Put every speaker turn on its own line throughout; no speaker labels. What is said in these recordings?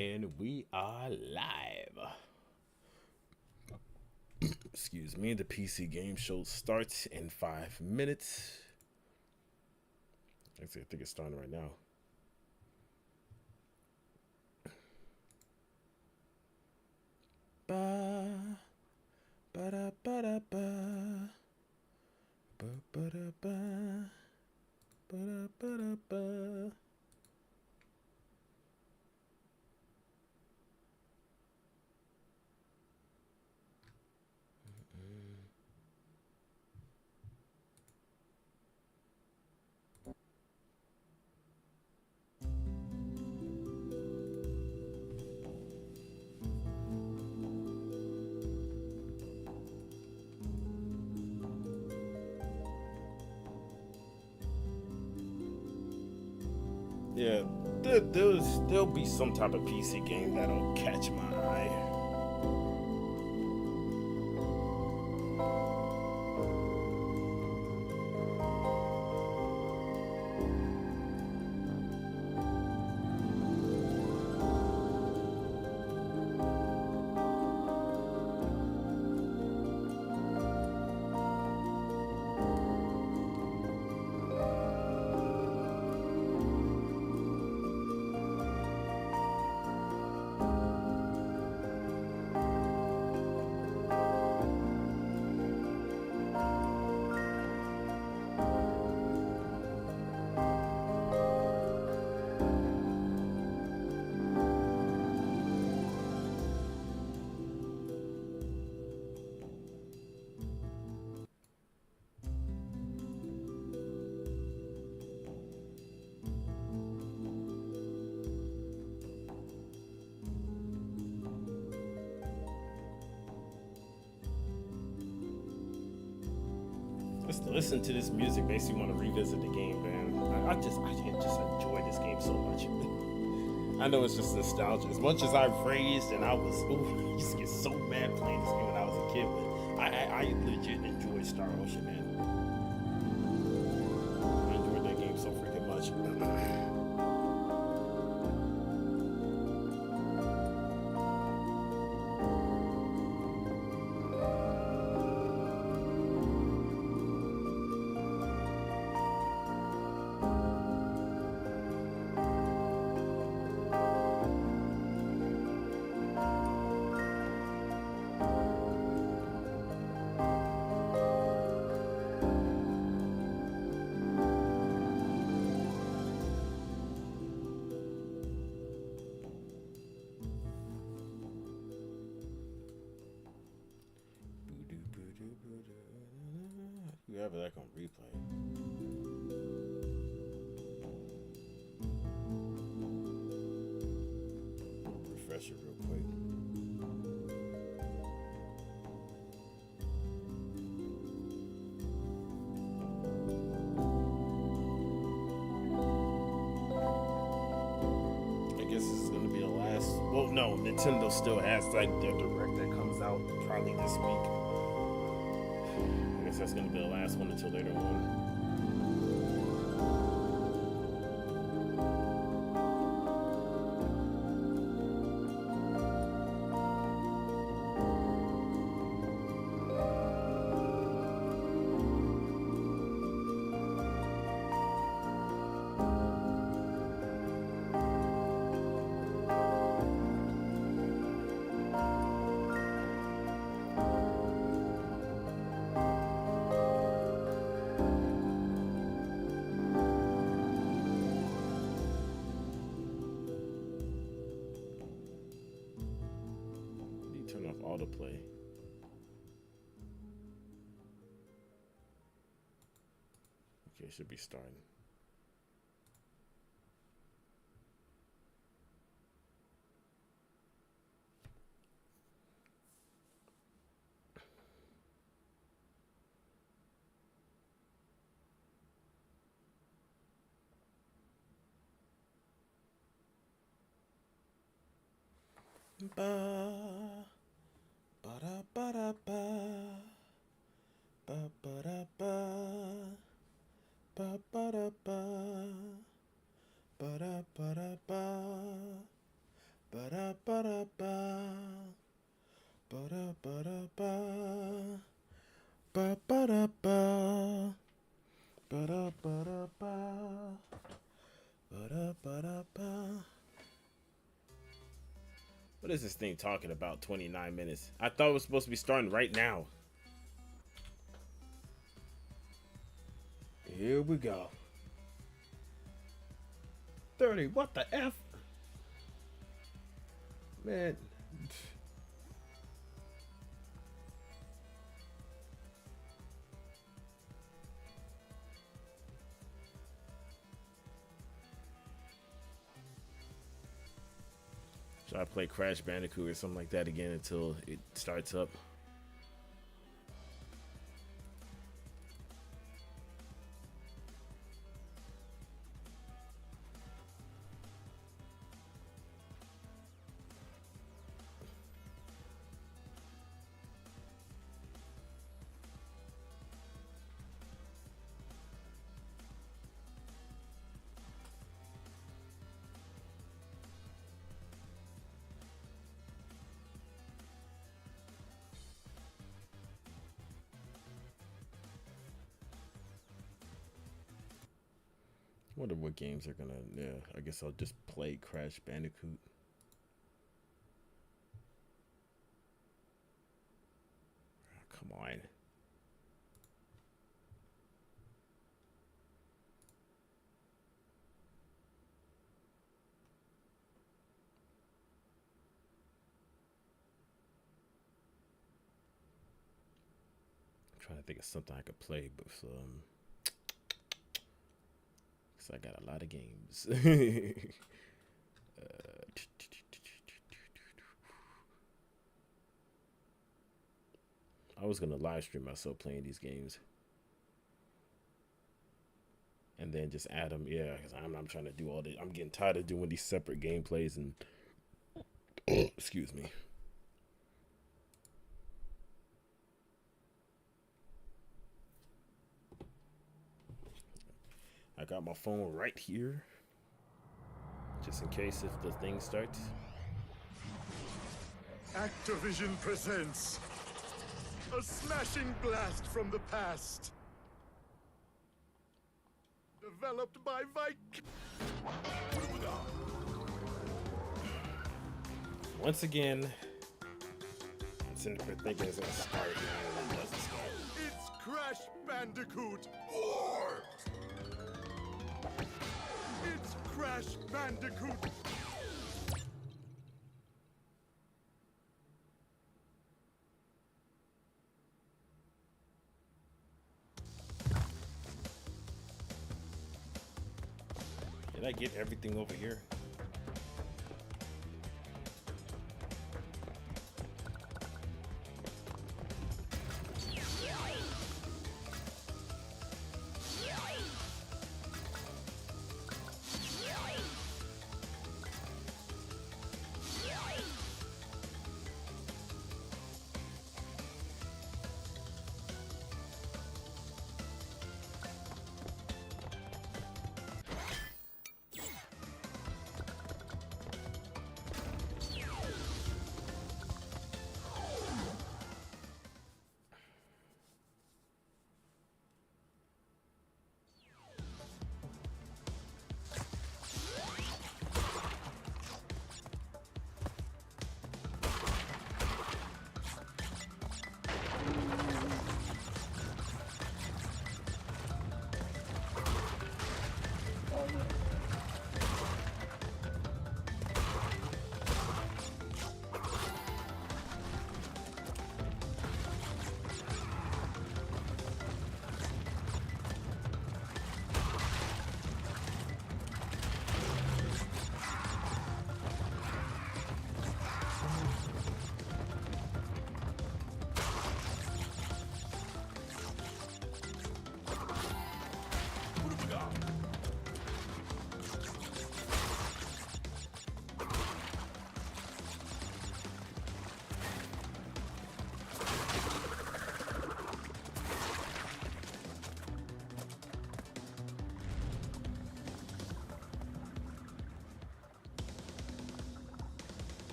And we are live. Excuse me, the PC Game Show starts in 5 minutes. Actually, I think it's starting right now. Ba ba da ba da ba ba ba da ba ba da ba da ba. Yeah, there'll be some type of PC game that'll catch my eye. Just to listen to this music makes you want to revisit the game, man. I just enjoy this game so much. I know it's just nostalgia. As much as I've raised and I I used to get so mad playing this game when I was a kid, but I legit enjoy Star Ocean, man. I enjoyed that game so freaking much. You have that on replay. Refresh it real quick. I guess this is gonna be the last. Well, no, Nintendo still has like their direct that comes out probably this week. I guess that's gonna be the last one until later on. You turn off autoplay. Okay, it should be starting. Ba ba da ba da ba ba ba da ba ba ba da ba ba da ba da ba Ba da ba da ba. Ba da ba da ba. Ba ba da ba. Ba da ba da ba. Ba da ba da ba. What is this thing talking about? 29 minutes. I thought it was supposed to be starting right now. Here we go. 30. What the F? Man. Should I play Crash Bandicoot or something like that again until it starts up? Wonder what games are gonna. Yeah, I guess I'll just play Crash Bandicoot. Come on. I'm trying to think of something I could play, but because I got a lot of games. I was gonna live stream myself playing these games, and then just add them. Yeah, because I'm trying to do all this. I'm getting tired of doing these separate gameplays and excuse me. I got my phone right here, just in case if the thing starts.
Activision presents a smashing blast from the past. Developed by Vic.
Once again, I'm sitting there thinking it's gonna start now and it doesn't start.
It's Crash Bandicoot. War. It's Crash Bandicoot.
Did I get everything over here?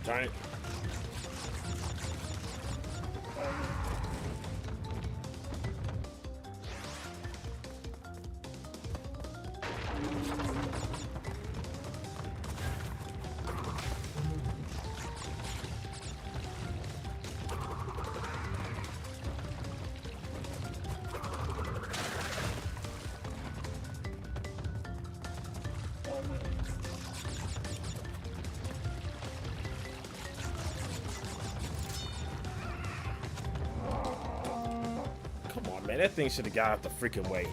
Giant. Come on, man. That thing should have got out the freaking way.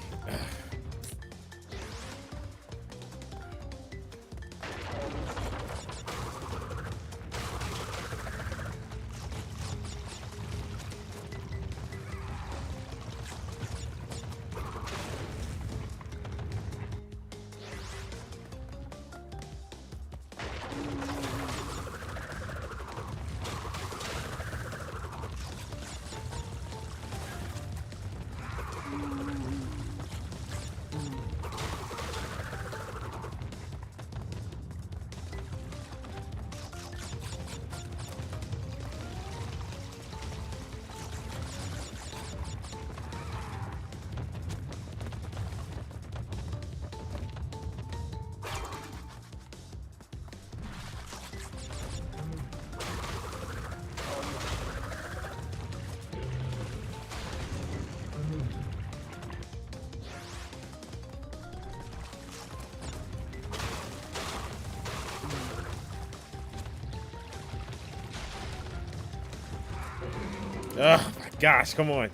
Oh my gosh, come on.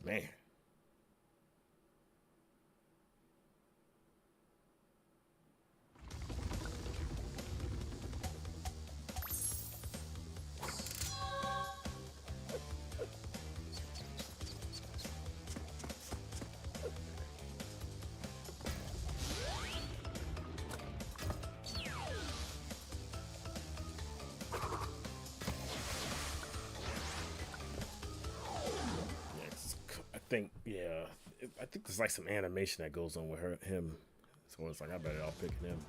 Man. I think there's like some animation that goes on with him. So it's like, I better off picking him.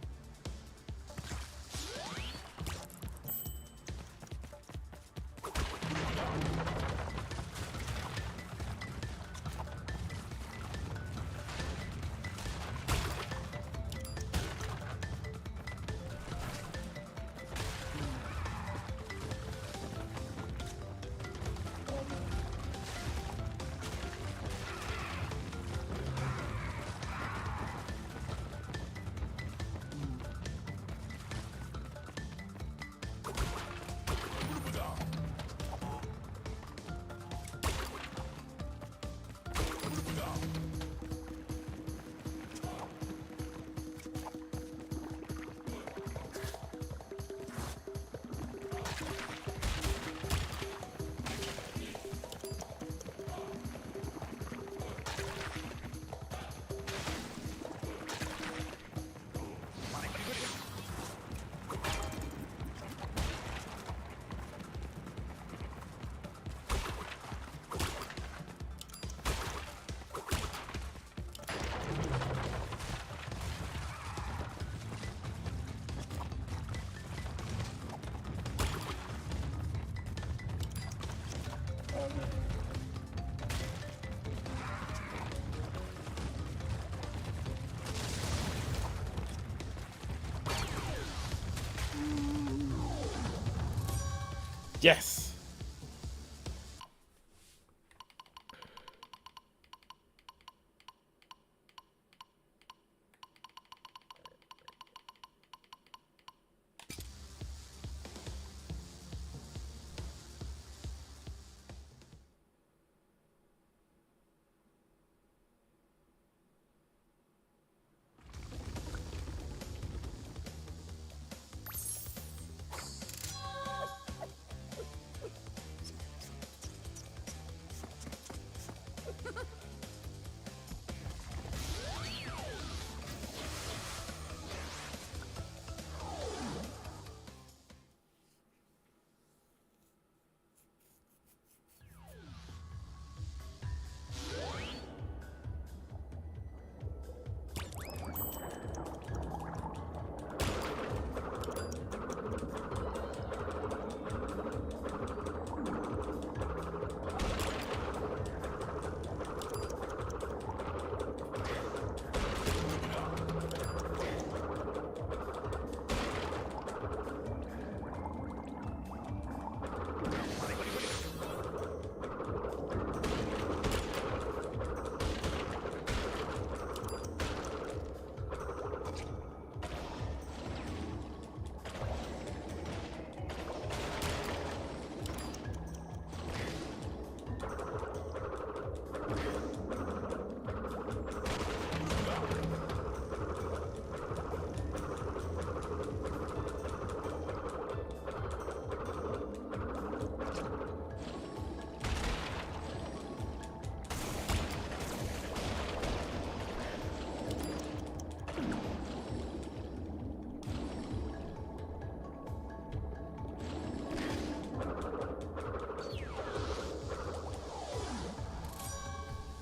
Yes.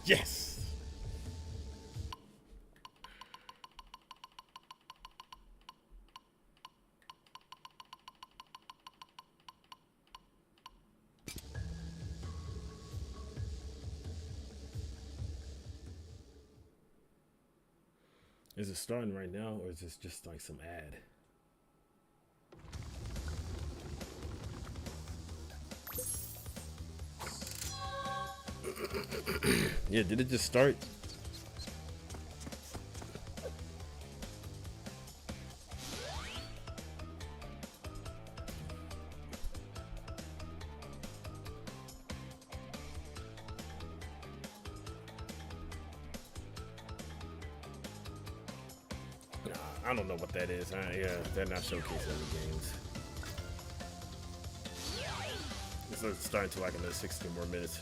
Yes. Is it starting right now, or is this just like some ad? Yeah, did it just start? I don't know what that is. Yeah, they're not showcasing the games. It's starting to like another 60 more minutes.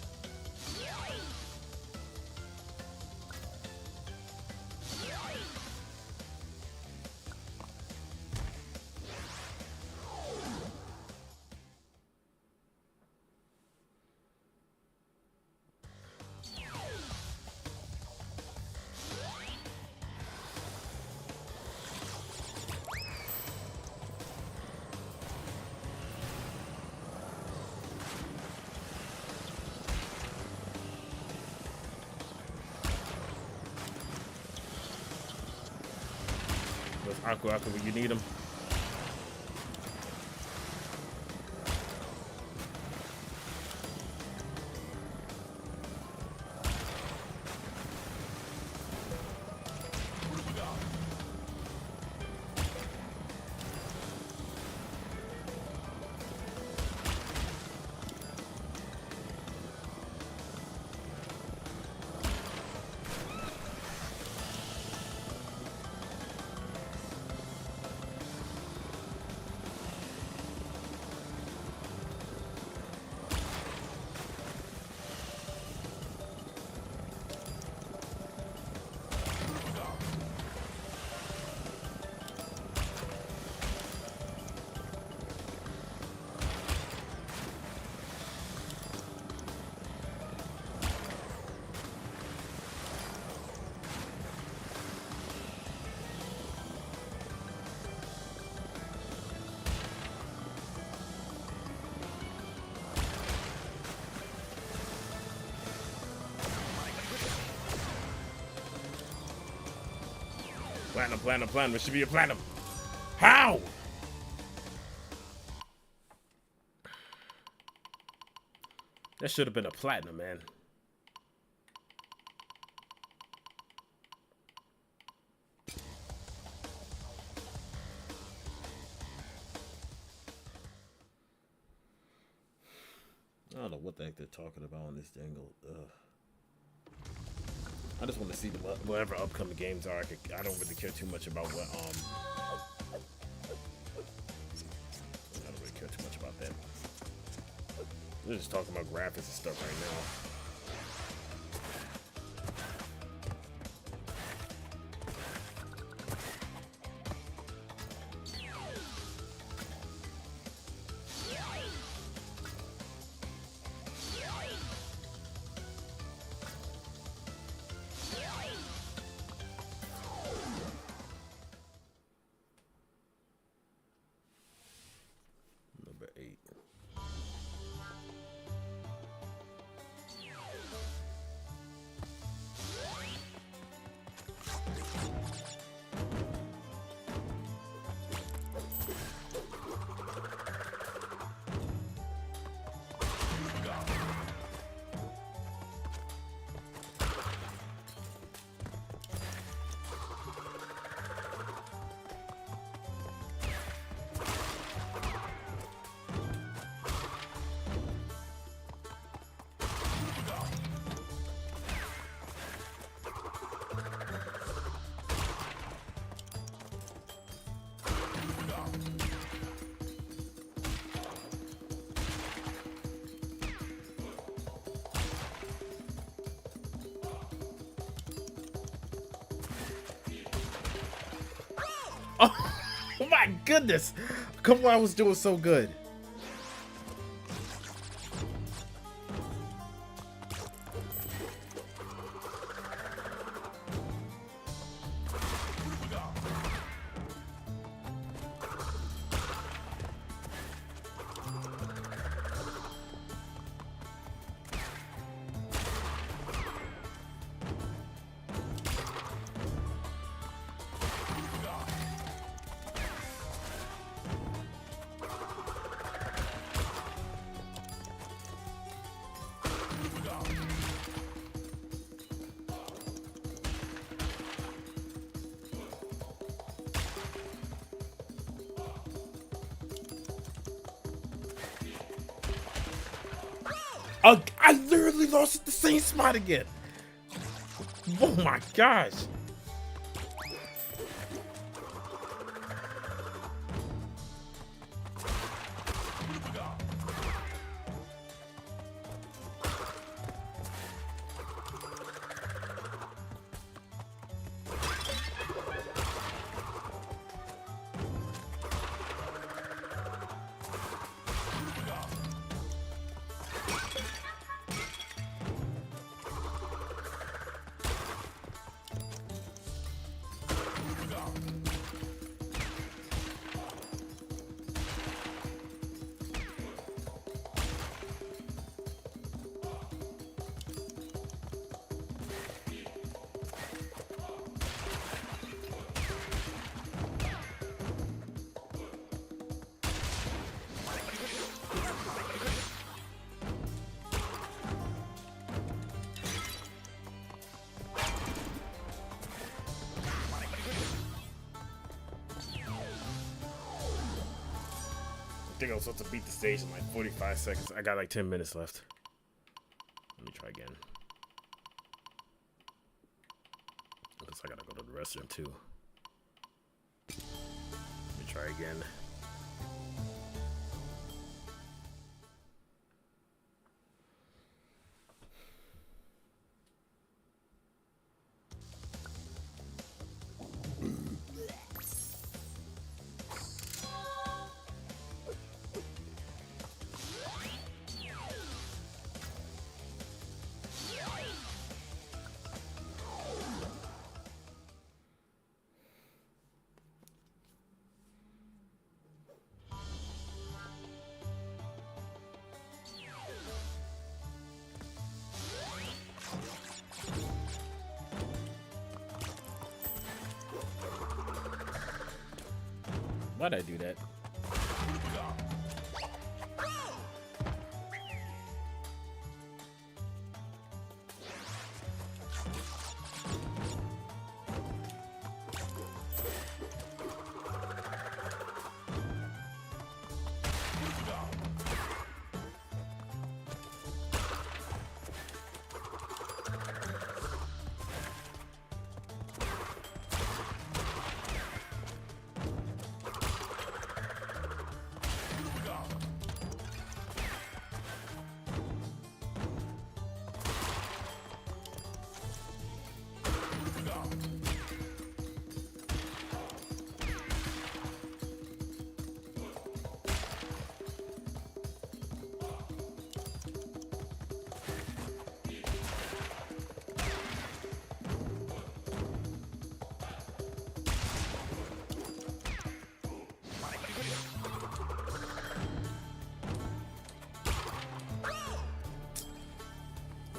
Aku when you need him. Platinum. It should be a platinum. How? That should have been a platinum, man. I don't know what the heck they're talking about on this dangle. I just want to see whatever upcoming games are. I don't really care too much about what I don't really care too much about that. We're just talking about graphics and stuff right now. Oh my goodness! Come on, I was doing so good. I literally lost at the same spot again. Oh my gosh. I think I was supposed to beat the stage in like 45 seconds. I got like 10 minutes left. Let me try again. Guess I gotta go to the restroom too. Let me try again. Why'd I do that?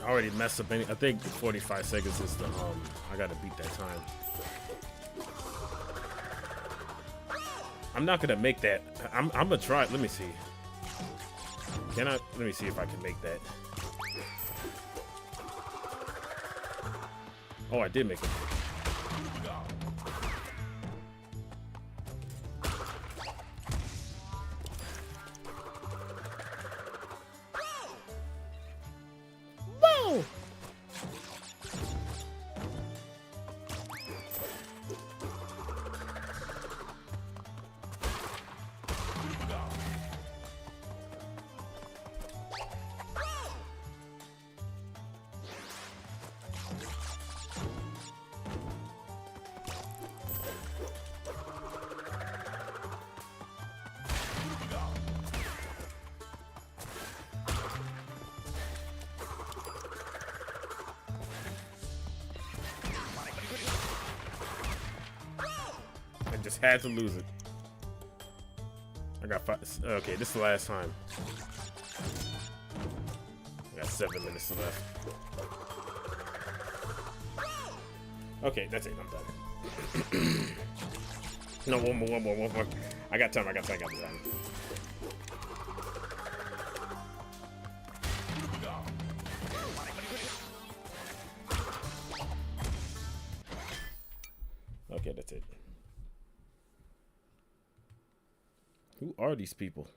I already messed up any. I think 45 seconds is the I gotta beat that time. I'm not gonna make that. I'm gonna try it. Let me see. Can I? Let me see if I can make that. Oh, I did make it. Just had to lose it. I got 5. Okay, this is the last time. I got 7 minutes left. Okay, that's it. I'm done. No, one more. I got time. I got time. Okay, that's it. Who are these people?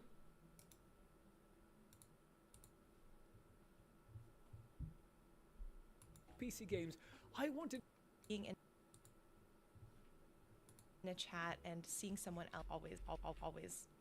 PC games. I wanted
being in a chat and seeing someone else always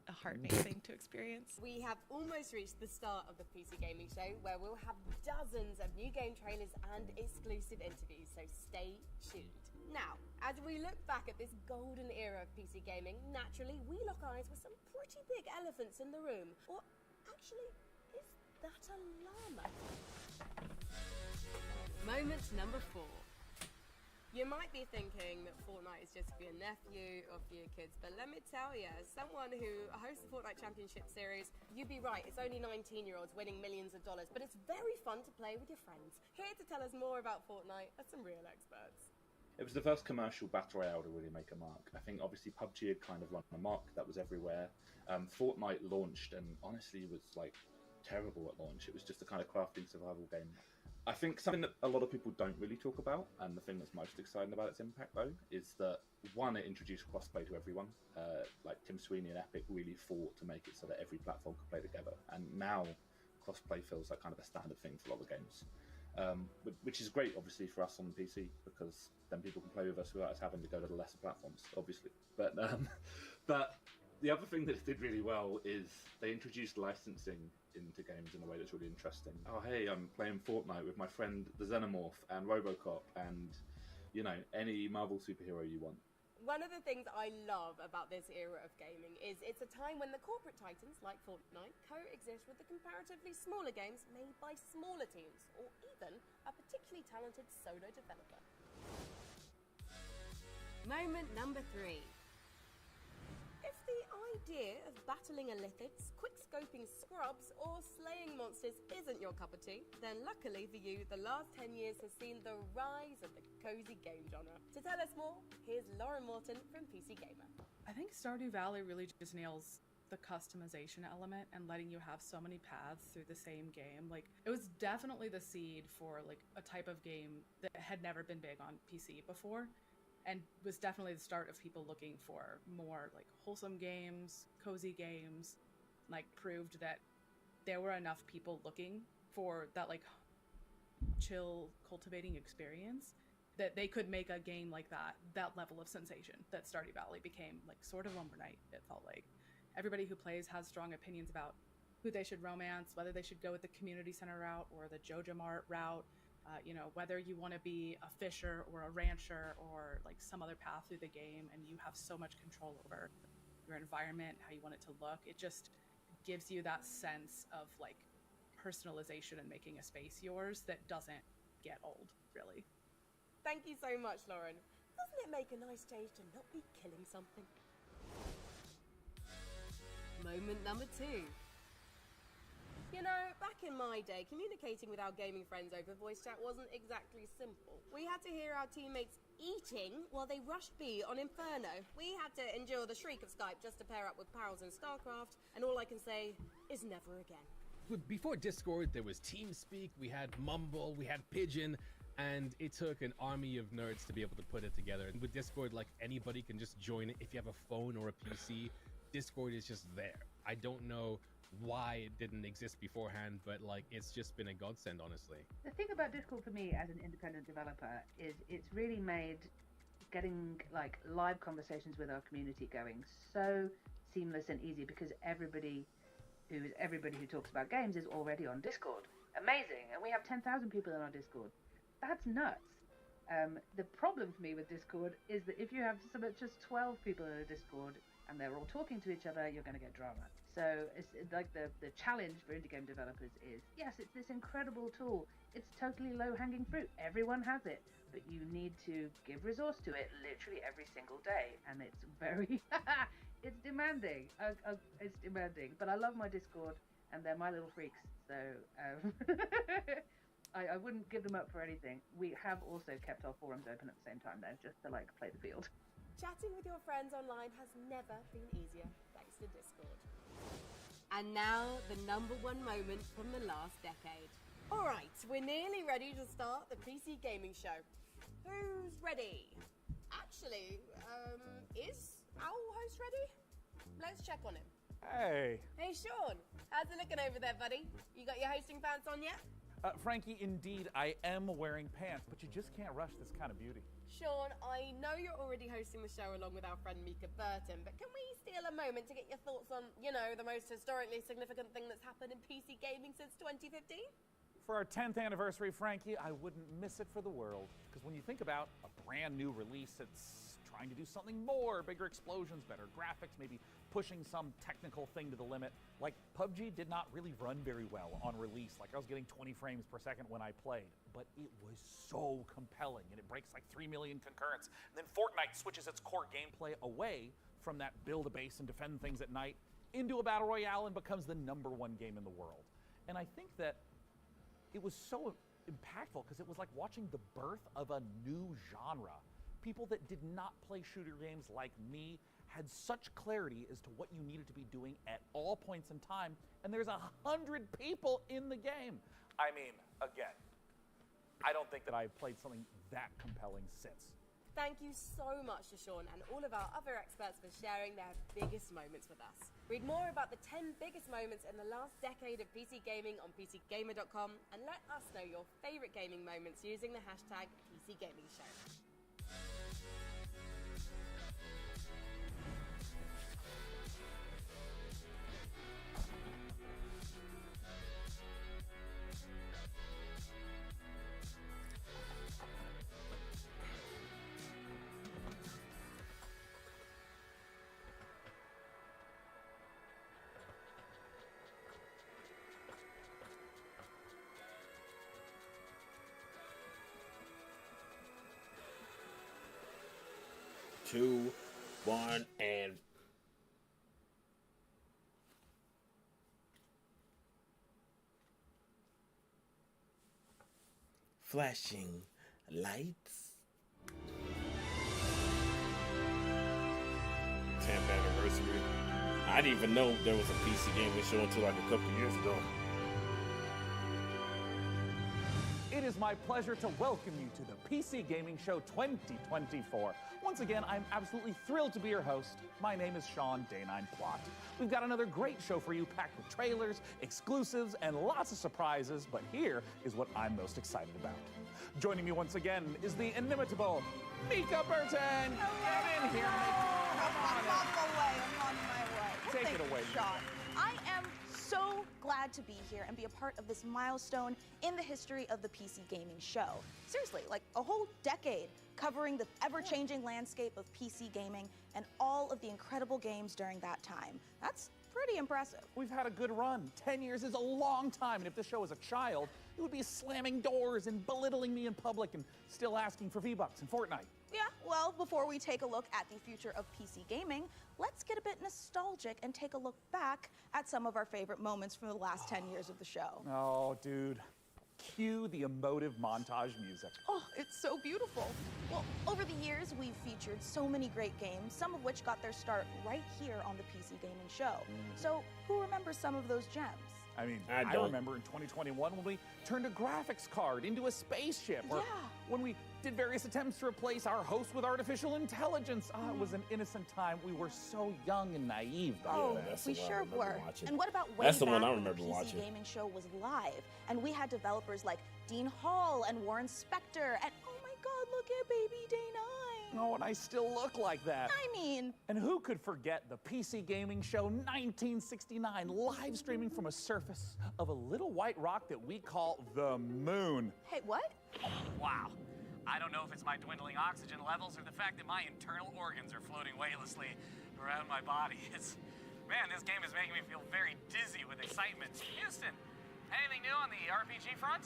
a heartening thing to experience.
We have almost reached the start of the PC Gaming Show, where we'll have dozens of new game trailers and exclusive interviews, so stay tuned. Now, as we look back at this golden era of PC gaming, naturally we lock eyes with some pretty big elephants in the room. Or actually, is that a llama? Moment number 4. You might be thinking that Fortnite is just for your nephew or for your kids, but let me tell you, as someone who hosts the Fortnite Championship Series, you'd be right, it's only 19-year-olds winning millions of dollars, but it's very fun to play with your friends. Here to tell us more about Fortnite are some real experts.
It was the first commercial battle royale to really make a mark. I think obviously PUBG had kind of run a mark that was everywhere. Fortnite launched and honestly was like terrible at launch. It was just a kind of crafting survival game. I think something that a lot of people don't really talk about, and the thing that's most exciting about its impact though, is that one, it introduced crossplay to everyone. Like Tim Sweeney and Epic really fought to make it so that every platform could play together, and now crossplay feels like kind of a standard thing for a lot of games. Which is great, obviously, for us on the PC, because then people can play with us without us having to go to the lesser platforms, obviously. But the other thing that it did really well is they introduced licensing into games in a way that's really interesting. Oh, hey, I'm playing Fortnite with my friend the Xenomorph and Robocop and, you know, any Marvel superhero you want.
One of the things I love about this era of gaming is it's a time when the corporate titans like Fortnite coexist with the comparatively smaller games made by smaller teams, or even a particularly talented solo developer. Moment number 3. If the idea of battling Illithids, quick-scoping scrubs, or slaying monsters isn't your cup of tea, then luckily for you, the last 10 years has seen the rise of the cozy game genre. To tell us more, here's Lauren Morton from PC Gamer.
I think Stardew Valley really just nails the customization element and letting you have so many paths through the same game. Like, it was definitely the seed for like a type of game that had never been big on PC before, and was definitely the start of people looking for more like wholesome games, cozy games. Like, proved that there were enough people looking for that like chill cultivating experience that they could make a game like that level of sensation that Stardew Valley became, like, sort of overnight. It felt like everybody who plays has strong opinions about who they should romance, whether they should go with the community center route or the Joja Mart route, you know, whether you want to be a fisher or a rancher or like some other path through the game, and you have so much control over your environment, how you want it to look. It just gives you that sense of like personalization and making a space yours that doesn't get old, really.
Thank you so much, Lauren. Doesn't it make a nice change to not be killing something? Moment number 2. You know, back in my day, communicating with our gaming friends over voice chat wasn't exactly simple. We had to hear our teammates eating while they rushed B on Inferno. We had to endure the shriek of Skype just to pair up with pals in StarCraft, and all I can say is never again.
Before Discord, there was TeamSpeak, we had Mumble, we had Pigeon, and it took an army of nerds to be able to put it together. And with Discord, like, anybody can just join it. If you have a phone or a PC, Discord is just there. I don't know why it didn't exist beforehand, but like, it's just been a godsend, honestly.
The thing about Discord for me as an independent developer is it's really made getting like live conversations with our community going so seamless and easy, because everybody who talks about games is already on Discord. Amazing. And we have 10,000 people in our Discord. That's nuts. The problem for me with Discord is that if you have just 12 people in a Discord and they're all talking to each other, you're going to get drama. So it's like the challenge for indie game developers is, yes, it's this incredible tool. It's totally low-hanging fruit. Everyone has it. But you need to give resource to it literally every single day. And it's very... it's demanding. It's demanding. But I love my Discord, and they're my little freaks. So I wouldn't give them up for anything. We have also kept our forums open at the same time, though, just to like play the field.
Chatting with your friends online has never been easier, thanks to Discord. And now, the #1 moment from the last decade. Alright, we're nearly ready to start the PC Gaming Show. Who's ready? Actually, is our host ready? Let's check on him.
Hey.
Hey, Sean. How's it looking over there, buddy? You got your hosting pants on yet?
Frankie, indeed, I am wearing pants, but you just can't rush this kind of beauty.
Sean, I know you're already hosting the show along with our friend Mika Burton, but can we steal a moment to get your thoughts on, the most historically significant thing that's happened in PC gaming since 2015?
For our 10th anniversary, Frankie, I wouldn't miss it for the world. Because when you think about a brand new release that's trying to do something more, bigger explosions, better graphics, maybe pushing some technical thing to the limit, like PUBG did not really run very well on release. Like I was getting 20 frames per second when I played, but it was so compelling and it breaks like 3 million concurrents. And then Fortnite switches its core gameplay away from that build a base and defend things at night into a battle royale and becomes the #1 game in the world. And I think that it was so impactful because it was like watching the birth of a new genre. People that did not play shooter games like me had such clarity as to what you needed to be doing at all points in time, and there's 100 people in the game. I mean, again, I don't think that I've played something that compelling since.
Thank you so much to Sean and all of our other experts for sharing their biggest moments with us. Read more about the 10 biggest moments in the last decade of PC gaming on PCGamer.com and let us know your favorite gaming moments using the hashtag PCGamingShow.
Two, one, and flashing lights. 10th anniversary. I didn't even know there was a PC gaming show until like a couple years ago.
It is my pleasure to welcome you to the PC Gaming Show 2024. Once again, I'm absolutely thrilled to be your host. My name is Sean Day9 Plot. We've got another great show for you, packed with trailers, exclusives, and lots of surprises, but here is what I'm most excited about. Joining me once again is the inimitable Mika Burton. Get in here, Mika.
I'm on my way.
Take
Thank
it away,
you, Sean. I am so glad to be here and be a part of this milestone in the history of the PC gaming show. Seriously, like a whole decade covering the ever-changing landscape of PC gaming and all of the incredible games during that time. That's pretty impressive.
We've had a good run. 10 years is a long time, and if this show was a child, it would be slamming doors and belittling me in public and still asking for V-Bucks in Fortnite.
Yeah, well, before we take a look at the future of PC gaming, let's get a bit nostalgic and take a look back at some of our favorite moments from the last 10 years of the show.
Oh, dude. Cue the emotive montage music.
Oh, it's so beautiful. Well, over the years, we've featured so many great games, some of which got their start right here on the PC Gaming Show. So, who remembers some of those gems?
I mean,
I
I
don't.
remember in 2021 when we turned a graphics card into a spaceship, or
Yeah.
when we did various attempts to replace our host with artificial intelligence. It was an innocent time. We were so young and naive back
Oh,
then.
that's the
we
one I
sure
remember
were.
watching.
And what about way
That's the one
back
I
when
remember
the PC
watching.
Gaming Show was live, and we had developers like Dean Hall and Warren Spector, and oh my God, look at Baby Day9.
Oh, and I still look like that.
I mean,
And who could forget the PC Gaming Show 1969, live streaming from a surface of a little white rock that we call the moon?
hey, what?
Wow. I don't know if it's my dwindling oxygen levels or the fact that my internal organs are floating weightlessly around my body. Man, this game is making me feel very dizzy with excitement. Houston, anything new on the RPG front?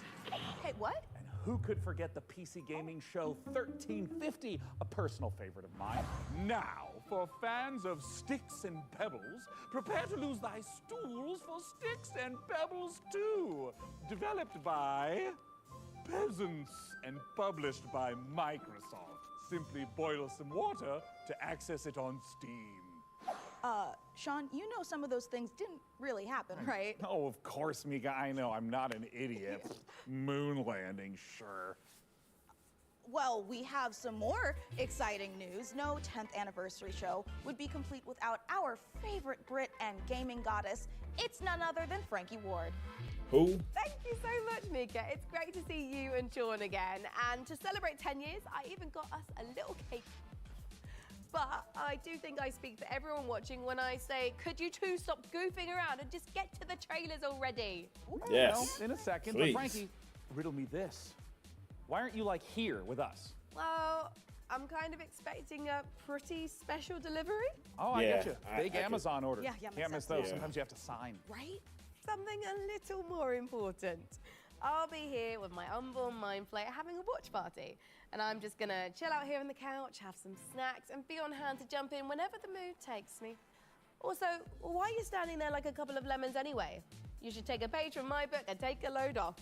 Hey, what?
And who could forget the PC Gaming Show 1350, a personal favorite of mine? Now, for fans of Sticks and Pebbles, prepare to lose thy stools for Sticks and Pebbles 2. Developed by peasants and published by Microsoft. Simply boil some water to access it on Steam.
Sean, you know some of those things didn't really happen, right?
Oh, of course, Mika, I know. I'm not an idiot. Moon landing, sure.
Well, we have some more exciting news. No 10th anniversary show would be complete without our favorite Brit and gaming goddess. It's none other than Frankie Ward.
Who?
Thank you so much, Mika. It's great to see you and Sean again. And to celebrate 10 years, I even got us a little cake. But I do think I speak for everyone watching when I say, could you two stop goofing around and just get to the trailers already?
Yes.
Well, in a second,
Please.
but Frankie, riddle me this. Why aren't you like here with us?
Well, I'm kind of expecting a pretty special delivery.
Oh, I
Yeah,
get you. Big
I
Amazon orders.
Yeah, makes
Can't miss
sense.
those.
Yeah.
Sometimes you have to sign.
Right? Something a little more important. I'll be here with my unborn mind flake having a watch party. And I'm just gonna chill out here on the couch, have some snacks, and be on hand to jump in whenever the mood takes me. Also, why are you standing there like a couple of lemons anyway? You should take a page from my book and take a load off.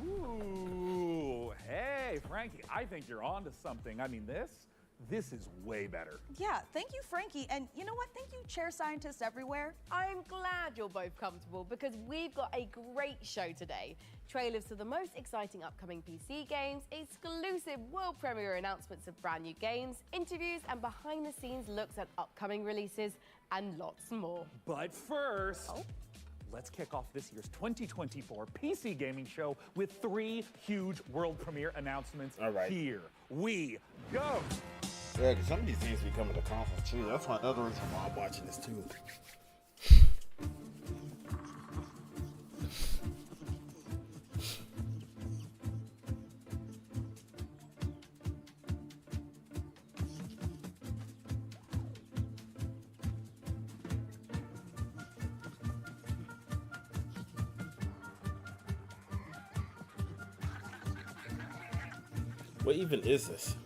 Ooh, hey, Frankie, I think you're onto something. I mean, this is way better.
Yeah, thank you, Frankie. And you know what? Thank you, chair scientists everywhere.
I'm glad you're both comfortable because we've got a great show today. Trailers to the most exciting upcoming PC games, exclusive world premiere announcements of brand new games, interviews and behind the scenes looks at upcoming releases, and lots more.
But first, let's kick off this year's 2024 PC gaming show with 3 huge world premiere announcements.
All right.
Here we go.
Yeah, because some of these games be coming to console too. That's one other reason why I'm watching this too. What even is this?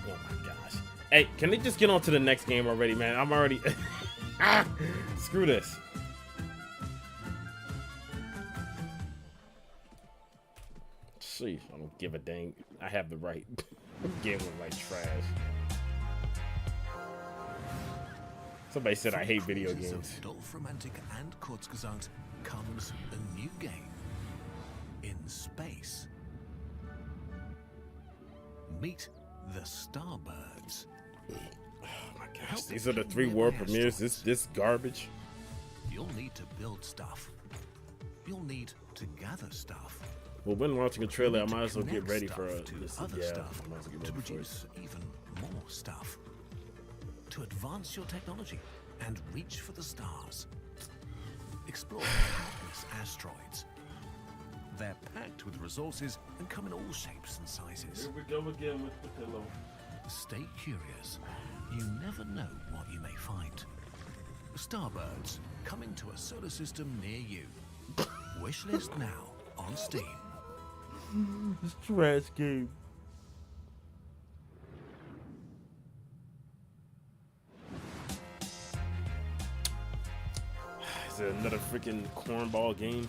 Oh my gosh. Hey, can they just get on to the next game already, man? I'm already... Screw this. See, I don't give a dang. I have the right. Game with like trash. Somebody said I hate video games.
Of Dolph-Romantic and Kurzgesagt comes a new game in space. Meet the Starbirds.
Oh my gosh, these are the 3 world premieres. This garbage.
You'll need to build stuff. You'll need to gather stuff.
Well, when watching a trailer, I might as well get
Connect
ready for
stuff to
this.
other
Yeah,
stuff
I might as well get
to
ready for it.
produce even more stuff. To advance your technology and reach for the stars. Explore countless asteroids. They're packed with resources and come in all shapes and sizes.
Here we go again with the pillow.
Stay curious. You never know what you may find. Starbirds, coming to a solar system near you. Wishlist now on Steam.
This trash game. Is it another freaking cornball game?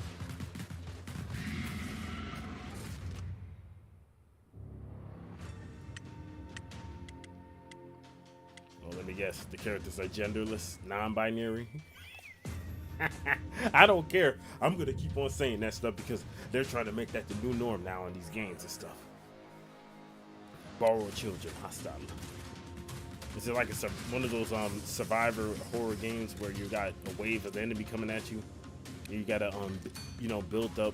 Well, let me guess. The characters are genderless, non-binary. I don't care. I'm gonna keep on saying that stuff because they're trying to make that the new norm now in these games and stuff. Borrowed children, hostile. Is it like one of those survivor horror games where you got a wave of the enemy coming at you? And you gotta build up.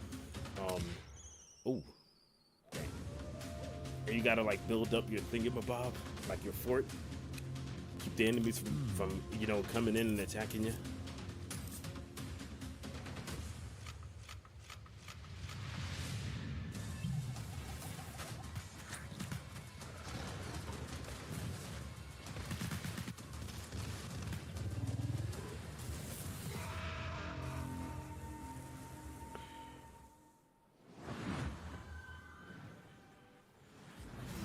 Oh, And you gotta like build up your thingamabob, like your fort. Keep the enemies from you know, coming in and attacking you.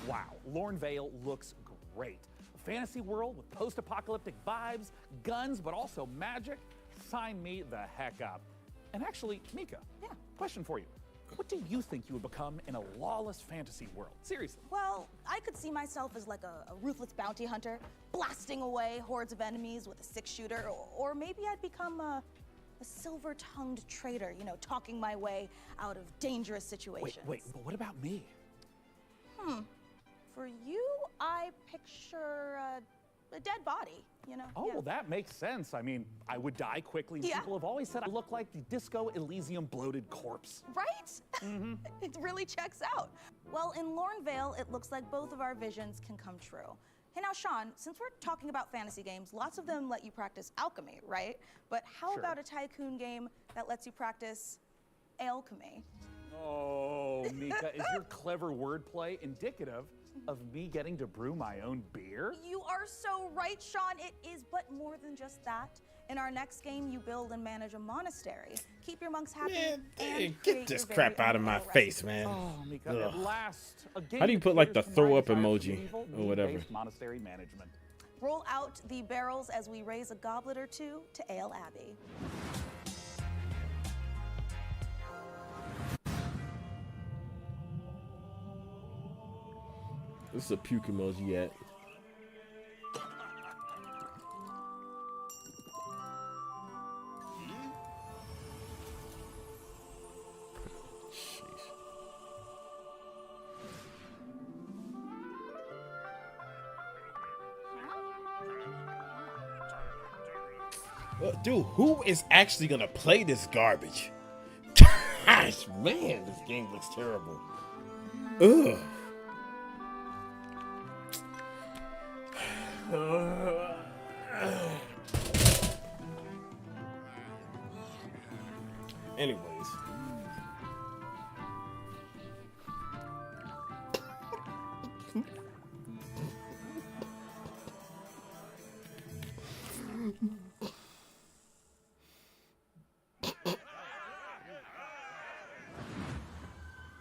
Wow, Lornvale looks great. A fantasy world with post-apocalyptic vibes, guns, but also magic. Sign me the heck up. And actually, Mika, question for you. What do you think you would become in a lawless fantasy world? Seriously.
Well, I could see myself as like a ruthless bounty hunter, blasting away hordes of enemies with a 6-shooter, or maybe I'd become a silver-tongued traitor, you know, talking my way out of dangerous situations.
Wait, but what about me?
For you, I picture a dead body, you know?
Oh, well, that makes sense. I mean, I would die quickly.
Yeah.
People have always said I look like the Disco Elysium bloated corpse.
Right? It really checks out. Well, in Lornvale, it looks like both of our visions can come true. Hey, now, Sean, since we're talking about fantasy games, lots of them let you practice alchemy, right? But how about a tycoon game that lets you practice alchemy?
Oh, Mika, is your clever wordplay indicative of me getting to brew my own beer?
You are so right, Sean. It is, but more than just that. In our next game, you build and manage a monastery. Keep your monks happy.
Man, get this crap out of my face, man.
Oh, Mika, at last, a game
How do you put like the
that
throw up
caters to
emoji
medieval,
or whatever?
need-based monastery management.
Roll out the barrels as we raise a goblet or two to Ale Abbey.
This is a puke emoji yet. Dude, who is actually gonna play this garbage? Gosh, man, this game looks terrible. Ugh. Anyways.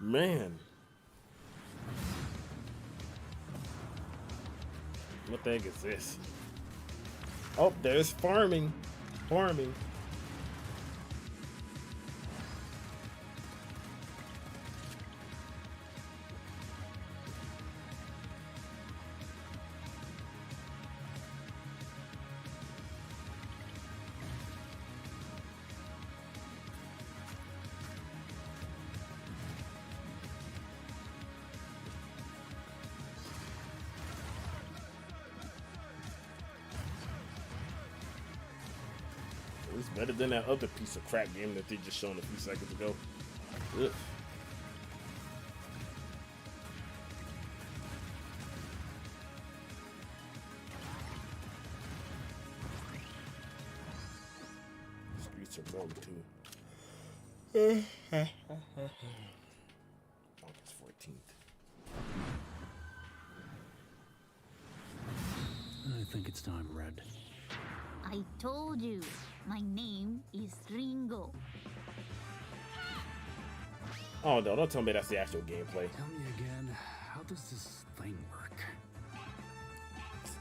Man. What the heck is this? Oh, there's farming. Farming. It's better than that other piece of crap game that they just shown a few seconds ago. Ugh. Streets are warm too. August 14th.
I think it's time, Red.
I told you, my name is Ringo.
Oh no, don't tell me that's the actual gameplay.
Tell me again, how does this thing work?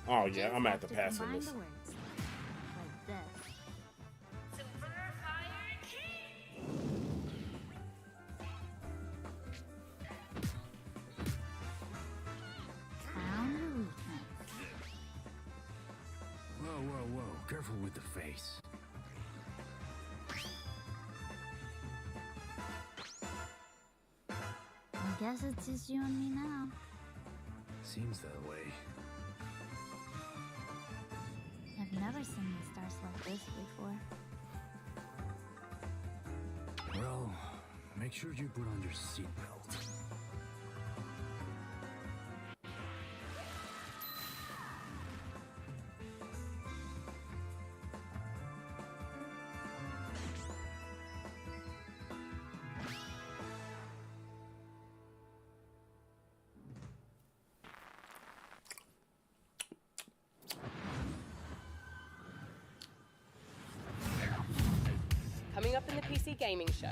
Oh yeah, I'm at the pass on
Combine
this.
the words like this. Found the weakness.
Whoa. Careful with the face.
I guess it's just you and me now.
Seems that way.
I've never seen the stars like this before.
Well, make sure you put on your seatbelt.
up in the PC gaming show.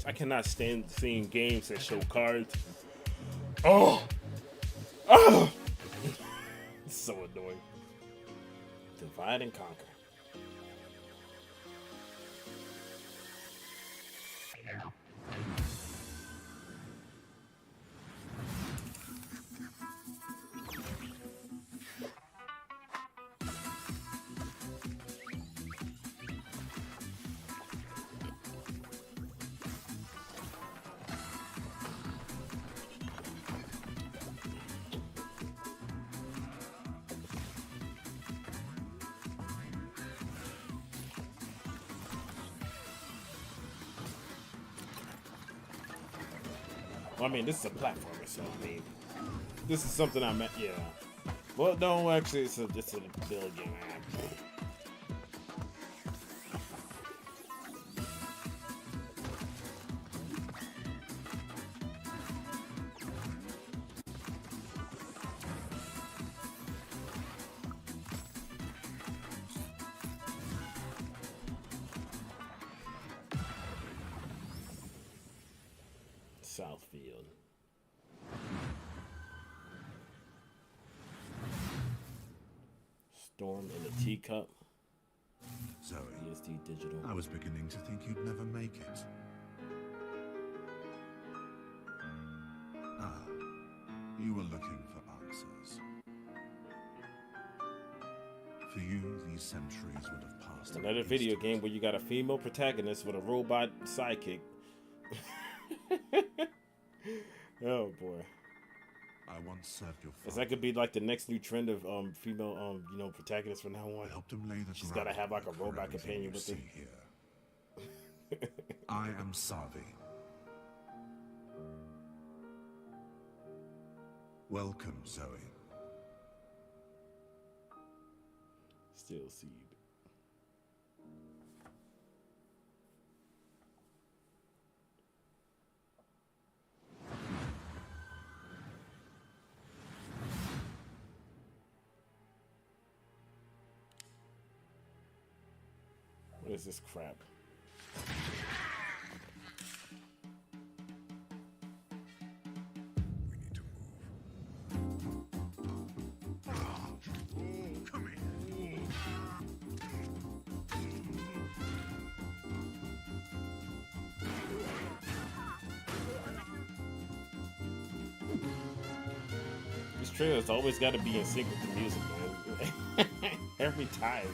I cannot stand seeing games that show cards. Oh! Oh! It's so annoying. Divide and conquer. I mean, this is a platformer, so I mean, this is something I meant. Yeah. Well, no, actually, it's a build game. Southfield. Storm in a teacup.
Zoe,
ESD Digital.
I was beginning to think you'd never make it. Ah, you were looking for answers. For you, these centuries would have passed.
Another video game where you got a female protagonist with a robot sidekick. Oh boy.
I once served your father.
That could be like the next new trend of female protagonists from now on.
Helped him lay the
She's gotta have like a robot companion with her.
Here. I am Savi. Welcome, Zoe.
Still seed. What is this crap?
We need to move. Come here.
This trailer's always got to be in sync with the music, man. Every time.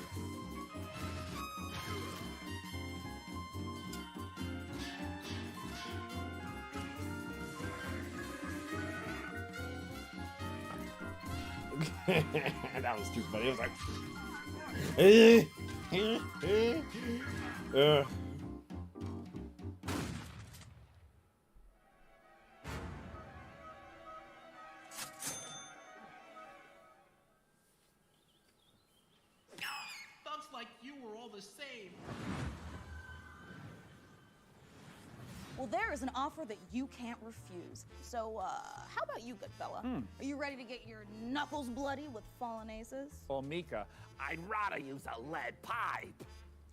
That was too funny. It was like,
Thugs like you were all the same.
Well, there is an offer that you can't refuse. So, how about you, good fella? Are you ready to get your knuckles bloody with fallen aces?
Well, Mika, I'd rather use a lead pipe.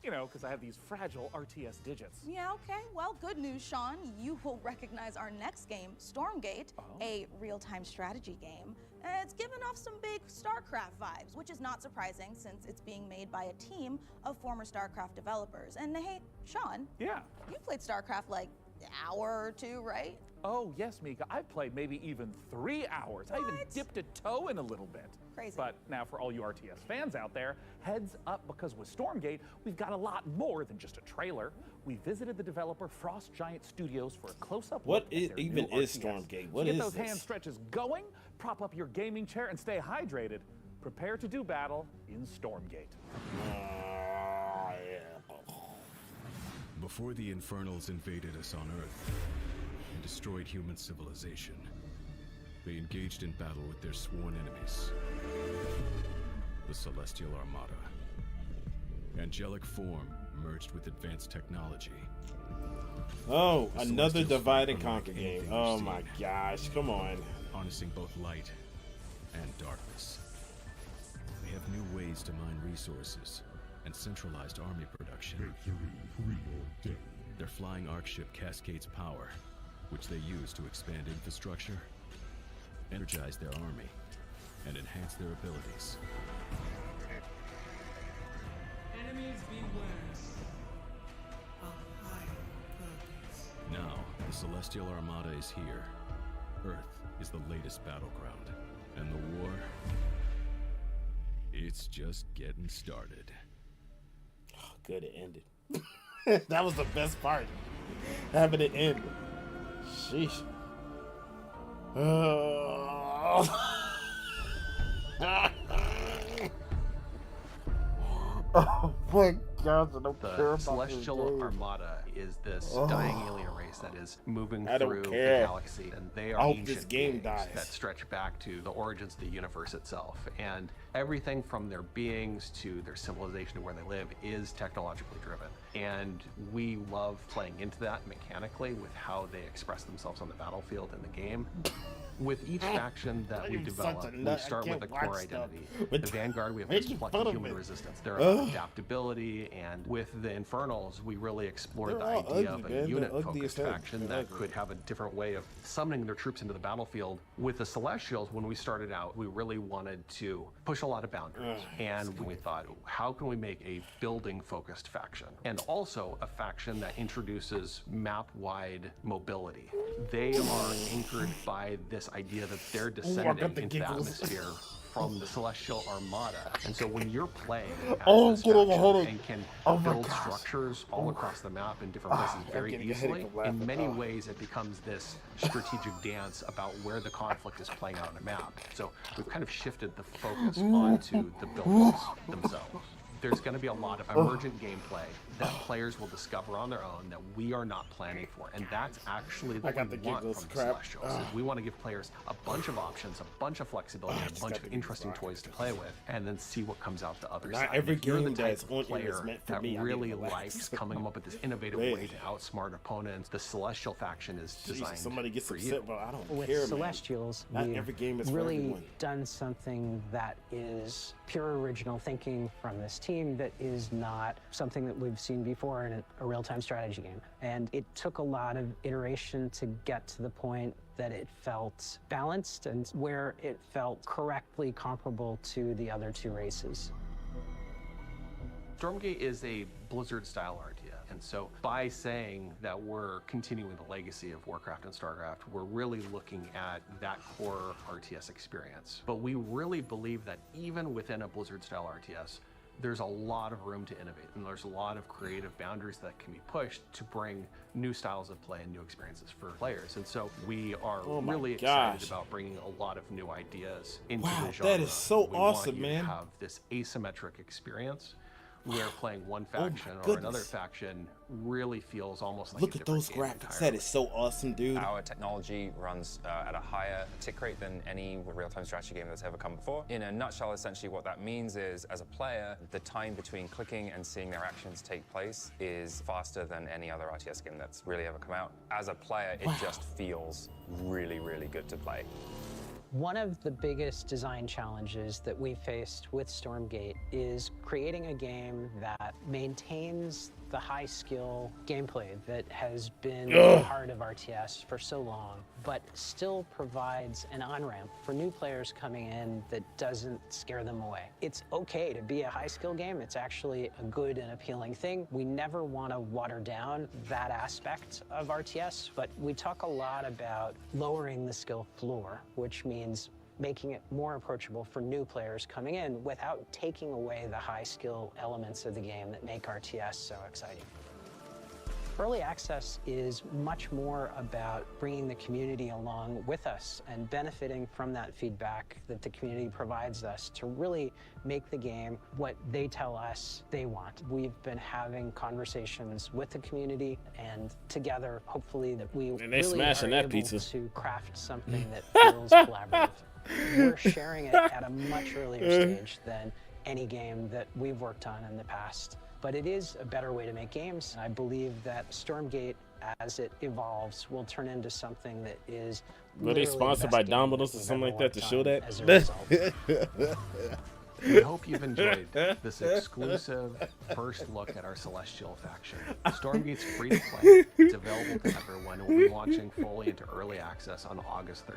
You know, because I have these fragile RTS digits.
Yeah, okay. Well, good news, Sean. You will recognize our next game, Stormgate, a real-time strategy game. It's given off some big StarCraft vibes, which is not surprising since it's being made by a team of former StarCraft developers. And hey, Sean.
Yeah.
You played StarCraft like an hour or two, right?
Oh, yes, Mika. I've played maybe even 3 hours. I even dipped a toe in a little bit.
Crazy.
But now for all you RTS fans out there, heads up, because with Stormgate, we've got a lot more than just a trailer. We visited the developer Frost Giant Studios for a close-up
what
look at their
even
new
is
RTS.
Stormgate? What
Get
is
those
this?
hand stretches going, prop up your gaming chair, and stay hydrated. Prepare to do battle in Stormgate.
Before the Infernals invaded us on Earth and destroyed human civilization, they engaged in battle with their sworn enemies, the Celestial Armada. Angelic form merged with advanced technology.
Oh,
The
another
Celestials
divide and
were unlike
conquer game.
anything
Oh
we've
my
seen,
gosh, come on.
harnessing both light and darkness. They have new ways to mine resources and centralized army production. Their flying arc ship cascades power, which they use to expand infrastructure, energize their army, and enhance their abilities.
Enemies beware.
Now, the Celestial Armada is here. Earth is the latest battleground, and the war, it's just getting started.
Oh, good, it ended. That was the best part. Having it end. Sheesh. Oh my God! I don't care
The
about
Celestial
this game.
Armada is this dying alien race that is moving
I don't
through the
care.
galaxy, and they are
I hope
ancient
this game
beings
dies.
that stretch back to the origins of the universe itself. And everything from their beings to their civilization to where they live is technologically driven. And we love playing into that mechanically with how they express themselves on the battlefield in the game. With each faction that we
You're such
develop,
a
we
nut. I
start with
can't
a core
watch stuff.
identity.
But
The Vanguard, we have this
making
plucky
fun of
human
it.
resistance. They're about
Ugh.
adaptability, and with the Infernals, we really explored
They're
the
all
idea
ugly,
of
man.
a
They're ugly
unit-focused
as hell.
faction
They're
that
ugly.
could have a different way of summoning their troops into the battlefield. With the Celestials, when we started out, we really wanted to push a lot of boundaries, and we thought, how can we make a building-focused faction? And also a faction that introduces map-wide mobility. They are anchored by this idea that they're descending
got the
into the
giggles.
atmosphere from the Celestial Armada. And so when you're playing as
Oh,
this
get on the
faction
headache.
and can
Oh my
build
gosh.
structures all across the map in different places
I'm
very
getting a headache
easily,
from laughing.
in many
Oh.
ways it becomes this strategic dance about where the conflict is playing out on a map. So we've kind of shifted the focus onto the buildings themselves. There's going to be a lot of emergent gameplay that players will discover on their own that we are not planning for, and that's actually
I
what
got
we
the
want
giggles,
from the
crap.
Celestials. Is we want to give players a bunch of options, a bunch of flexibility,
I
and a
just
bunch
got
of
the giggles.
interesting toys to play with, and then see what comes out the other
Not
side.
every
If you're the
game
type
that's
of
on here is
player
meant for
that
me. I need
really
to relax.
likes coming up with this innovative
Man.
way to outsmart opponents, the Celestial faction is
Jesus,
designed
somebody gets
for
upset,
you.
but I don't
With
care, man.
Celestials,
Not
we've
every game is for
really
everyone.
done something that is pure original thinking from this team that is not something that we've seen before in a real-time strategy game. And it took a lot of iteration to get to the point that it felt balanced and where it felt correctly comparable to the other two races.
Stormgate is a Blizzard-style RTS, and so by saying that we're continuing the legacy of Warcraft and StarCraft, we're really looking at that core RTS experience. But we really believe that even within a Blizzard-style RTS, there's a lot of room to innovate, and there's a lot of creative boundaries that can be pushed to bring new styles of play and new experiences for players. And so we are
Oh my
really
gosh.
excited about bringing a lot of new ideas into
Wow,
the genre.
that is so
We
awesome,
want you
man.
To have this asymmetric experience where playing one
Oh my
faction or
goodness.
another faction really feels almost like
Look
a
at those
different game
graphics. That is so awesome, dude.
Our technology runs at a higher tick rate than any real-time strategy game that's ever come before. In a nutshell, essentially what that means is, as a player, the time between clicking and seeing their actions take place is faster than any other RTS game that's really ever come out. As a player, it just feels really, really good to play.
One of the biggest design challenges that we faced with Stormgate is creating a game that maintains the high skill gameplay that has been the heart of RTS for so long, but still provides an on-ramp for new players coming in that doesn't scare them away. It's okay to be a high skill game. It's actually a good and appealing thing. We never want to water down that aspect of RTS, but we talk a lot about lowering the skill floor, which means making it more approachable for new players coming in without taking away the high skill elements of the game that make RTS so exciting. Early access is much more about bringing the community along with us and benefiting from that feedback that the community provides us to really make the game what they tell us they want. We've been having conversations with the community, and together, hopefully, that we
And they
really
smashing
are
that
able
pizza.
to craft something that feels collaborative. We're sharing it at a much earlier stage than any game that we've worked on in the past. But it is a better way to make games. I believe that Stormgate as it evolves, will turn into something that is.
Were they
literally the
sponsored
best
by
game
Domino's or
we've
something
ever
like that to
worked
show
on
that?
as a result.
We hope you've enjoyed this exclusive first look at our Celestial faction. Stormgate's free to play. It's available to everyone. We'll be launching fully into early access on August 13th.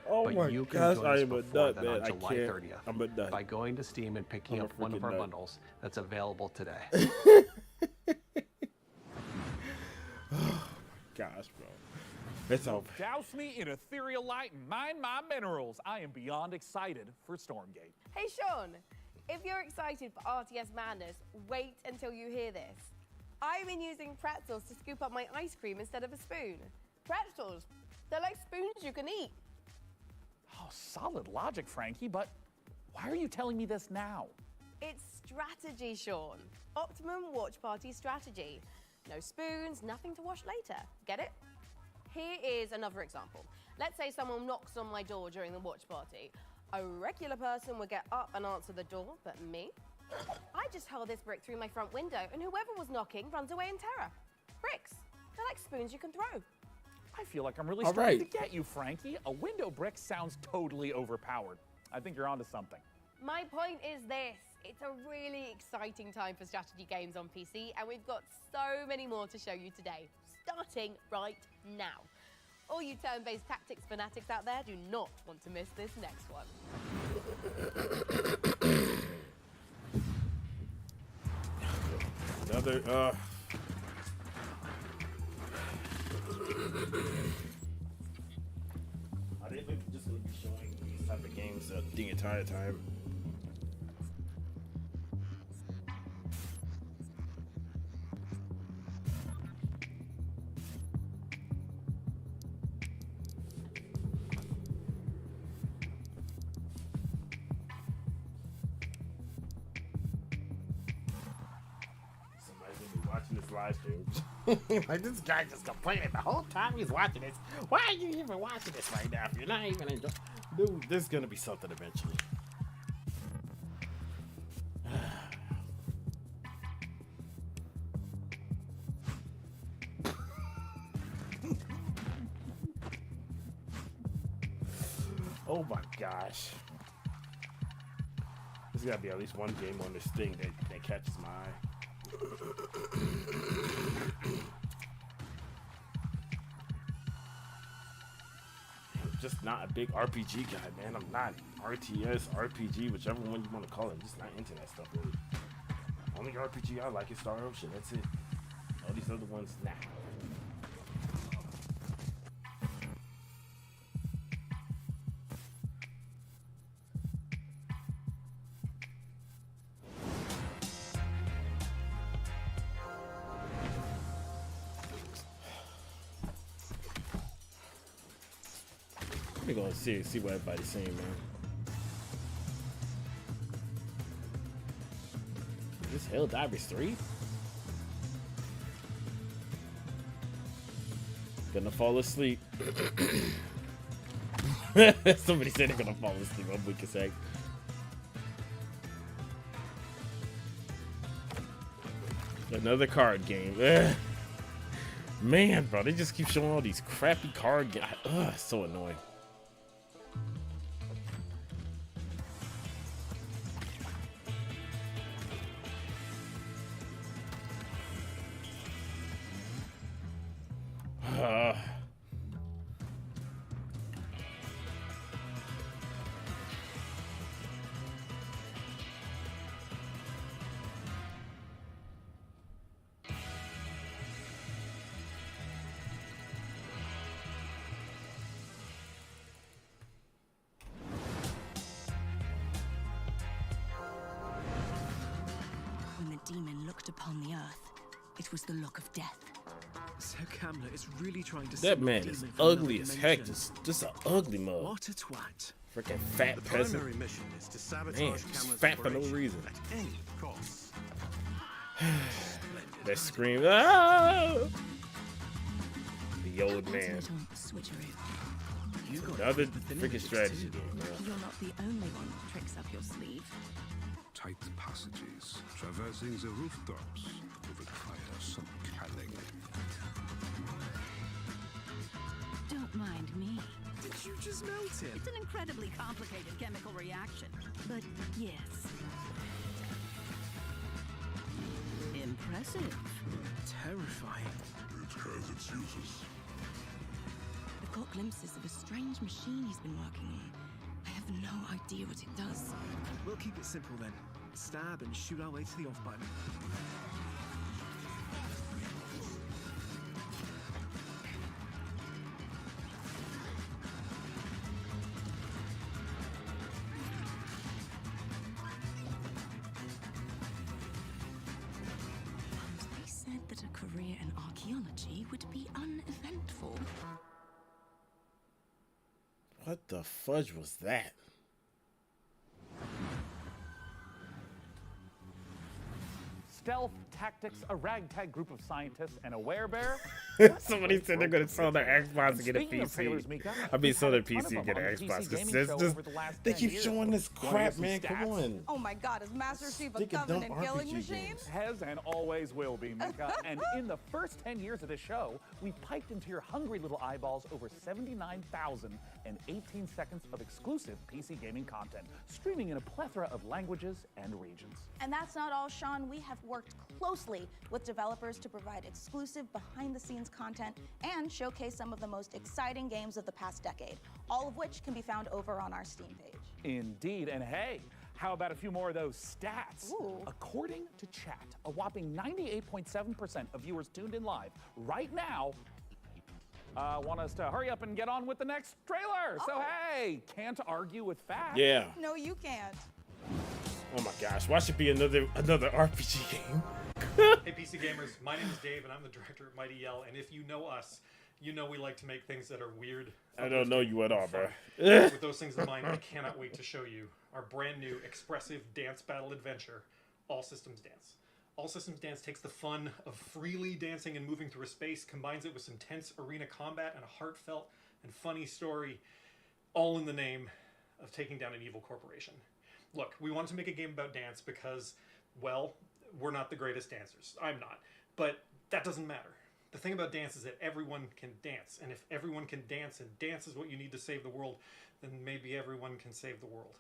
Oh
but
my
you can
gosh,
join
I
us
am a
before
nut,
then
man.
on
I
July
can't.
30th
I'm a nut.
by going to Steam and picking
I'm a
up one of
freaking
our
nut.
bundles that's available today.
Gosh, bro. It's over.
Douse me in ethereal light and mine my minerals. I am beyond excited for Stormgate.
Hey Sean, if you're excited for RTS Madness, wait until you hear this. I've been using pretzels to scoop up my ice cream instead of a spoon. Pretzels, they're like spoons you can eat.
Oh, solid logic, Frankie, but why are you telling me this now?
It's strategy, Sean. Optimum watch party strategy. No spoons, nothing to wash later. Get it? Here is another example. Let's say someone knocks on my door during the watch party. A regular person would get up and answer the door, but me? I just hurl this brick through my front window and whoever was knocking runs away in terror. Bricks, they're like spoons you can throw.
I feel like I'm really
All
starting
right.
to get you, Frankie. A window brick sounds totally overpowered. I think you're onto something.
My point is this. It's a really exciting time for strategy games on PC, and we've got so many more to show you today, starting right now. All you turn-based tactics fanatics out there do not want to miss this next one.
Another, Are they just going to be showing these type of games the entire time? Somebody's going to be watching this live stream. Like, this guy just complaining the whole time he's watching this. Why are you even watching this right now if you're not even enjoying? Dude, there's gonna be something eventually. Oh my gosh. There's gotta be at least one game on this thing that catches my eye. I'm just not a big RPG guy, man. I'm not RTS, RPG, whichever one you want to call it. I'm just not into that stuff, really. Only RPG I like is Star Ocean. That's it. All these other ones, nah. We're gonna see what everybody's saying, man. Is this Helldivers 3? Gonna fall asleep. Somebody said they're gonna fall asleep. I'm weak as heck. Another card game. Ugh. Man, bro, they just keep showing all these crappy card games. Ugh, it's so annoying.
When the demon looked upon the earth, it was the look of death.
Sir Kamler is really trying to
That man is ugly as heck. Just an ugly mug.
What a twat.
Freaking fat
The
peasant.
primary mission is to sabotage
Man, just
Kamler's
fat for no
operation
reason.
at any cost.
That scream. Ah! The old man. Another freaking strategy game, man.
You're not the only one with tricks up your sleeve.
Tight passages traversing the rooftops will require some cunning.
Don't mind me.
Did you just melt him?
It's an incredibly complicated chemical reaction. But yes. Impressive.
Terrifying.
It has its uses.
I've got glimpses of a strange machine he's been working on. I have no idea what it does.
We'll keep it simple then. Stab and shoot our way to the off button.
They said that a career in archaeology would be uneventful.
What the fudge was that?
Stealth Tactics, a ragtag group of scientists, and a werebear.
Somebody said they're going to sell their Xbox and get a
Speaking of trailers,
PC.
Mika,
I mean,
we've
sell
had
their
a ton of
PC and
them
get an
on the PC
Xbox.
gaming
Because
show over the last
they
10
keep
years.
showing this
Wanna
crap,
get some
man. Come
stats?
on.
Oh my god, is Master Chief a
Stick and dump
Covenant killing
RPG
machine?
games.
Has and always will be, Mika. And in the first 10 years of this show, we piped into your hungry little eyeballs over 79,018 seconds of exclusive PC gaming content, streaming in a plethora of languages and regions.
And that's not all, Sean. We have worked closely with developers to provide exclusive behind-the-scenes content and showcase some of the most exciting games of the past decade, all of which can be found over on our Steam page.
Indeed. And hey, how about a few more of those stats?
Ooh.
According to chat, a whopping 98.7% of viewers tuned in live right now want us to hurry up and get on with the next trailer. So hey, can't argue with facts.
Yeah.
No, you can't.
Oh my gosh. Why should be another RPG game?
Hey PC gamers, my name is Dave and I'm the director of Mighty Yell, and if you know us, you know we like to make things that are weird.
I don't know you at all, bro.
With those things in mind, I cannot wait to show you our brand new expressive dance battle adventure, All Systems Dance. All Systems Dance takes the fun of freely dancing and moving through a space, combines it with some tense arena combat and a heartfelt and funny story, all in the name of taking down an evil corporation. Look, we wanted to make a game about dance because, well, we're not the greatest dancers. I'm not. But that doesn't matter. The thing about dance is that everyone can dance. And if everyone can dance, and dance is what you need to save the world, then maybe everyone can save the world.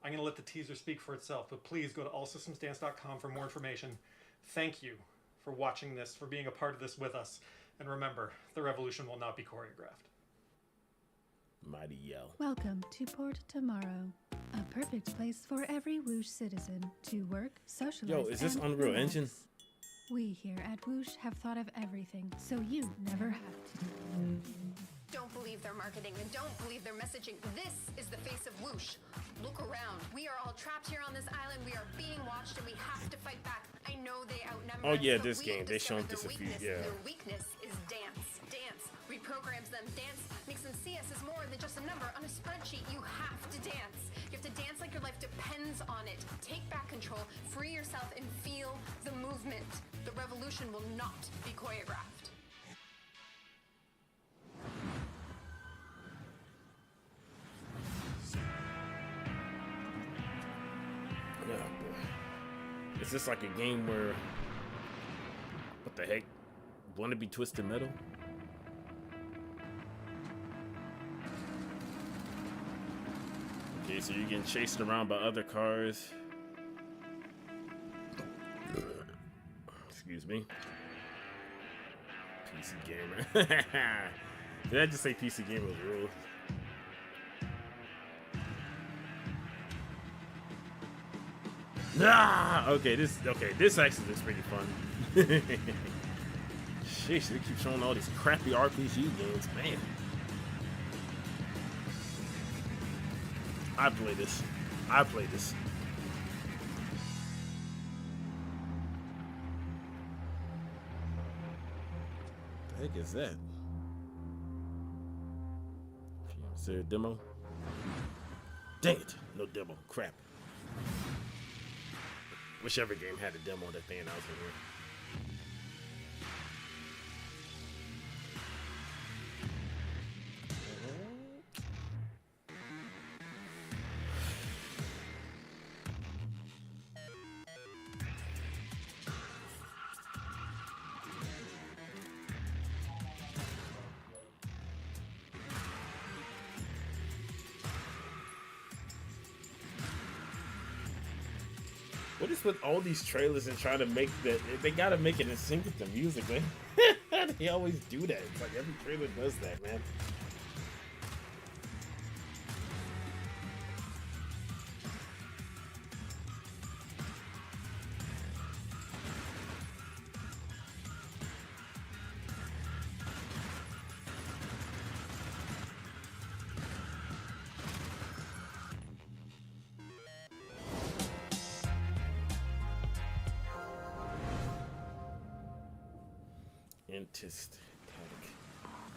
I'm going to let the teaser speak for itself, but please go to allsystemsdance.com for more information. Thank you for watching this, for being a part of this with us. And remember, the revolution will not be choreographed.
Mighty Yell.
Welcome to Port Tomorrow, a perfect place for every Whoosh citizen to work, socialize,
Yo, is this
and
Unreal
relax.
Engine?
We here at Whoosh have thought of everything, so you never have to.
Don't believe their marketing and don't believe their messaging. This is the face of Whoosh. Look around. We are all trapped here on this island. We are being watched and we have to fight back. I know they outnumber
Oh
us,
yeah,
but
this
we
game. They shown
discovered
this a
their
few.
weakness.
Yeah.
Their weakness is dance. Dance reprograms them. Dance makes them see us as more than just a number on a spreadsheet. You have to dance. You have to dance like your life depends on it. Take back control, free yourself, and feel the movement. The revolution will not be choreographed.
Oh boy. Is this like a game where, what the heck? Want to be Twisted Metal? Okay, so you're getting chased around by other cars. Excuse me. PC Gamer. Did I just say PC Gamer was rude? Ah, okay, this actually looks pretty fun. Sheesh, they keep showing all these crappy RPG games, man. I play this. The heck is that? Is there a demo? Dang it, no demo. Crap. Wish every game had a demo that they announced in here. What is with all these trailers and trying to make that? They gotta make it in sync with the music, man. They always do that. It's like every trailer does that, man.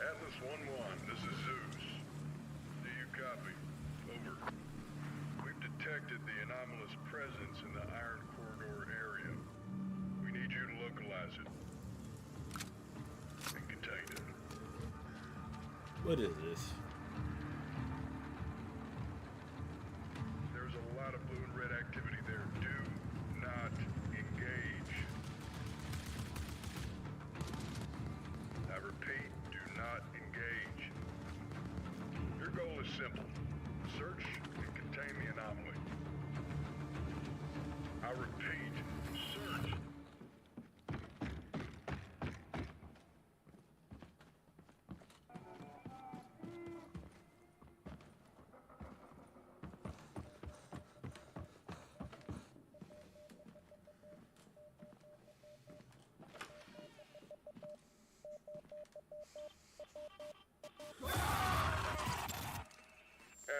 Atlas 1-1, this is Zeus. Do you copy? Over. We've detected the anomalous presence in the Iron Corridor area. We need you to localize it. And contain it.
What is this?
There's a lot of blue and red activity there. Do not engage. I repeat, do not engage. Your goal is simple. Search and contain the anomaly. I repeat, search.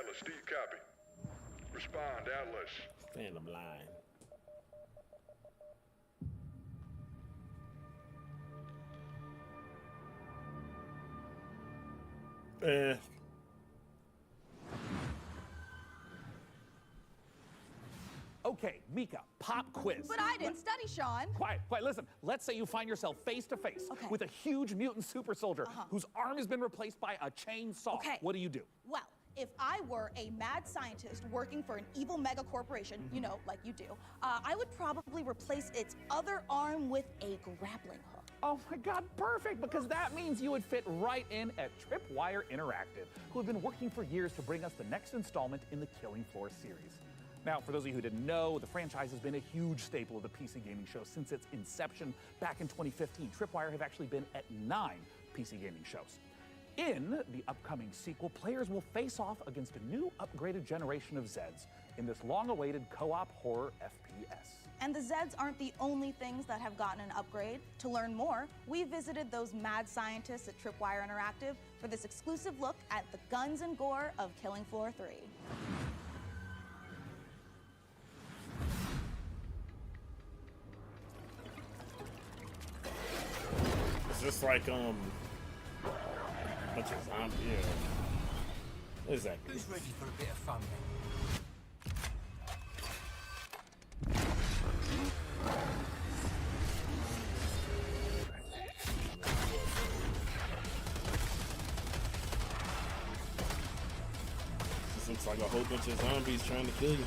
Atlas, do you copy? Respond, Atlas.
Phantom line.
Okay, Mika, pop quiz.
But I didn't study, Sean.
Quiet, listen. Let's say you find yourself face to face with a huge mutant super soldier whose arm has been replaced by a chainsaw.
Okay.
What do you do?
Well, if I were a mad scientist working for an evil mega corporation, you know, like you do, I would probably replace its other arm with a grappling hook.
Oh my God, perfect, because that means you would fit right in at Tripwire Interactive, who have been working for years to bring us the next installment in the Killing Floor series. Now, for those of you who didn't know, the franchise has been a huge staple of the PC gaming show since its inception back in 2015. Tripwire have actually been at 9 PC gaming shows. In the upcoming sequel, players will face off against a new upgraded generation of Zeds in this long-awaited co-op horror FPS.
And the Zeds aren't the only things that have gotten an upgrade. To learn more, we visited those mad scientists at Tripwire Interactive for this exclusive look at the guns and gore of Killing Floor 3.
It's just like bunch of zombies. Yeah. What is that?
Who's ready for a bit of fun then?
This looks like a whole bunch of zombies trying to kill you.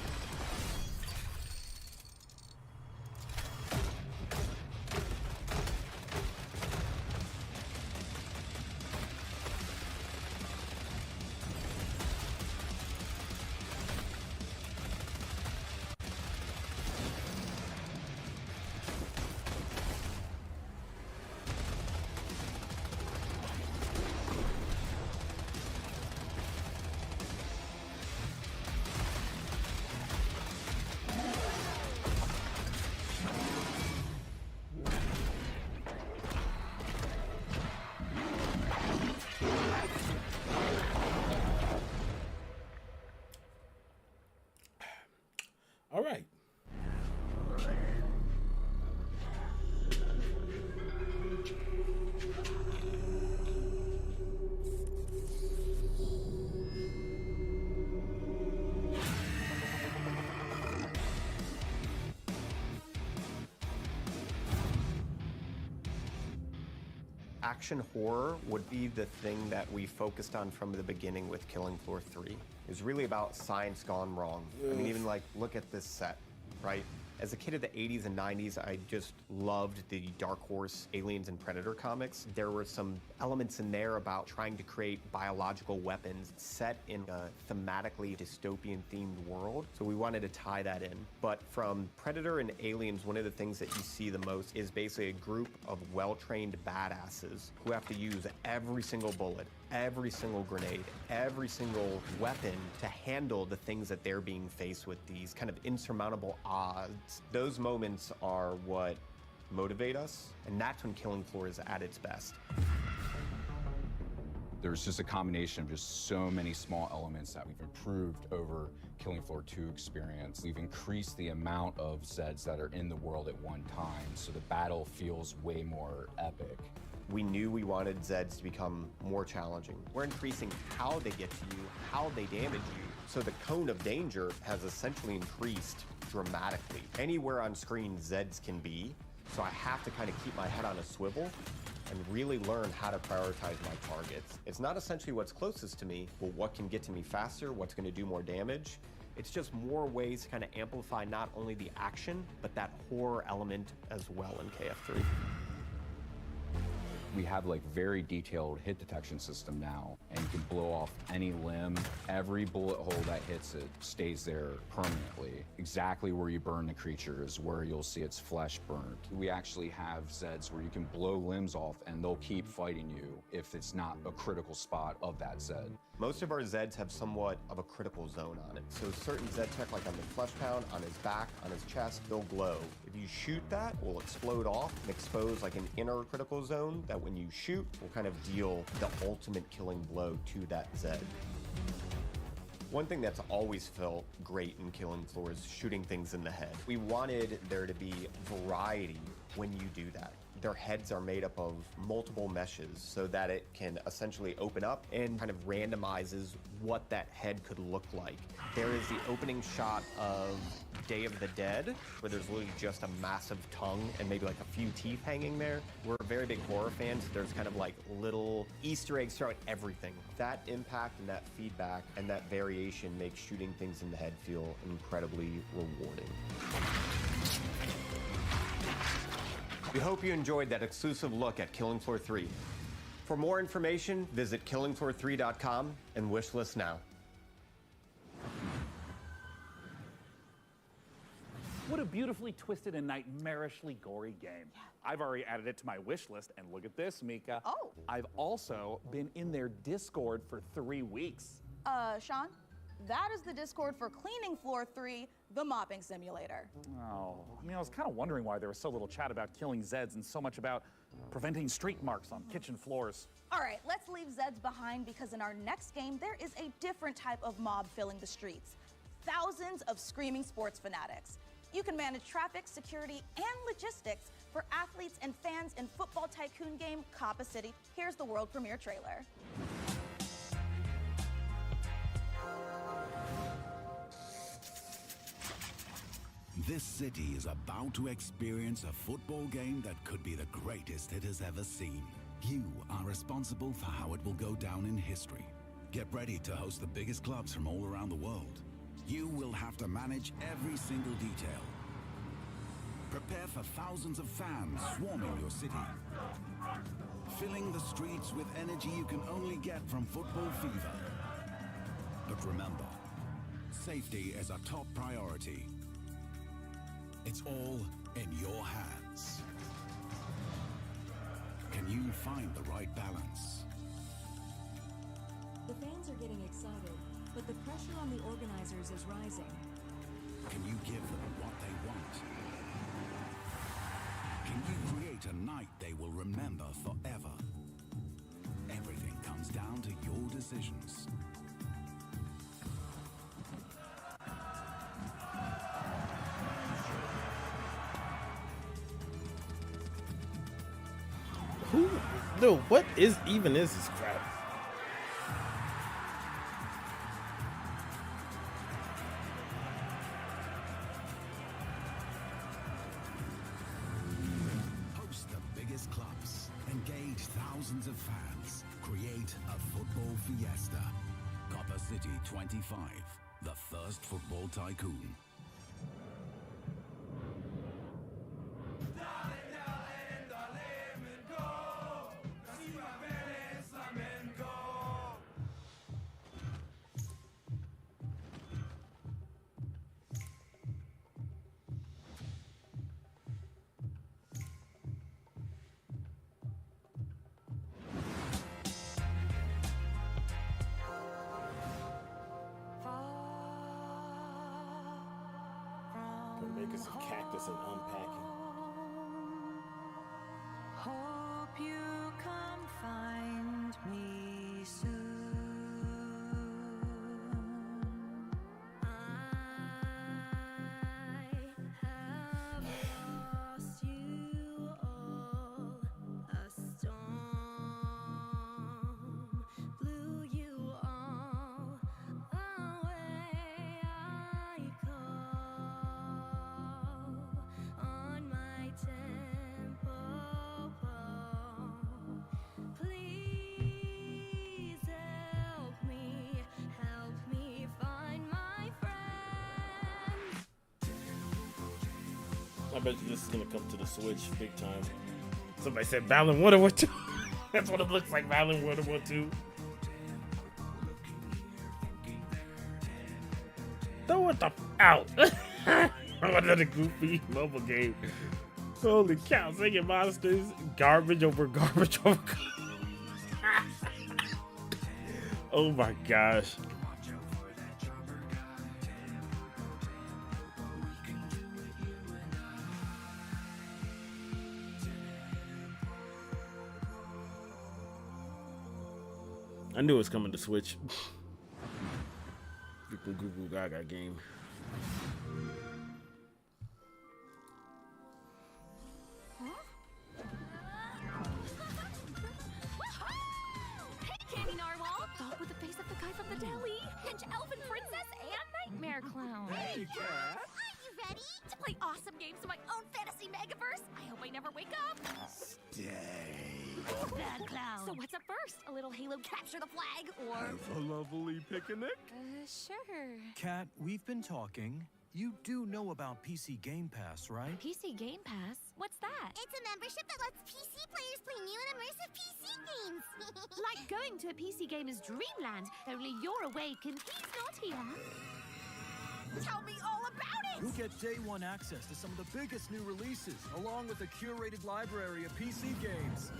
All right.
Action horror would be the thing that we focused on from the beginning with Killing Floor 3. It was really about science gone wrong. I mean, even like, look at this set, right? As a kid of the 80s and 90s, I just loved the Dark Horse Aliens and Predator comics. There were some elements in there about trying to create biological weapons set in a thematically dystopian themed world. So we wanted to tie that in. But from Predator and Aliens, one of the things that you see the most is basically a group of well-trained badasses who have to use every single bullet, every single grenade, every single weapon to handle the things that they're being faced with, these kind of insurmountable odds. Those moments are what motivate us, and that's when Killing Floor is at its best.
There's just a combination of just so many small elements that we've improved over Killing Floor 2 experience. We've increased the amount of Zeds that are in the world at one time, so the battle feels way more epic.
We knew we wanted Zeds to become more challenging. We're increasing how they get to you, how they damage you, so the cone of danger has essentially increased dramatically. Anywhere on screen Zeds can be, so I have to kind of keep my head on a swivel and really learn how to prioritize my targets. It's not essentially what's closest to me, but what can get to me faster, what's going to do more damage. It's just more ways to kind of amplify not only the action, but that horror element as well in KF3.
We have like very detailed hit detection system now, and you can blow off any limb. Every bullet hole that hits it stays there permanently. Exactly where you burn the creature is where you'll see its flesh burnt. We actually have Zeds where you can blow limbs off and they'll keep fighting you if it's not a critical spot of that Zed.
Most of our Zeds have somewhat of a critical zone on it. So certain Zed tech, like on the Flesh Pound, on his back, on his chest, they'll glow. If you shoot that, it will explode off and expose like an inner critical zone that when you shoot will kind of deal the ultimate killing blow to that Zed. One thing that's always felt great in Killing Floor is shooting things in the head. We wanted there to be variety when you do that. Their heads are made up of multiple meshes so that it can essentially open up and kind of randomizes what that head could look like. There is the opening shot of Day of the Dead, where there's literally just a massive tongue and maybe like a few teeth hanging there. We're very big horror fans. There's kind of like little Easter eggs throughout everything. That impact and that feedback and that variation makes shooting things in the head feel incredibly rewarding. We hope you enjoyed that exclusive look at Killing Floor 3. For more information, visit killingfloor3.com and wishlist now.
What a beautifully twisted and nightmarishly gory game. Yeah. I've already added it to my wish list, and look at this, Mika.
Oh.
I've also been in their Discord for 3 weeks.
Sean, that is the Discord for Cleaning Floor 3, the mopping simulator.
Oh, I mean, I was kind of wondering why there was so little chat about killing Zeds and so much about preventing streak marks on kitchen floors.
All right, let's leave Zeds behind because in our next game, there is a different type of mob filling the streets. Thousands of screaming sports fanatics. You can manage traffic, security, and logistics for athletes and fans in football tycoon game Coppa City. Here's the world premiere trailer.
This city is about to experience a football game that could be the greatest it has ever seen. You are responsible for how it will go down in history. Get ready to host the biggest clubs from all around the world. You will have to manage every single detail. Prepare for thousands of fans swarming your city. Filling the streets with energy you can only get from football fever. But remember, safety is a top priority. It's all in your hands. Can you find the right balance?
The fans are getting excited, but the pressure on the organizers is rising.
Can you give them what they want? Can you create a night they will remember forever? Everything comes down to your decisions.
No, what even is this crap?
Host the biggest clubs, engage thousands of fans, create a football fiesta. Coppa City 25, the first football tycoon.
Makers of Cactus and Unpacking.
Hope you come find me soon. I have lost you all. A storm blew you all away. I call on my temple wall. Please help me find my friends.
I bet you this is gonna come to the Switch big time. Somebody said Balan Water War 2. That's what it looks like, Balan Water War 2. Throw it the out. Another goofy mobile game. Holy cow, singing monsters. Garbage over garbage over garbage. Oh my gosh. I knew it was coming to Switch. Freaking Goo Goo Gaga game.
Hey, Candy Narwhal! Dog with the face of the guy from the deli! Pinch Elfin Princess and Nightmare Clown!
Hey, Cat!
Are you ready to play awesome games in my own fantasy megaverse? I hope I never wake up! Bad Clown! So what's up first? A little Halo capture the flag, or...
Have a lovely picnic.
Sure.
Kat, we've been talking. You do know about PC Game Pass, right?
PC Game Pass? What's that?
It's a membership that lets PC players play new and immersive PC games.
Like going to a PC gamer's dreamland, only you're awake and he's not here. Tell me all about it!
You'll get day one access to some of the biggest new releases, along with a curated library of PC games.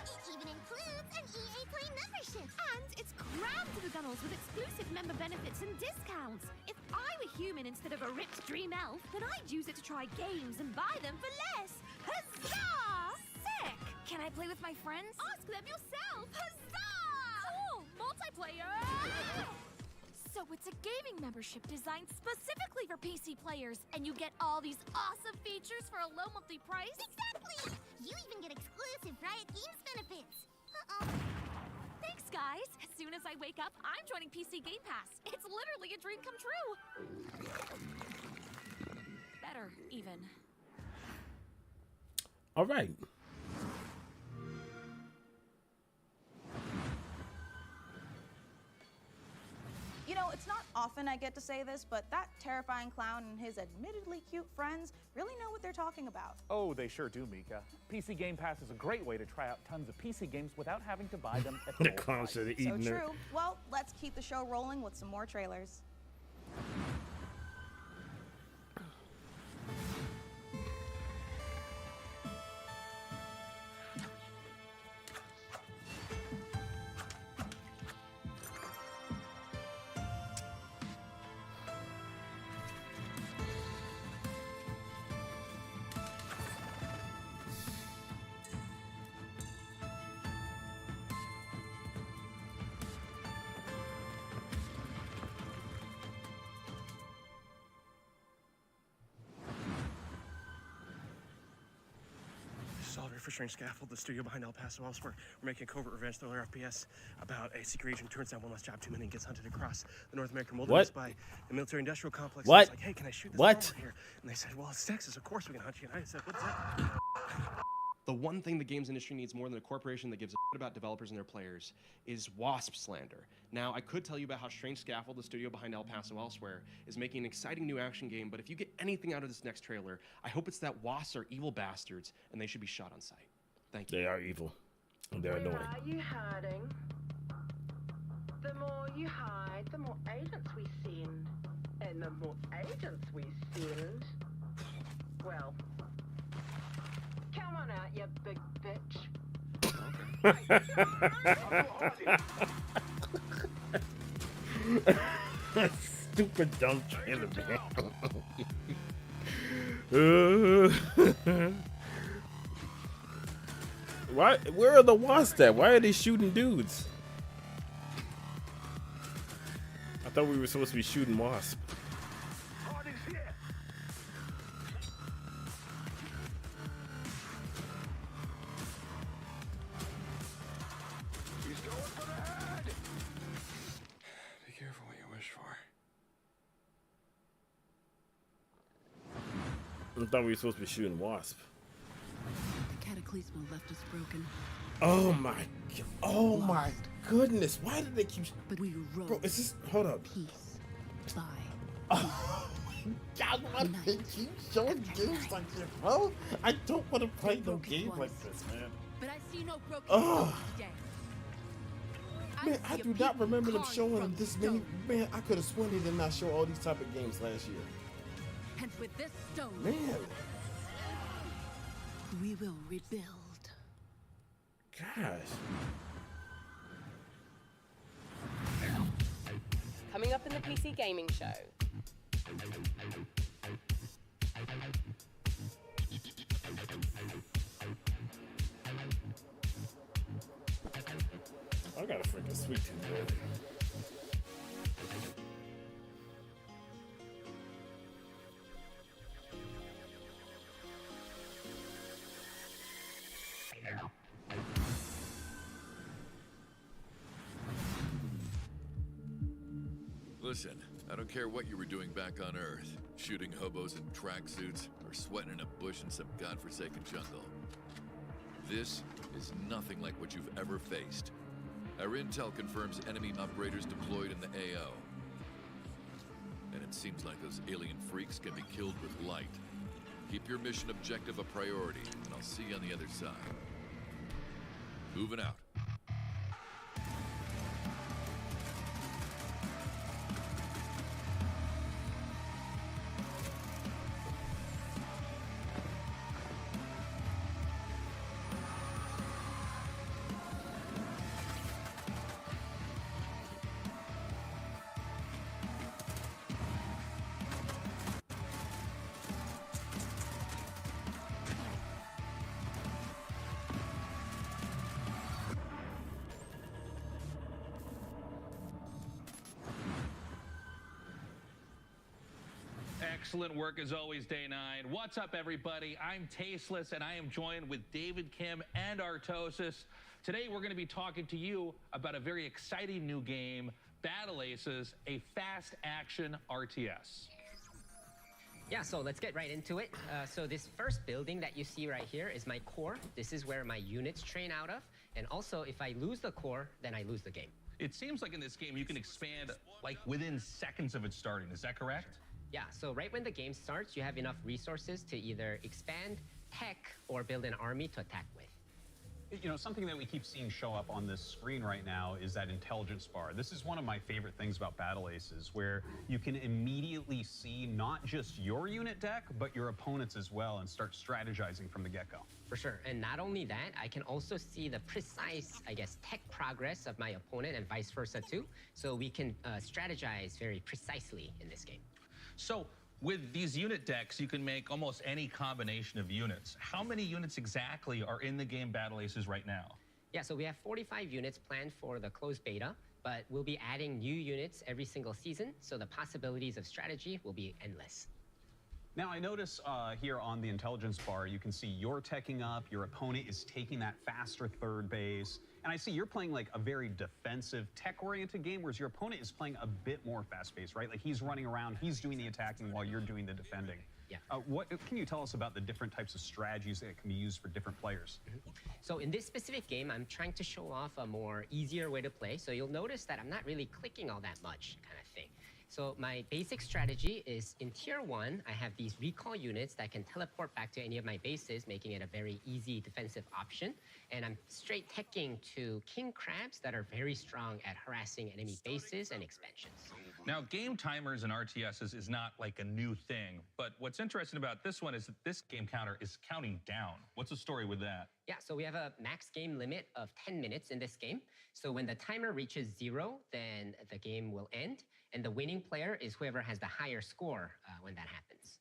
It even includes an EA Play membership.
And it's crammed to the gunnels with exclusive member benefits and discounts. If I were human instead of a ripped dream elf, then I'd use it to try games and buy them for less. Huzzah! Sick! Can I play with my friends? Ask them yourself! Huzzah! Cool! Multiplayer! So it's a gaming membership designed specifically for PC players, and you get all these awesome features for a low monthly price?
Exactly! You even get exclusive Riot Games benefits.
Thanks, guys! As soon as I wake up, I'm joining PC Game Pass. It's literally a dream come true! Better, even.
All right.
You know, it's not often I get to say this, but that terrifying clown and his admittedly cute friends really know what they're talking about.
Oh, they sure do, Mika. PC Game Pass is a great way to try out tons of PC games without having to buy them at
The
full
clowns
price.
are eating
So
it.
true. Well, let's keep the show rolling with some more trailers.
Solver for Strange Scaffold, the studio behind El Paso elsewhere. We're making a covert revenge thriller FPS about a secret agent turns down one last job too many and gets hunted across the North American wilderness by the military industrial complex.
What?
It's like, hey, can I shoot this
What?
farmer here? And they said, well, it's Texas, of course we can hunt you. And I said, what's that? The one thing the games industry needs more than a corporation that gives a shit about developers and their players is WASP slander. Now, I could tell you about how Strange Scaffold, the studio behind El Paso elsewhere, is making an exciting new action game, but if you get anything out of this next trailer, I hope it's that WASPs are evil bastards and they should be shot on sight. Thank you.
They are evil. And they're annoying.
Are you hiding? The more you hide, the more agents we send. And the more agents we send, well, come on out, you big bitch.
stupid dumb trailer, man. Why? Where are the wasps at? Why are they shooting dudes? I thought we were supposed to be shooting wasps.
Be careful what you wish for.
I thought we were supposed to be shooting wasp.
The Cataclysmal left us broken.
Oh my, oh my goodness! Why did they keep?
But we rose.
Bro, is this? Hold up.
Piece by.
Oh my God! Why do they keep showing games like this, bro? I don't want to play no game like this, man.
But I see no broken
Oh.
today.
Man, I do not remember them showing this many. Man, I could have sworn they did not show all these type of games last year.
And with this stone,
Man,
we will rebuild.
gosh.
Coming up in the PC Gaming Show.
I got a freaking sweet tooth, man.
Listen, I don't care what you were doing back on Earth, shooting hobos in tracksuits or sweating in a bush in some godforsaken jungle. This is nothing like what you've ever faced. Our intel confirms enemy operators deployed in the AO. And it seems like those alien freaks can be killed with light. Keep your mission objective a priority, and I'll see you on the other side. Moving out.
Excellent work as always, Day 9. What's up, everybody? I'm Tasteless, and I am joined with David Kim and Artosis. Today, we're going to be talking to you about a very exciting new game, Battle Aces, a fast-action RTS.
Yeah, so let's get right into it. So this first building that you see right here is my core. This is where my units train out of. And also, if I lose the core, then I lose the game.
It seems like in this game, you can expand, like, within seconds of it starting. Is that correct?
Yeah, so right when the game starts, you have enough resources to either expand, tech, or build an army to attack with.
You know, something that we keep seeing show up on this screen right now is that intelligence bar. This is one of my favorite things about Battle Aces, where you can immediately see not just your unit deck, but your opponent's as well, and start strategizing from the get-go.
For sure, and not only that, I can also see the precise, I guess, tech progress of my opponent and vice versa too, so we can strategize very precisely in this game.
So with these unit decks, you can make almost any combination of units. How many units exactly are in the game Battle Aces right now?
Yeah, so we have 45 units planned for the closed beta, but we'll be adding new units every single season, so the possibilities of strategy will be endless.
Now, I notice here on the intelligence bar, you can see you're teching up, your opponent is taking that faster third base, and I see you're playing like a very defensive, tech-oriented game, whereas your opponent is playing a bit more fast-paced, right? Like he's running around, he's doing the attacking while you're doing the defending.
Yeah.
What can you tell us about the different types of strategies that can be used for different players?
So in this specific game, I'm trying to show off a more easier way to play, so you'll notice that I'm not really clicking all that much kind of thing. So my basic strategy is in tier 1, I have these recall units that can teleport back to any of my bases, making it a very easy defensive option. And I'm straight teching to king crabs that are very strong at harassing enemy bases and expansions.
Now, game timers and RTSs is not like a new thing, but what's interesting about this one is that this game counter is counting down. What's the story with that?
Yeah, so we have a max game limit of 10 minutes in this game. So when the timer reaches 0, then the game will end, and the winning player is whoever has the higher score when that happens.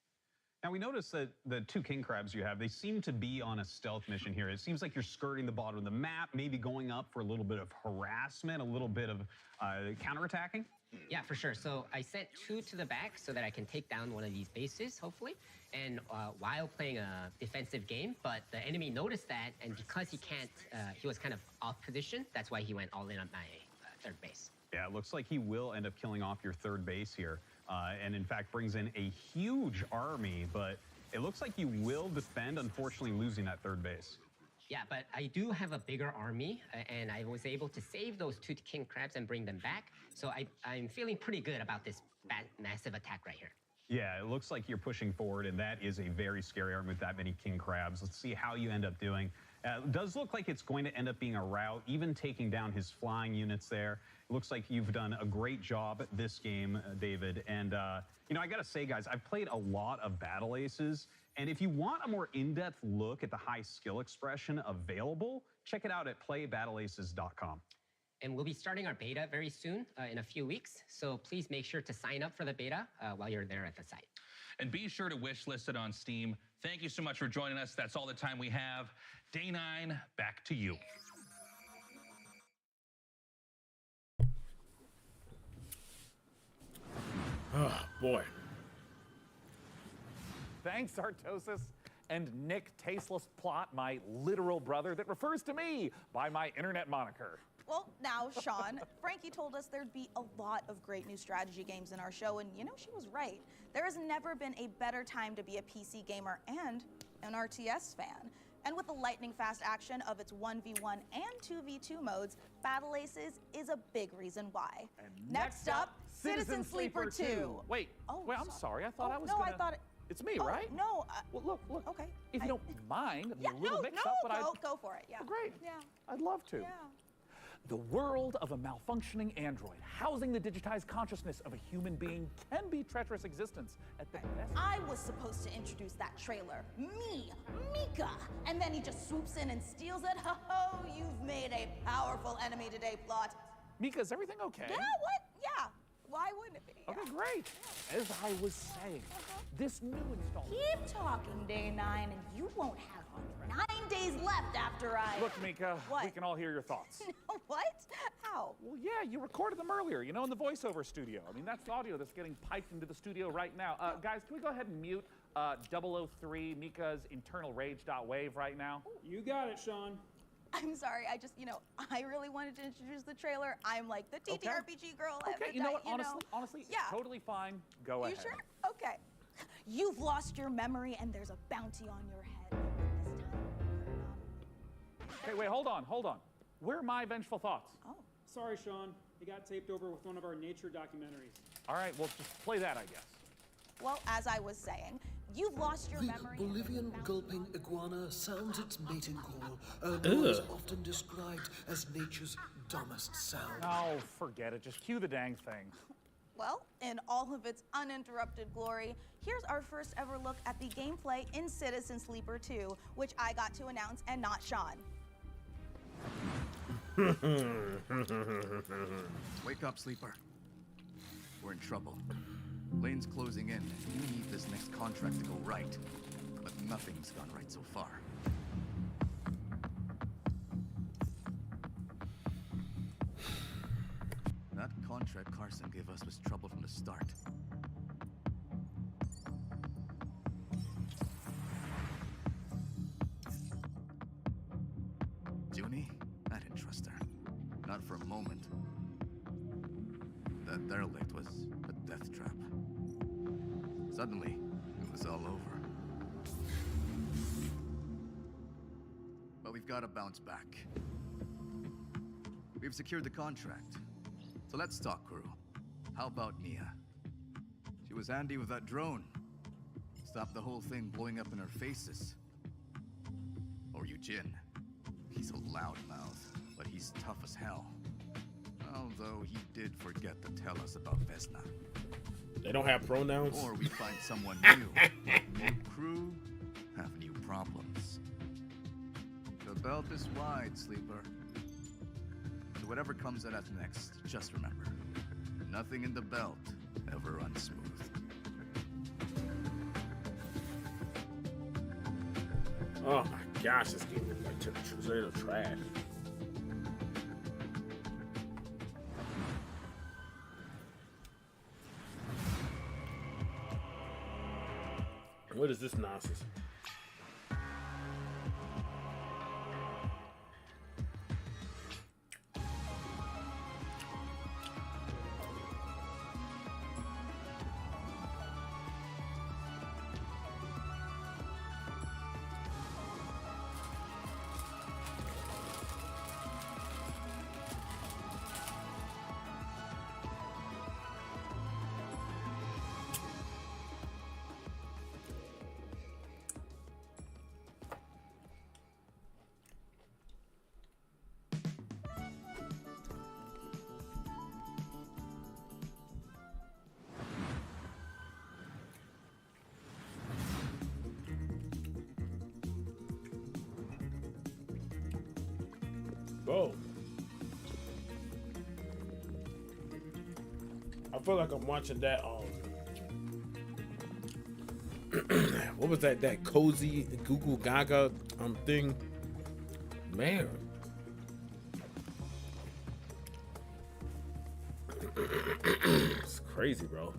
Now, we noticed that the 2 king crabs you have, they seem to be on a stealth mission here. It seems like you're skirting the bottom of the map, maybe going up for a little bit of harassment, a little bit of counterattacking.
Yeah, for sure. So I sent 2 to the back so that I can take down one of these bases, hopefully, and while playing a defensive game, but the enemy noticed that, and because he was kind of off position, that's why he went all in on my third base.
Yeah, it looks like he will end up killing off your third base here, and in fact brings in a huge army, but it looks like you will defend, unfortunately losing that third base.
Yeah, but I do have a bigger army, and I was able to save those 2 king crabs and bring them back, so I'm feeling pretty good about this massive attack right here.
Yeah, it looks like you're pushing forward, and that is a very scary army with that many king crabs. Let's see how you end up doing. It does look like it's going to end up being a rout, even taking down his flying units there. It looks like you've done a great job this game, David. And, you know, I got to say, guys, I've played a lot of Battle Aces. And if you want a more in-depth look at the high skill expression available, check it out at playbattleaces.com.
And we'll be starting our beta very soon, in a few weeks. So please make sure to sign up for the beta while you're there at the site.
And be sure to wish list it on Steam. Thank you so much for joining us. That's all the time we have. Day 9, back to you.
Oh, boy.
Thanks, Artosis. And Nick Tasteless Plot, my literal brother that refers to me by my internet moniker.
Well, now, Sean, Frankie told us there'd be a lot of great new strategy games in our show, and you know, she was right. There has never been a better time to be a PC gamer and an RTS fan. And with the lightning-fast action of its 1v1 and 2v2 modes, Battle Aces is a big reason why.
And
next up, Citizen Sleeper 2.
Wait, wait, I'm sorry. I thought I was
no,
gonna...
I thought it...
It's me,
Oh,
right?
no.
Well, look.
Okay.
If you don't mind,
Yeah,
a little
no,
mix-up, but
go for it, yeah.
Oh, great.
Yeah.
I'd love to.
Yeah.
The world of a malfunctioning android housing the digitized consciousness of a human being can be treacherous existence at the best.
I was supposed to introduce that trailer. Me, Mika. And then he just swoops in and steals it. Ho-ho, you've made a powerful enemy today, Plot.
Mika, is everything okay?
Yeah, what? Yeah. Why wouldn't it be?
Okay, great. As I was saying, this new installment...
Keep talking, Day 9, and you won't have 9 days left after I...
Look, Mika,
What?
we can all hear your thoughts.
What? How?
Well, yeah, you recorded them earlier, you know, in the voiceover studio. I mean, that's the audio that's getting piped into the studio right now. Guys, can we go ahead and mute 003 Mika's internal rage.wave right now?
You got it, Sean.
I'm sorry, I just, I really wanted to introduce the trailer. I'm like the TTRPG girl.
Okay, you know what, honestly,
yeah.
totally fine. Go ahead.
You sure? Okay. You've lost your memory and there's a bounty on your head.
Okay, wait, hold on. Where are my vengeful thoughts?
Oh.
Sorry, Sean. It got taped over with one of our nature documentaries.
All right, well, just play that, I guess.
Well, as I was saying, you've lost your
The
memory.
Bolivian gulping iguana sounds its mating call, a noise often described as nature's dumbest sound.
Oh, forget it. Just cue the dang thing.
Well, in all of its uninterrupted glory, here's our first ever look at the gameplay in Citizen Sleeper 2, which I got to announce and not Sean.
Wake up, Sleeper. We're in trouble. Lane's closing in, and you need this next contract to go right. But nothing's gone right so far. That contract Carson gave us was trouble from the start. Junie? I didn't trust her. Not for a moment. That derelict was a death trap. Suddenly, it was all over. But we've got to bounce back. We've secured the contract. So let's talk, crew. How about Nia? She was handy with that drone. Stopped the whole thing blowing up in our faces. Or Eugene. He's a loudmouth, but he's tough as hell. Although he did forget to tell us about Vesna.
They don't have pronouns?
Or we find someone new. New crew, have new problems. The belt is wide, Sleeper. So whatever comes at us next, just remember, nothing in the belt ever runs smooth.
Oh my gosh, this game is like straight trash. What is this nonsense? Go. I feel like I'm watching that what was that cozy Google Gaga thing? Man. It's crazy, bro.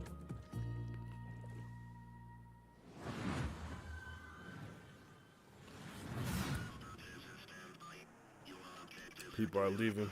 People are leaving.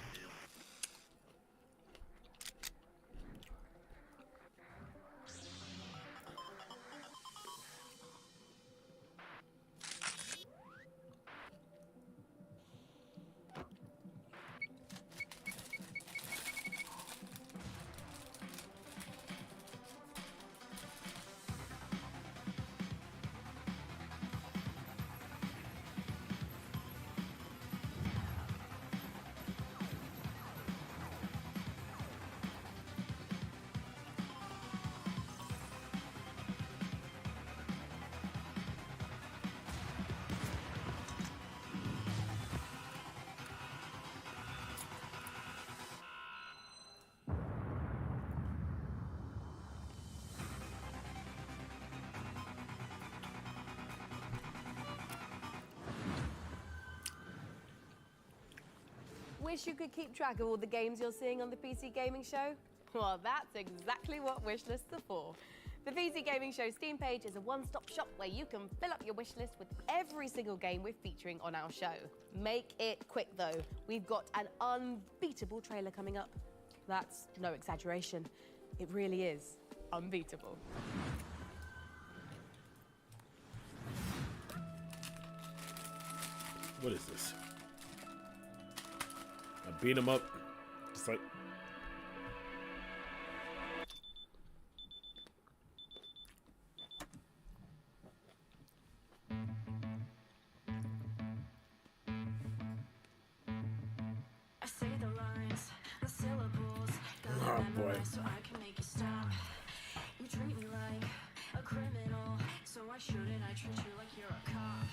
Wish you could keep track of all the games you're seeing on the PC Gaming Show? Well, that's exactly what wishlists are for. The PC Gaming Show Steam page is a one-stop shop where you can fill up your wish list with every single game we're featuring on our show. Make it quick, though. We've got an unbeatable trailer coming up. That's no exaggeration. It really is unbeatable.
What is this? I beat him up. Just like.
I say the lines, the syllables,
Oh boy.
so I can make you stop. You treat me like a criminal, so why shouldn't I treat you like you're a cop?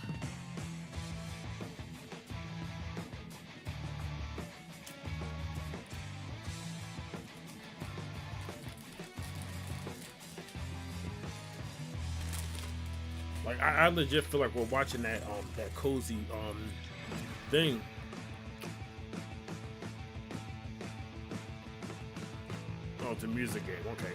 Like I legit feel like we're watching that cozy thing. Oh, it's a music game. Okay.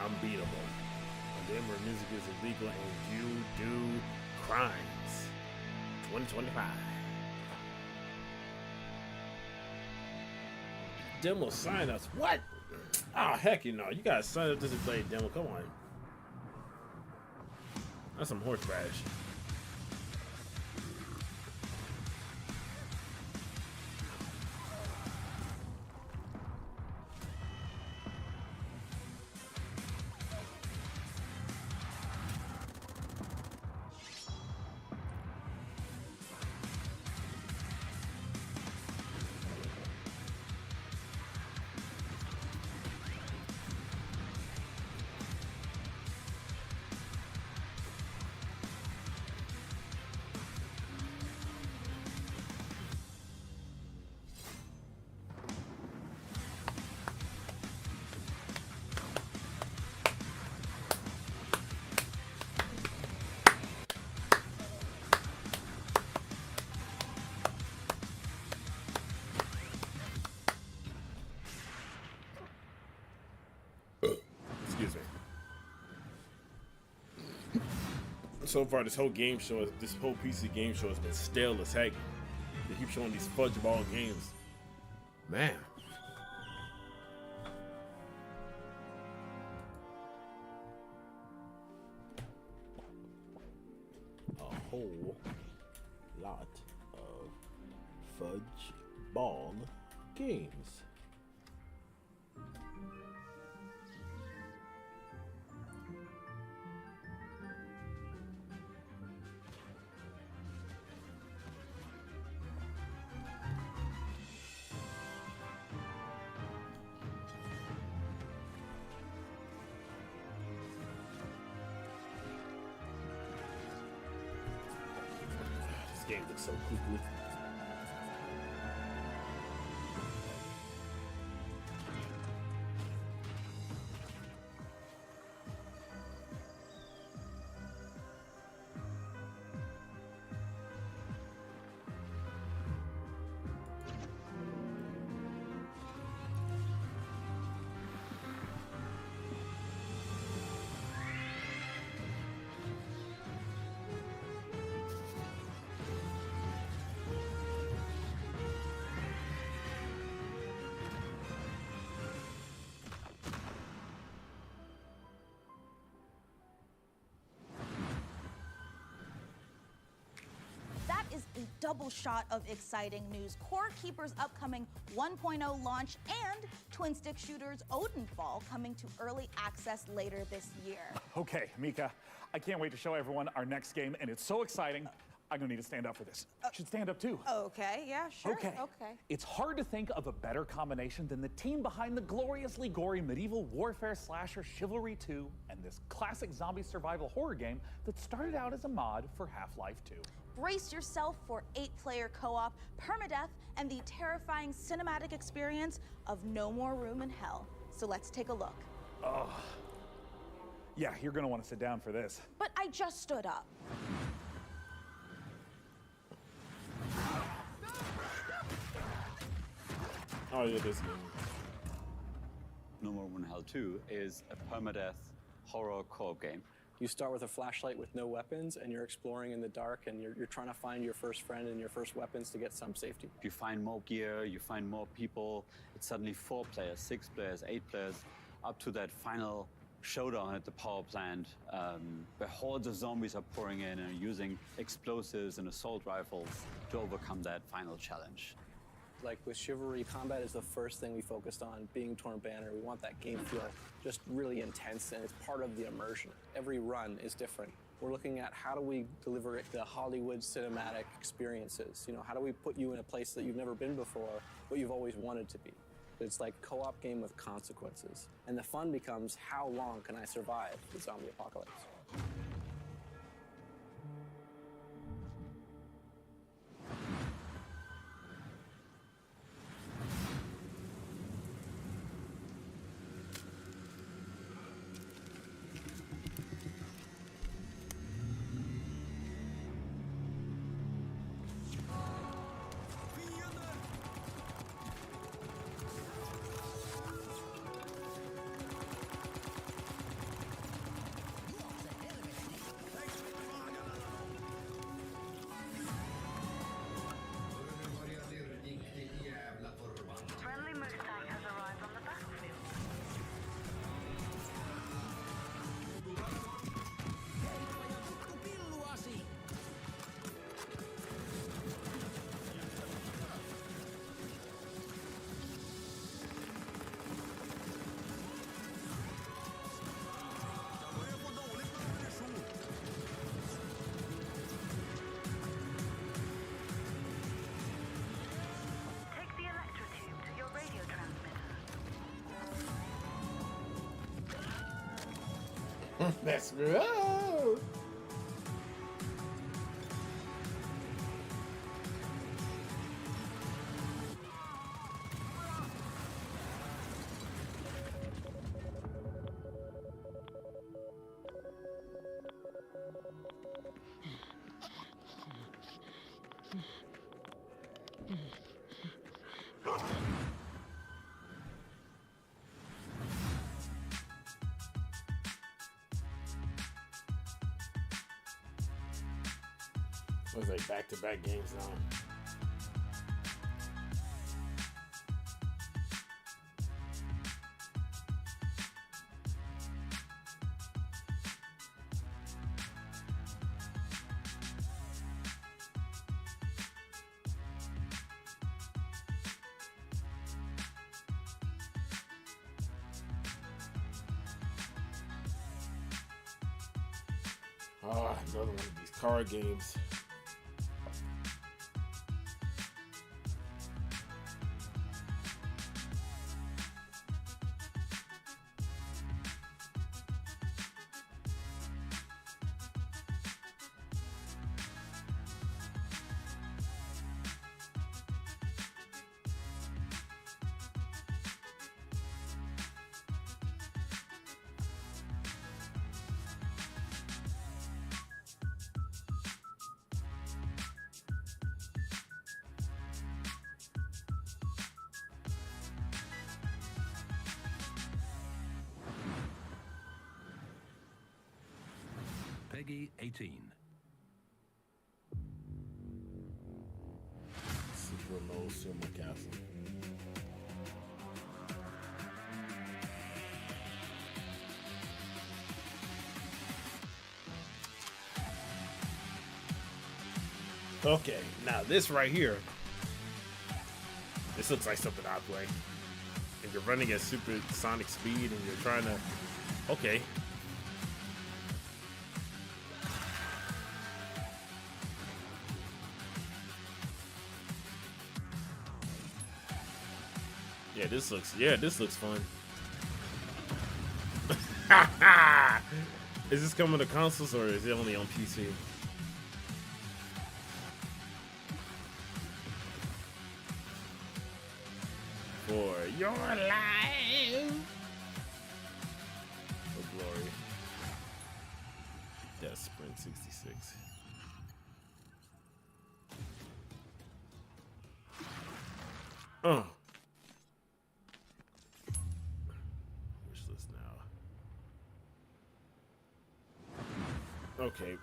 Unbeatable. A game where music is illegal and you do crimes. 2025. demo signups. What? Oh, heck, you know. You guys sign up just to play a demo. Come on. That's some horse trash. Excuse me. So far, this whole game show, this whole PC game show has been stale as heck. They keep showing these fudgeball games. Man. A whole lot of fudgeball games. This game looks so quickly.
Is a double shot of exciting news. Core Keeper's upcoming 1.0 launch and twin stick shooters Odenfall coming to early access later this year.
Okay, Mika, I can't wait to show everyone our next game, and it's so exciting. I'm gonna need to stand up for this. You should stand up too.
Okay, yeah, sure.
Okay.
Okay.
It's hard to think of a better combination than the team behind the gloriously gory medieval warfare slasher Chivalry 2 and this classic zombie survival horror game that started out as a mod for Half-Life 2.
Brace yourself for 8-player co-op, permadeath, and the terrifying cinematic experience of No More Room in Hell. So let's take a look.
Oh. Yeah, you're gonna want to sit down for this.
But I just stood up.
Oh yeah, this game.
No More Room in Hell 2 is a permadeath horror co-op game.
You start with a flashlight with no weapons, and you're exploring in the dark, and you're trying to find your first friend and your first weapons to get some safety.
You find more gear, you find more people. It's suddenly 4 players, 6 players, 8 players, up to that final showdown at the power plant, where hordes of zombies are pouring in and are using explosives and assault rifles to overcome that final challenge.
Like with Chivalry, combat is the first thing we focused on, being Torn Banner. We want that game feel just really intense, and it's part of the immersion. Every run is different. We're looking at how do we deliver it the Hollywood cinematic experiences. You know, how do we put you in a place that you've never been before, but you've always wanted to be? It's like a co-op game with consequences. And the fun becomes, how long can I survive the zombie apocalypse?
That's right. Looks like back-to-back games now. Ah, another one of these card games.
Peggy 18.
Super low Silver Castle. Okay, now this right here, this looks like something I'd play. If you're running at supersonic speed and you're trying to, okay. This looks fun. Is this coming to consoles or is it only on PC? For your life. Oh glory. Death Sprint 66. Okay,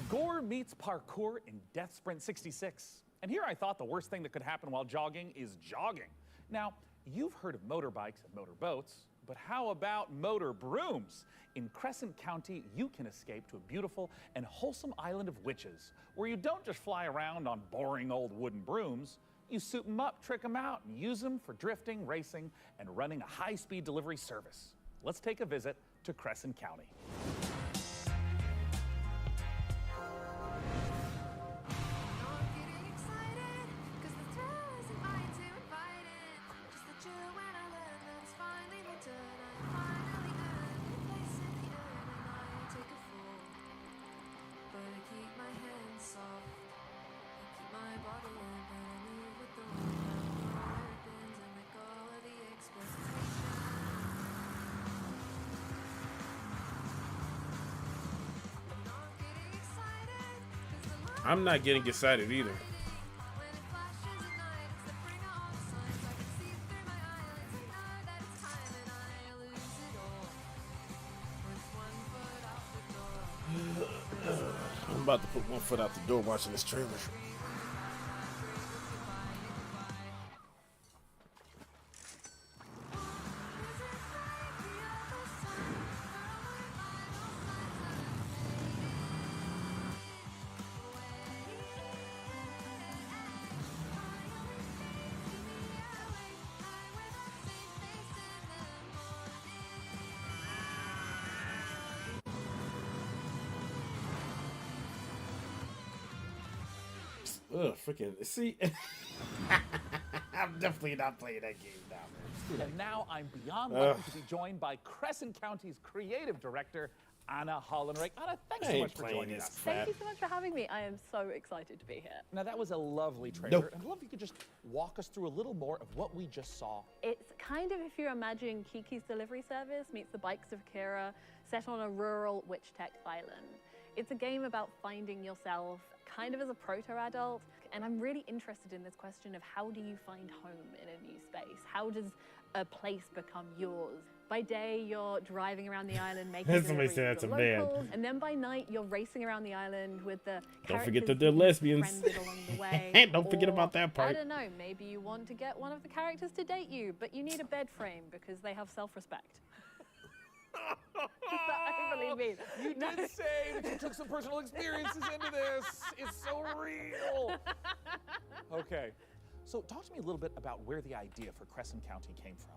Gore meets parkour in Death Sprint 66. And here I thought the worst thing that could happen while jogging is jogging. Now, you've heard of motorbikes and motorboats, but how about motor brooms? In Crescent County, you can escape to a beautiful and wholesome island of witches, where you don't just fly around on boring old wooden brooms. You suit them up, trick them out, and use them for drifting, racing, and running a high-speed delivery service. Let's take a visit to Crescent County.
I'm not getting excited either. I'm about to put one foot out the door watching this trailer. Ugh, freaking see. I'm definitely not playing that game now, man.
And now I'm beyond lucky to be joined by Crescent County's creative director, Anna Hollenreich. Anna, thanks so much for joining us.
Thank you so much for having me. I am so excited to be here.
Now, that was a lovely trailer.
Nope.
And I'd love if you could just walk us through a little more of what we just saw.
It's kind of if you're imagining Kiki's Delivery Service meets the Bikes of Kira, set on a rural Witch Tech island. It's a game about finding yourself kind of as a proto-adult, and I'm really interested in this question of how do you find home in a new space? How does a place become yours? By day, you're driving around the island making
Somebody
deliveries
said that's
to the
a man.
locals, and then by night, you're racing around the island with the
Don't forget
characters
that they're
you've
lesbians.
befriended along the way.
Don't forget
Or,
about that part.
I don't know, maybe you want to get one of the characters to date you, but you need a bed frame because they have self-respect. I believe me.
You did say that you took some personal experiences into this. It's so real. Okay. So talk to me a little bit about where the idea for Crescent County came from.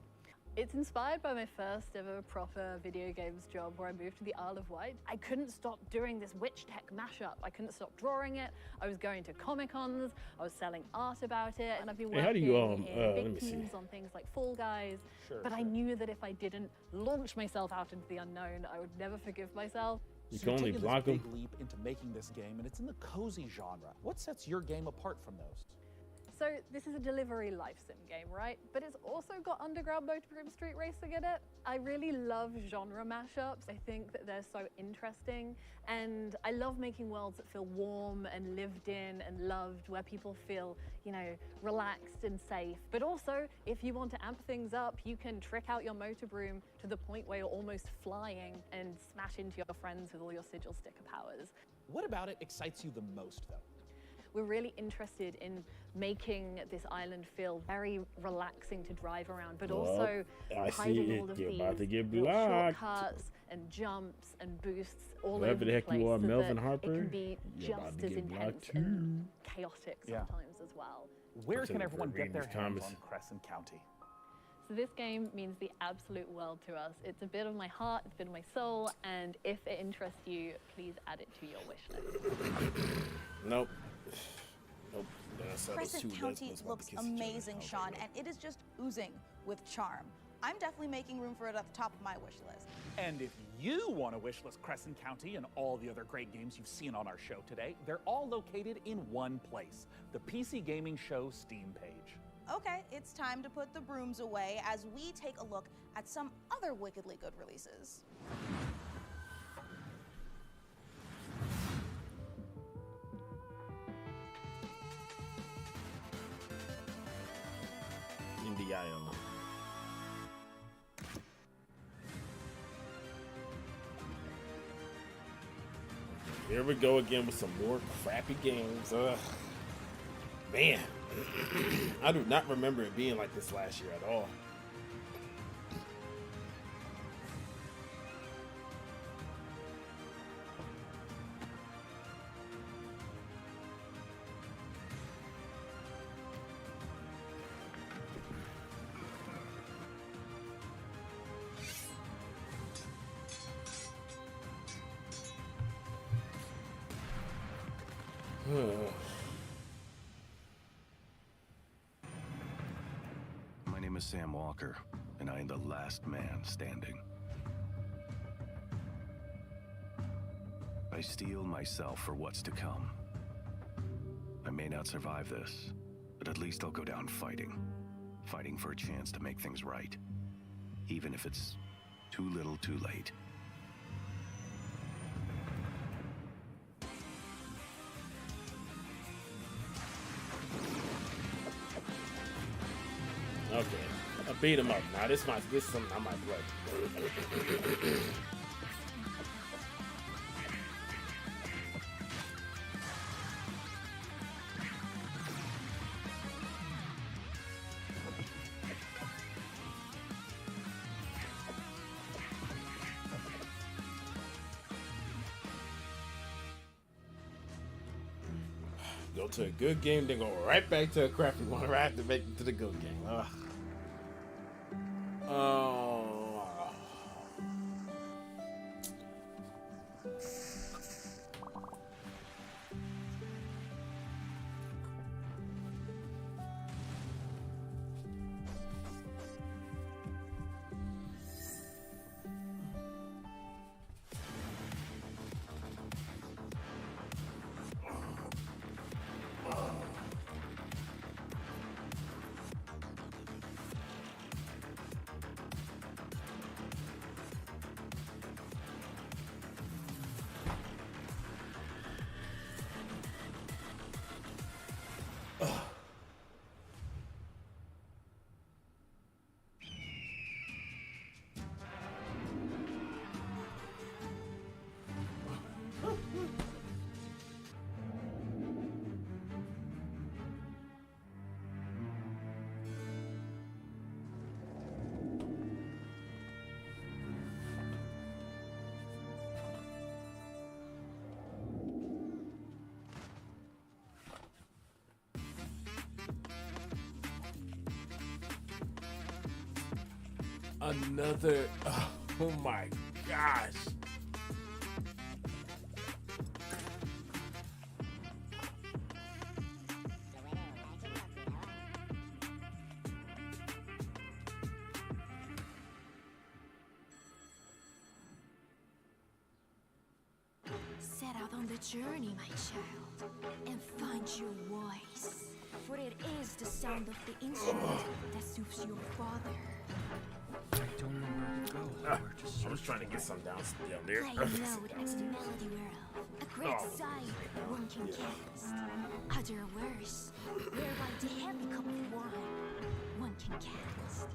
It's inspired by my first ever proper video games job where I moved to the Isle of Wight. I couldn't stop doing this Witch Tech mashup. I couldn't stop drawing it. I was going to Comic-Cons. I was selling art about it. And I've been
Hey, how
working
do you,
in
let
big
me see.
teams on things like Fall Guys.
Sure,
but I knew that if I didn't launch myself out into the unknown, I would never forgive myself.
You
So
can
you're
only
taking
block
this
'em.
big leap into making this game, and it's in the cozy genre. What sets your game apart from those?
So this is a delivery life sim game, right? But it's also got underground motorhome street racing in it. I really love genre mashups. I think that they're so interesting. And I love making worlds that feel warm and lived in and loved, where people feel, you know, relaxed and safe. But also, if you want to amp things up, you can trick out your motor broom to the point where you're almost flying and smash into your friends with all your sigil sticker powers.
What about it excites you the most, though?
We're really interested in making this island feel very relaxing to drive around, but
Well,
also
I see
hiding
it.
all of
You're
these
about to get
little
blocked.
shortcuts and jumps and boosts all
Whatever
over
the heck
place
you are,
so
Melvin
that
Harper,
it can be
you're about
just
to
as
get blocked
intense
too.
and chaotic
Yeah.
sometimes as well.
Where
What's
can
in it for
everyone get
reading
their
these
hands
comments?
on Crescent County?
So this game means the absolute world to us. It's a bit of my heart, it's a bit of my soul, and if it interests you, please add it to your wish list.
Nope. Nope. That's
Crescent County looks amazing, Sean, and it is just oozing with charm. I'm definitely making room for it at the top of my wish list.
And if you want to wishlist Crescent County and all the other great games you've seen on our show today, they're all located in one place, the PC Gaming Show Steam page.
Okay, it's time to put the brooms away as we take a look at some other wickedly good releases.
Indie Island. Here we go again with some more crappy games. Ugh. Man, I do not remember it being like this last year at all.
My name is Sam Walker, and I am the last man standing. I steel myself for what's to come. I may not survive this, but at least I'll go down fighting. Fighting for a chance to make things right. Even if it's too little too late.
Okay, I beat him up. Now this is something I might play. Go to a good game, then go right back to a crappy one right after make it to the good game. Ugh. Oh. Another. Oh my gosh.
Set out on the journey, my child, and find your voice. For it is the sound of the instrument that soothes your father.
I don't know where to go.
I was trying to get some down there.
Play loud as the melody world. A great sight one can cast. Other worse, whereby the heavy cup of wine one can cast.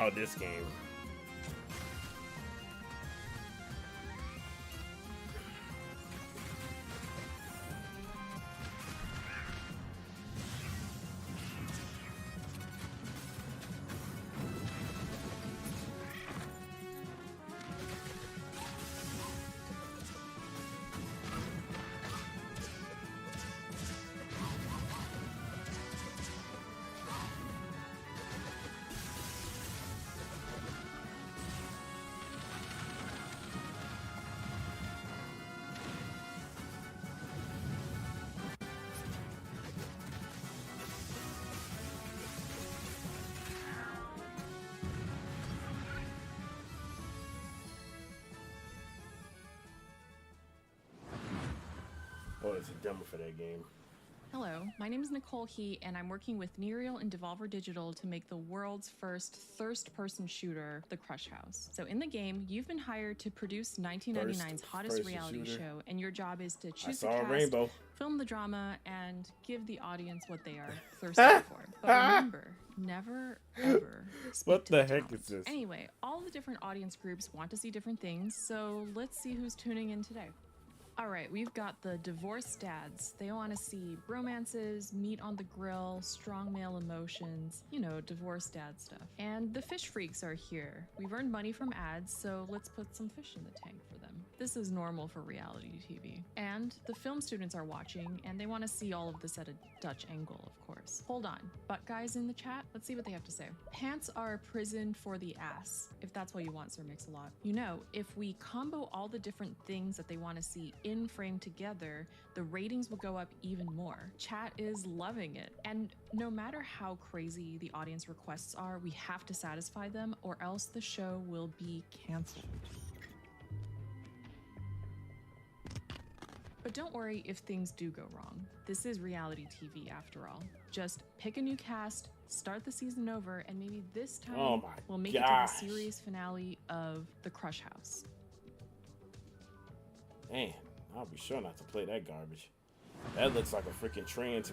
Oh, this game. Oh, it's a demo for that game.
Hello, my name is Nicole He, and I'm working with Nereal and Devolver Digital to make the world's first thirst-person shooter, The Crush House. So in the game, you've been hired to produce 1999's hottest
First-person
reality
shooter.
show, and your job is to
I
choose the
saw a
cast,
rainbow.
film the drama, and give the audience what they are thirsty for. But remember, never, ever speak
What
to
the
the
heck
top.
is this?
Anyway, all the different audience groups want to see different things, so let's see who's tuning in today. All right, we've got the divorced dads. They want to see bromances, meat on the grill, strong male emotions, you know, divorced dad stuff. And the fish freaks are here. We've earned money from ads, so let's put some fish in the tank for them. This is normal for reality TV. And the film students are watching, and they want to see all of this at a Dutch angle, of course. Hold on, butt guys in the chat, let's see what they have to say. Pants are a prison for the ass, if that's what you want, Sir Mix-a-Lot. You know, if we combo all the different things that they want to see in frame together, the ratings will go up even more. Chat is loving it. And no matter how crazy the audience requests are, we have to satisfy them, or else the show will be canceled. But don't worry if things do go wrong. This is reality TV after all. Just pick a new cast, start the season over, and maybe this time
Oh my
we'll make
gosh.
it to the series finale of The Crush House.
Man, I'll be sure not to play that garbage. That looks like a freaking trans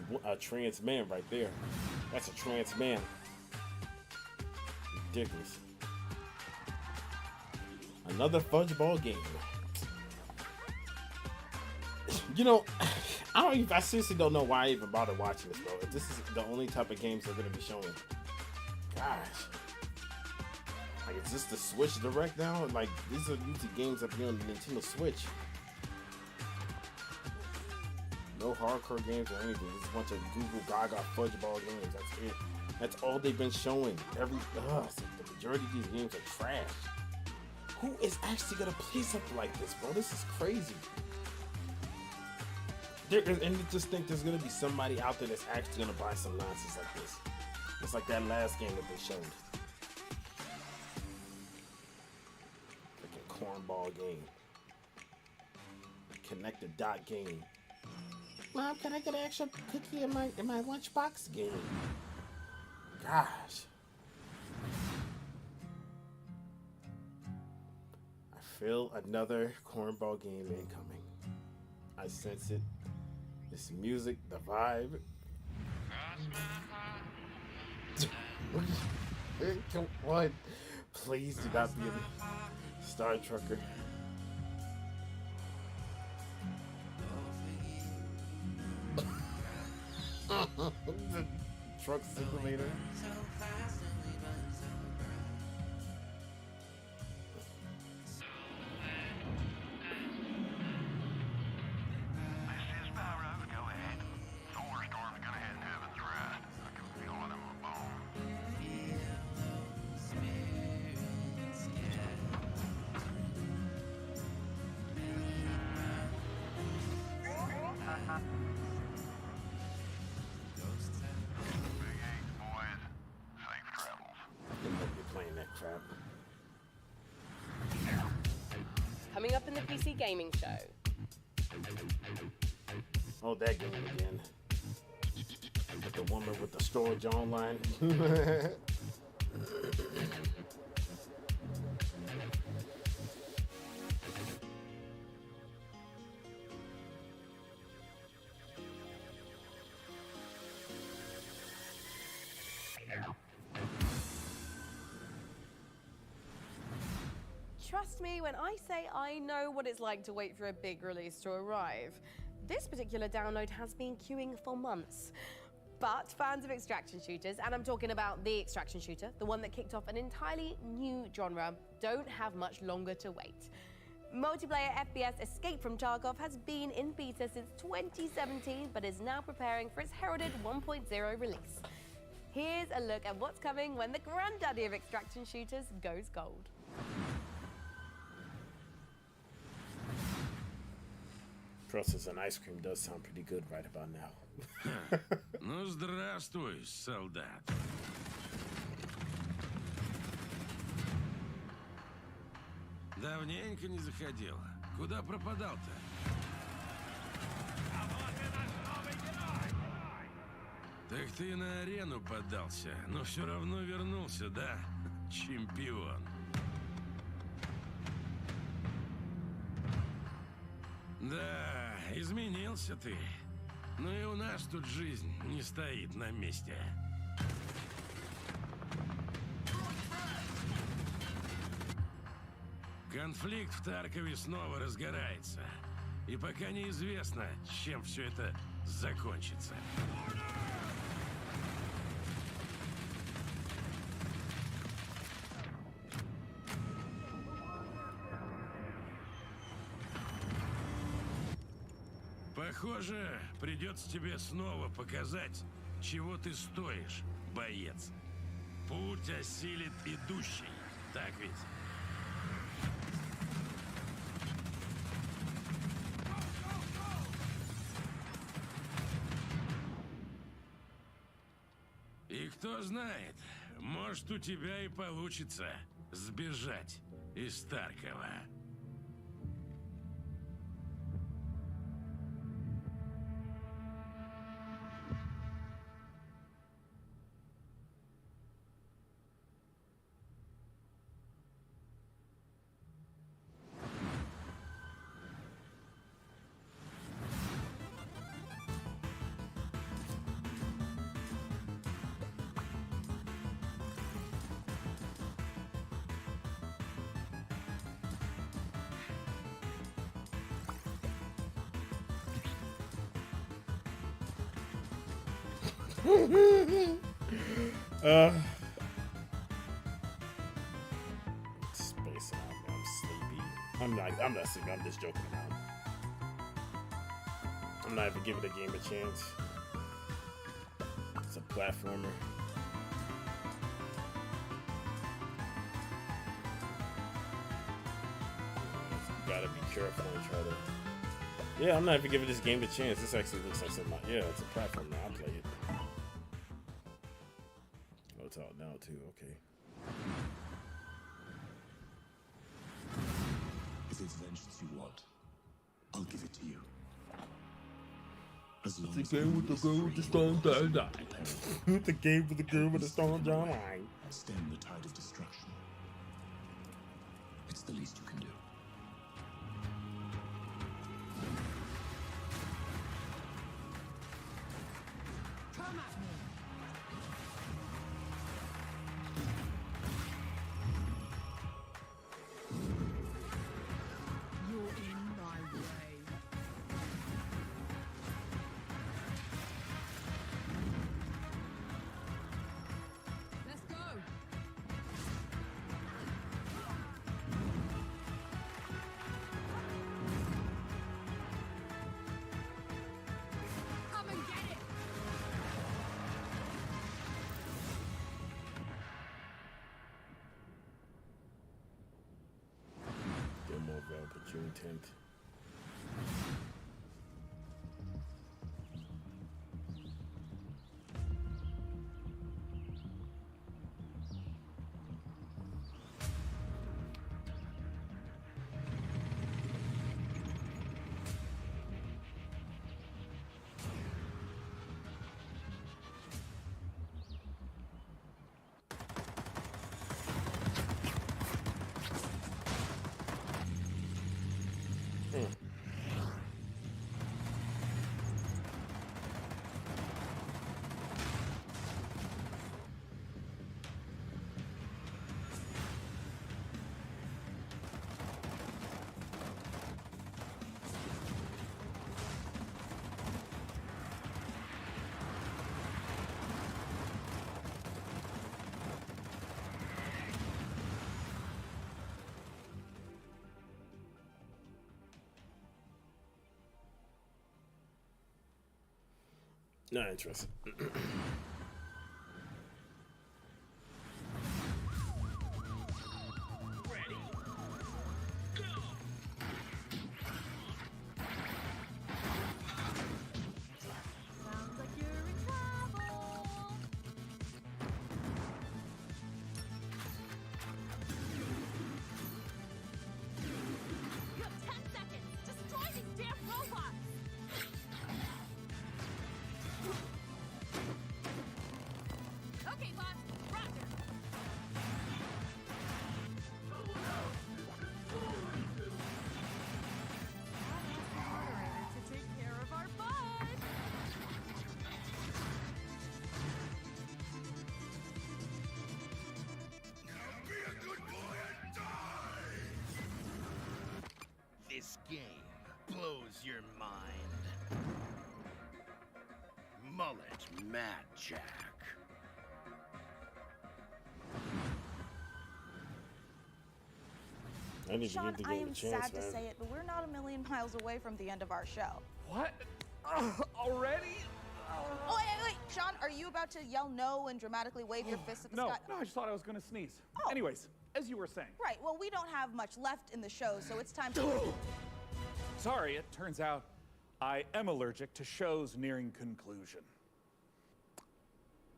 man right there. That's a trans man. Ridiculous. Another fudgeball game. You know, I seriously don't know why I even bother watching this, bro. If this is the only type of games they're gonna be showing. Gosh. Like, is this the Switch Direct now? Like, these are usually games that be on the Nintendo Switch. No hardcore games or anything. It's a bunch of Google Gaga fudgeball games. That's it. That's all they've been showing. The majority of these games are trash. Who is actually gonna play something like this, bro? This is crazy. And you just think there's gonna be somebody out there that's actually gonna buy some nonsense like this. It's like that last game that they showed. Freaking cornball game. Connect the dot game. Mom, can I get an extra cookie in my lunchbox game? Gosh. I feel another cornball game incoming. I sense it. This music, the vibe. Come on. Please do not be a Star Trucker. The Truck Simulator.
Coming up in the PC Gaming Show.
Oh, that game again. With the woman with the storage online.
Trust me when I say I know what it's like to wait for a big release to arrive. This particular download has been queuing for months. But fans of extraction shooters, and I'm talking about the extraction shooter, the one that kicked off an entirely new genre, don't have much longer to wait. Multiplayer FPS Escape from Tarkov has been in beta since 2017, but is now preparing for its heralded 1.0 release. Here's a look at what's coming when the granddaddy of extraction shooters goes gold.
Process and ice cream does sound pretty good right about now.
Ну, здравствуй, солдат. Давненько не заходил. Куда пропадал-то? Так ты на арену поддался, но все равно вернулся, да? Чемпион. Да, изменился ты. Но и у нас тут жизнь не стоит на месте. Конфликт в Таркове снова разгорается. И пока неизвестно, чем все это закончится. Похоже, придется тебе снова показать, чего ты стоишь, боец. Путь осилит идущий, так ведь? И кто знает, может, у тебя и получится сбежать из Таркова.
Space out, man. I'm sleepy. I'm not sleepy. I'm just joking around. I'm not even giving the game a chance. It's a platformer. You gotta be careful and try to. Yeah, I'm not even giving this game a chance. This actually looks like something. Yeah, it's a platformer. I'll play it. Oh, it's out now too. Okay.
If it's vengeance you want, I'll give it to you. As long
The
as
game with the girl with the strong jawline. The game with the girl with the strong jawline.
Stem the tide of destruction. It's the least you can do.
Come at me. You're in my way.
Not interested.
Sounds like you're in trouble. You have 10 seconds. Destroy these damn robots. Okay, boss. Roger. Moderator to take care of our bud.
This game blows your mind. Mullet Mad Jack.
I need to
Sean,
give the
I
game
am
a chance,
sad to
man.
say it, but we're not a million miles away from the end of our show.
What? Already?
Oh, wait. Sean, are you about to yell no and dramatically wave your fist at the
No,
sky?
no, I just thought I was going to sneeze.
Oh.
Anyways, as you were saying.
Right, well, we don't have much left in the show, so it's time to...
Sorry, it turns out I am allergic to shows nearing conclusion.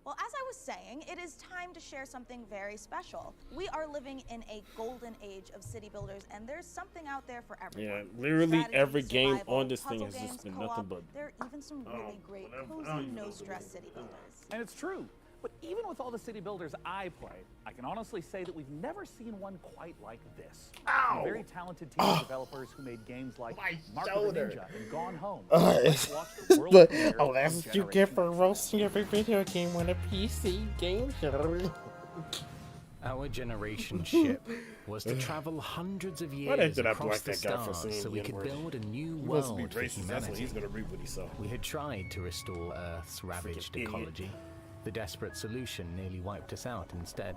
Well, as I was saying, it is time to share something very special. We are living in a golden age of city builders, and there's something out there for everyone.
Yeah, literally
Strategy,
every game
survival,
on this thing
puzzle
has just
games,
been
co-op.
nothing but.
There are even some really great, cozy, no-stress city builders.
And it's true. But even with all the city builders I play, I can honestly say that we've never seen one quite like this.
Ow!
A very talented team of developers who made games like Mark of the
shoulder.
Ninja and Gone Home.
But
Let's watch the world premiere
oh,
of
that's what you get
Generation
for roasting every video game on a PC game show.
Our generation ship was to travel hundreds of
Why
years
did I
across
block
the
that guy for
stars
saying
so
the
we could
N-word?
build a new
He wants to
world
be
for
racist. That's what
humanity.
he's gonna read what he saw.
We had tried to restore Earth's ravaged
idiot.
ecology. The desperate solution nearly wiped us out instead.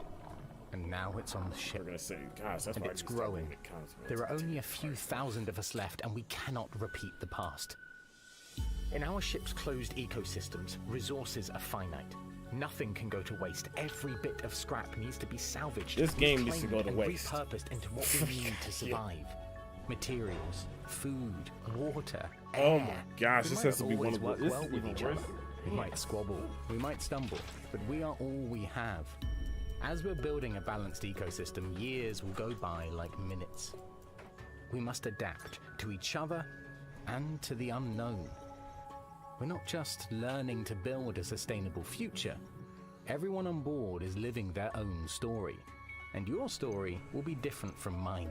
And now it's on the ship.
We're gonna say, gosh, that's
and
why
it's
I just
growing.
don't make comments, man.
There are only a few thousand of us left, and we cannot repeat the past. In our ship's closed ecosystems, resources are finite. Nothing can go to waste. Every bit of scrap needs to be salvaged,
This game needs to go to
reclaimed, and
waste.
repurposed into what we need to survive. Materials, food, water, air.
Oh my gosh,
We
this
might
has to be
always
one of the.
work
This
well
is
with
even
each
worse.
other. We might squabble, we might stumble, but we are all we have. As we're building a balanced ecosystem, years will go by like minutes. We must adapt to each other and to the unknown. We're not just learning to build a sustainable future. Everyone on board is living their own story, and your story will be different from mine.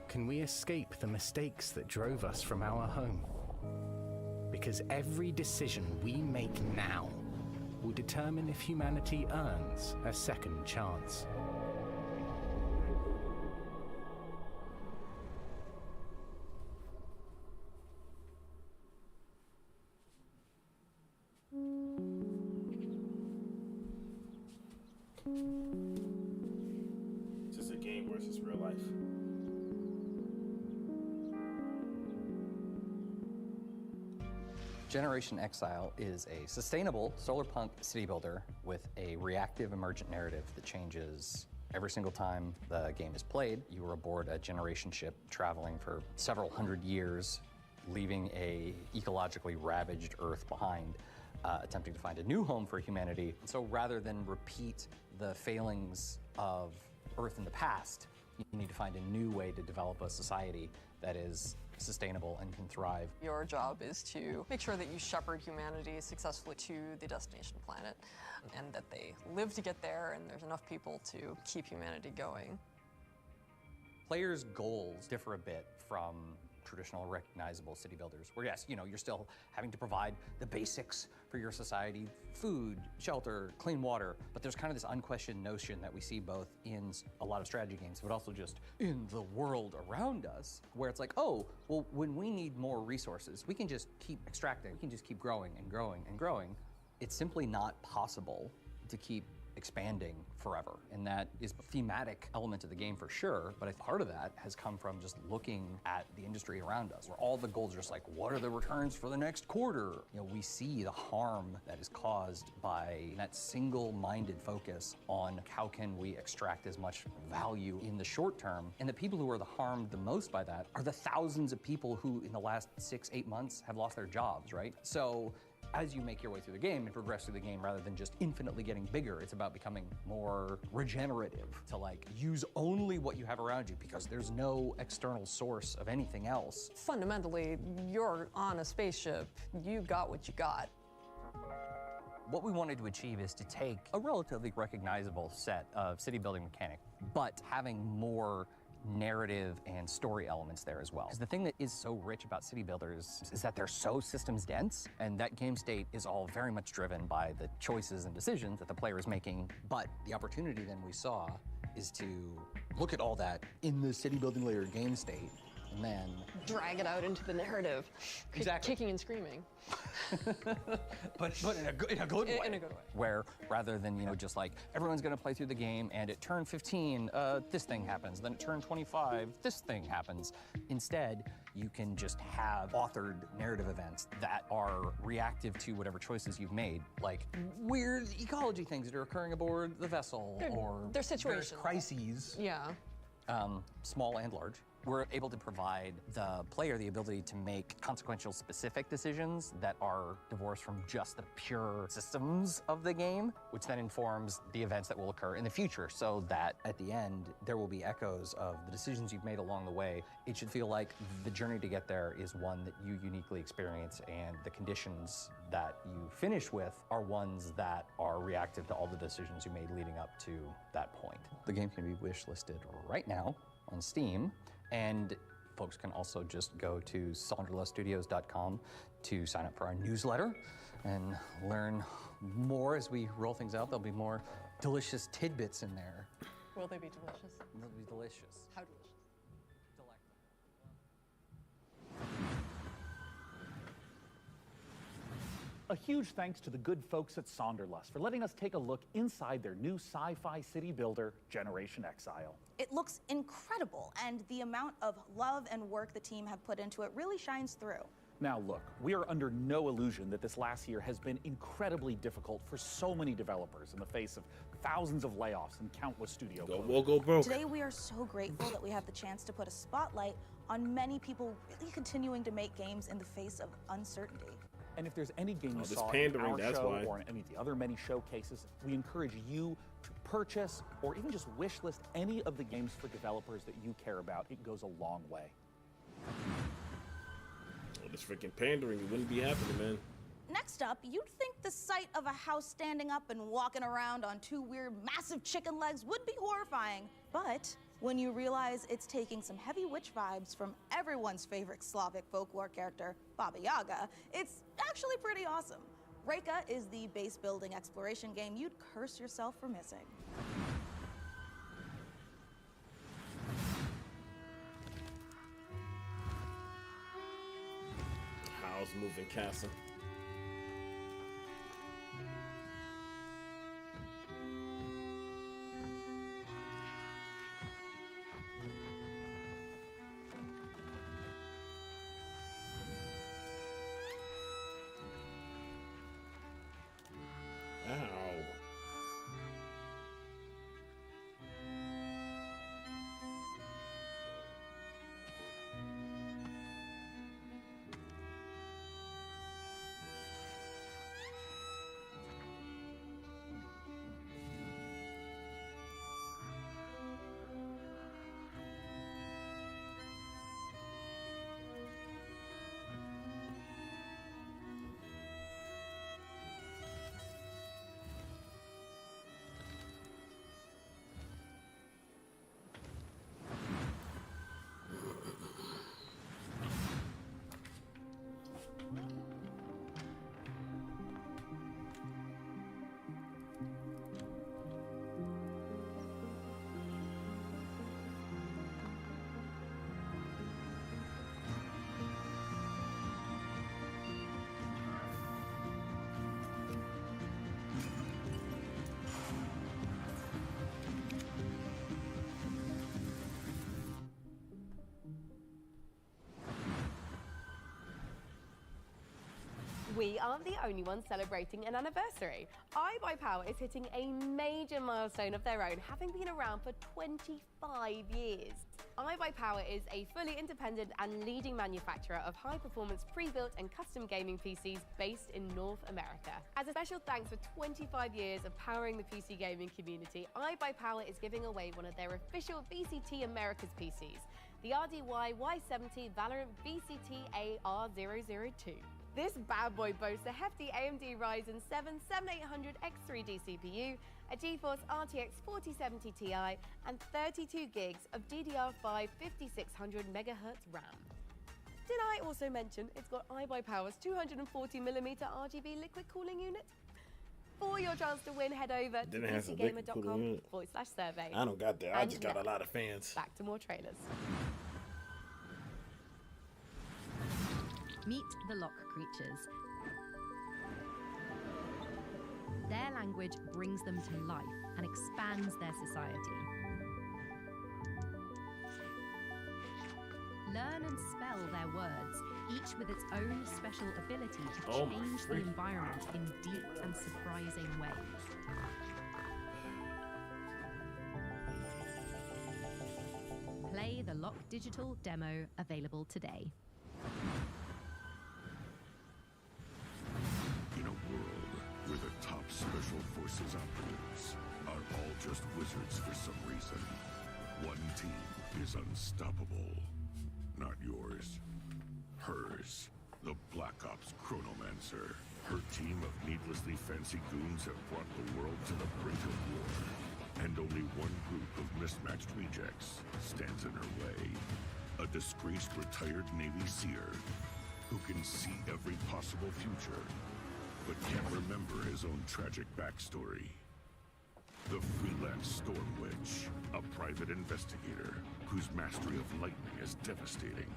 Can we escape the mistakes that drove us from our home? Because every decision we make now will determine if humanity earns a second chance.
It's just a game versus real life.
Generation Exile is a sustainable solarpunk city builder with a reactive emergent narrative that changes every single time the game is played. You are aboard a generation ship traveling for several hundred years, leaving a ecologically ravaged Earth behind, attempting to find a new home for humanity. So rather than repeat the failings of Earth in the past, you need to find a new way to develop a society that is sustainable and can thrive.
Your job is to make sure that you shepherd humanity successfully to the destination planet and that they live to get there and there's enough people to keep humanity going.
Players' goals differ a bit from traditional recognizable city builders, where yes, you know, you're still having to provide the basics for your society, food, shelter, clean water, but there's kind of this unquestioned notion that we see both in a lot of strategy games, but also just in the world around us, where it's like, oh, well, when we need more resources, we can just keep extracting, we can just keep growing and growing and growing. It's simply not possible to keep expanding forever. And that is a thematic element of the game for sure, but I think part of that has come from just looking at the industry around us, where all the goals are just like, what are the returns for the next quarter? You know, we see the harm that is caused by that single-minded focus on how can we extract as much value in the short term. And the people who are the harmed the most by that are the thousands of people who in the last 6-8 months have lost their jobs, right? So as you make your way through the game and progress through the game, rather than just infinitely getting bigger, it's about becoming more regenerative, to like use only what you have around you because there's no external source of anything else.
Fundamentally, you're on a spaceship. You got what you got.
What we wanted to achieve is to take a relatively recognizable set of city building mechanic, but having more narrative and story elements there as well. Because the thing that is so rich about city builders is that they're so systems dense, and that game state is all very much driven by the choices and decisions that the player is making. But the opportunity then we saw is to look at all that in the city building layer game state, and then
drag it out into the narrative.
Exactly.
Kicking and screaming.
but in a good way.
In a good way.
Where rather than, you know, just like everyone's gonna play through the game and at turn 15, this thing happens, then at turn 25, this thing happens. Instead, you can just have authored narrative events that are reactive to whatever choices you've made, like weird ecology things that are occurring aboard the vessel, or
they're
various
situational.
crises.
Yeah.
Small and large. We're able to provide the player the ability to make consequential specific decisions that are divorced from just the pure systems of the game, which then informs the events that will occur in the future, so that at the end, there will be echoes of the decisions you've made along the way. It should feel like the journey to get there is one that you uniquely experience, and the conditions that you finish with are ones that are reactive to all the decisions you made leading up to that point. The game can be wish-listed right now on Steam, and folks can also just go to SonderlessStudios.com to sign up for our newsletter and learn more as we roll things out. There'll be more delicious tidbits in there.
Will they be delicious?
They'll be delicious.
How delicious?
A huge thanks to the good folks at Sonderlust for letting us take a look inside their new sci-fi city builder, Generation Exile.
It looks incredible, and the amount of love and work the team have put into it really shines through.
Now look, we are under no illusion that this last year has been incredibly difficult for so many developers in the face of thousands of layoffs and countless studio closures.
Go broke.
Today we are so grateful that we have the chance to put a spotlight on many people really continuing to make games in the face of uncertainty.
And if there's any game you
this
saw in
pandering,
our
that's
show
why.
or in any of the other many showcases, we encourage you to purchase or even just wish list any of the games for developers that you care about. It goes a long way.
Oh, this freaking pandering, it wouldn't be happening, man.
Next up, you'd think the sight of a house standing up and walking around on two weird massive chicken legs would be horrifying. But when you realize it's taking some heavy witch vibes from everyone's favorite Slavic folklore character, Baba Yaga, it's actually pretty awesome. Reka is the base building exploration game you'd curse yourself for missing.
House moving castle.
We aren't the only ones celebrating an anniversary. iBuyPower is hitting a major milestone of their own, having been around for 25 years. iBuyPower is a fully independent and leading manufacturer of high-performance pre-built and custom gaming PCs based in North America. As a special thanks for 25 years of powering the PC gaming community, iBuyPower is giving away one of their official VCT Americas PCs, the RDY Y70 Valorant VCT AR002. This bad boy boasts a hefty AMD Ryzen 7 7800X3D CPU, a GeForce RTX 4070 Ti, and 32 gigs of DDR5 5600 MHz RAM. Did I also mention it's got iBuyPower's 240mm RGB liquid cooling unit? For your chance to win, head over to
Then it has a liquid cooling unit.
pcgamer.com/survey.
I don't got that. I
And
just got a
now,
lot of fans.
Back to more trailers.
Meet the Lock Creatures. Their language brings them to life and expands their society. Learn and spell their words, each with its own special ability to
Oh my
change the
freak.
environment in deep and surprising ways. Play the Lock Digital demo, available today.
In a world where the top special forces operatives are all just wizards for some reason, one team is unstoppable. Not yours. Hers. The Black Ops Chronomancer. Her team of needlessly fancy goons have brought the world to the brink of war. And only one group of mismatched rejects stands in her way. A disgraced retired Navy SEER who can see every possible future, but can't remember his own tragic backstory. The freelance Storm Witch, a private investigator whose mastery of lightning is devastating,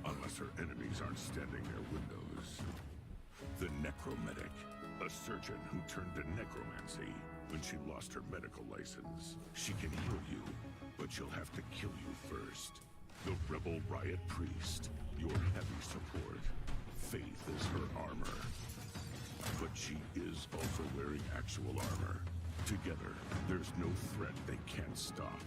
unless her enemies aren't standing near windows. The Necromedic, a surgeon who turned to necromancy when she lost her medical license. She can heal you, but she'll have to kill you first. The Rebel Riot Priest, your heavy support. Faith is her armor. But she is also wearing actual armor. Together, there's no threat they can't stop.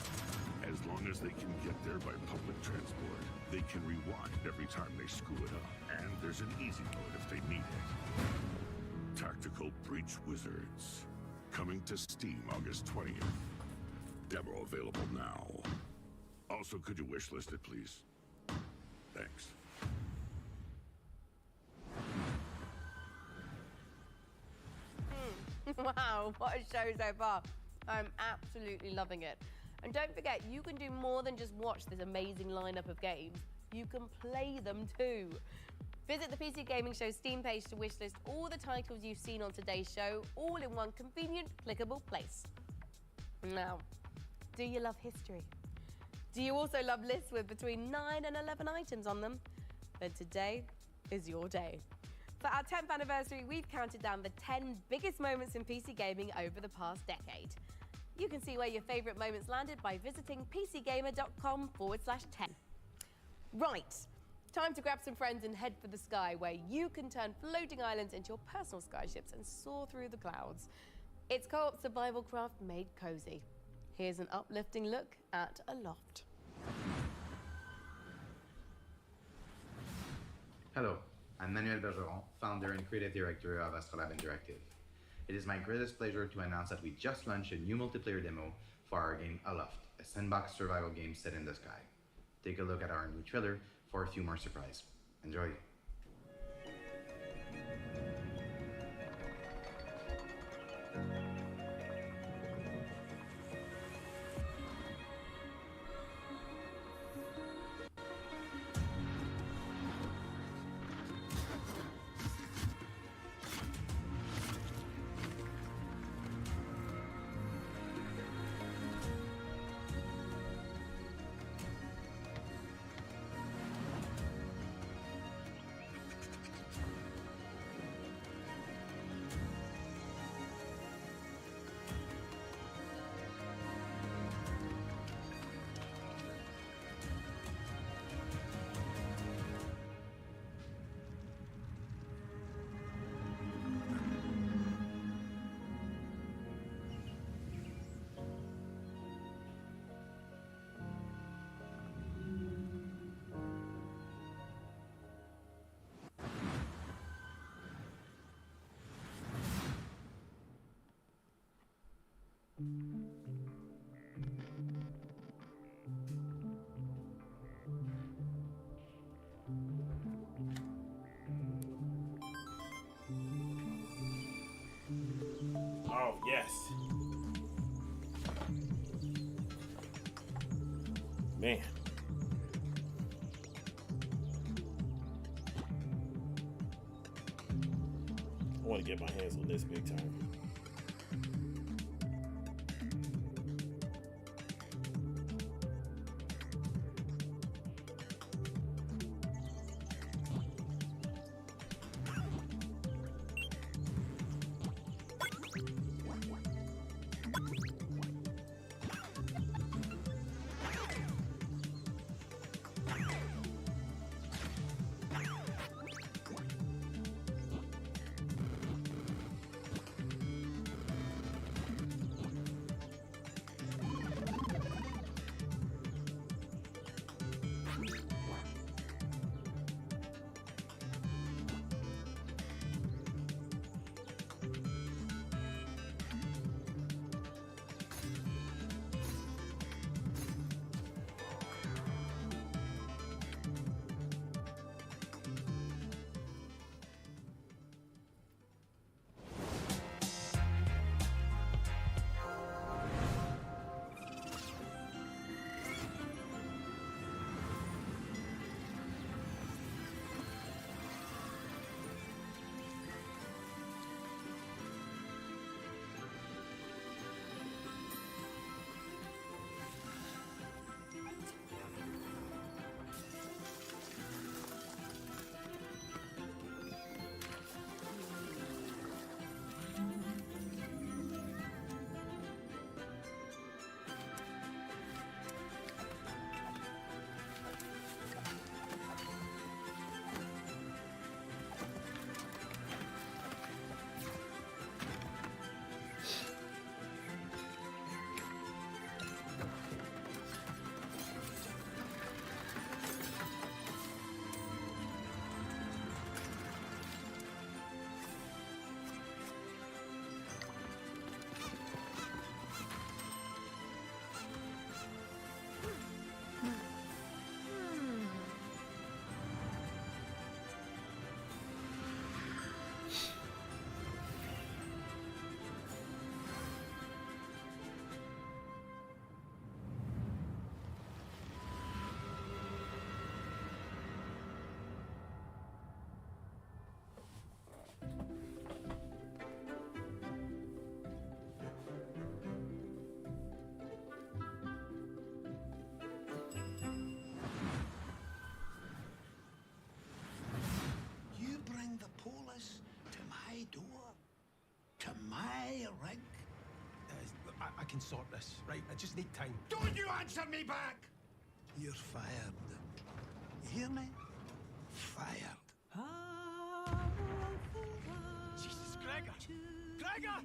As long as they can get there by public transport, they can rewind every time they screw it up. And there's an easy mode if they need it. Tactical Breach Wizards. Coming to Steam August 20th. Demo available now. Also, could you wishlist it, please? Thanks.
Wow, what a show so far. I'm absolutely loving it. And don't forget, you can do more than just watch this amazing lineup of games. You can play them too. Visit the PC Gaming Show Steam page to wishlist all the titles you've seen on today's show, all in one convenient, clickable place. Now, do you love history? Do you also love lists with between 9 and 11 items on them? Then today is your day. For our 10th anniversary, we've counted down the 10 biggest moments in PC gaming over the past decade. You can see where your favorite moments landed by visiting pcgamer.com/10. Right, time to grab some friends and head for the sky, where you can turn floating islands into your personal skyships and soar through the clouds. It's co-op survival craft made cozy. Here's an uplifting look at Aloft.
Hello, I'm Manuel Bergeron, founder and creative director of Astrolab Interactive. It is my greatest pleasure to announce that we just launched a new multiplayer demo for our game Aloft, a sandbox survival game set in the sky. Take a look at our new trailer for a few more surprises. Enjoy.
Oh, yes. Man. I want to get my hands on this big time.
door to my rig. I can sort this, right? I just need time.
Don't you answer me back!
You're fired. You hear me? Fired.
Jesus, Gregor! Gregor!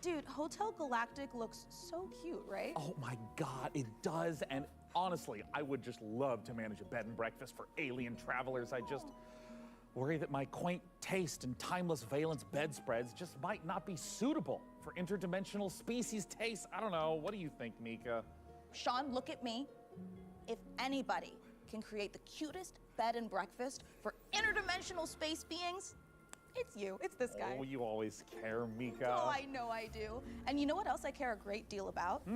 Dude, Hotel Galactic looks so cute, right?
Oh my God, it does. And honestly, I would just love to manage a bed and breakfast for alien travelers. I just worry that my quaint taste and timeless valence bedspreads just might not be suitable for interdimensional species tastes. I don't know. What do you think, Mika?
Sean, look at me. If anybody can create the cutest bed and breakfast for interdimensional space beings, it's you. It's this guy.
Oh, you always care, Mika.
Oh, I know I do. And you know what else I care a great deal about?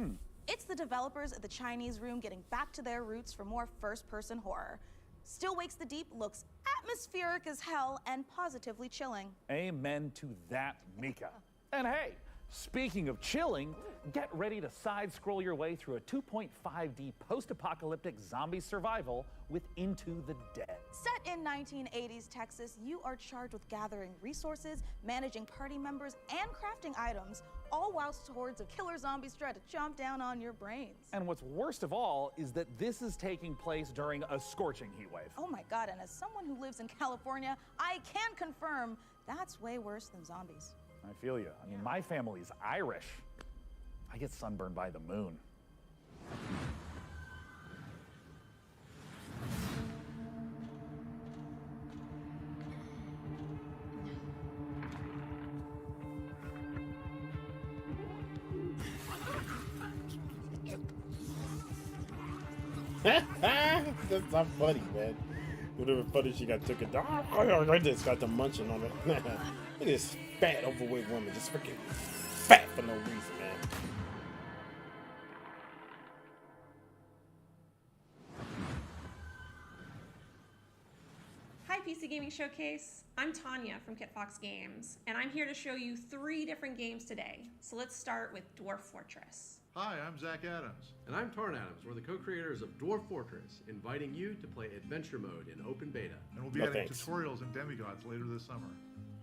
It's the developers at the Chinese Room getting back to their roots for more first-person horror. Still Wakes the Deep looks atmospheric as hell and positively chilling.
Amen to that, Mika. And hey, Speaking of chilling, get ready to side-scroll your way through a 2.5D post-apocalyptic zombie survival with Into the Dead.
Set in 1980s Texas, you are charged with gathering resources, managing party members, and crafting items, all whilst hordes of killer zombies try to chomp down on your brains.
And what's worst of all is that this is taking place during a scorching heat wave.
Oh my God, and as someone who lives in California, I can confirm that's way worse than zombies.
I feel you. I mean, my family's Irish. I get sunburned by the moon.
That's not funny, man. Whatever funny she got took it down. I just got the munching on it. Look at this fat, overweight woman, just freaking fat for no reason, man.
Hi, PC Gaming Showcase. I'm Tanya from KitFox Games, and I'm here to show you 3 different games today. So let's start with Dwarf Fortress.
Hi, I'm Zach Adams. And I'm Tarn Adams. We're the co-creators of Dwarf Fortress, inviting you to play Adventure Mode in open beta.
And we'll be adding tutorials and demigods later this summer.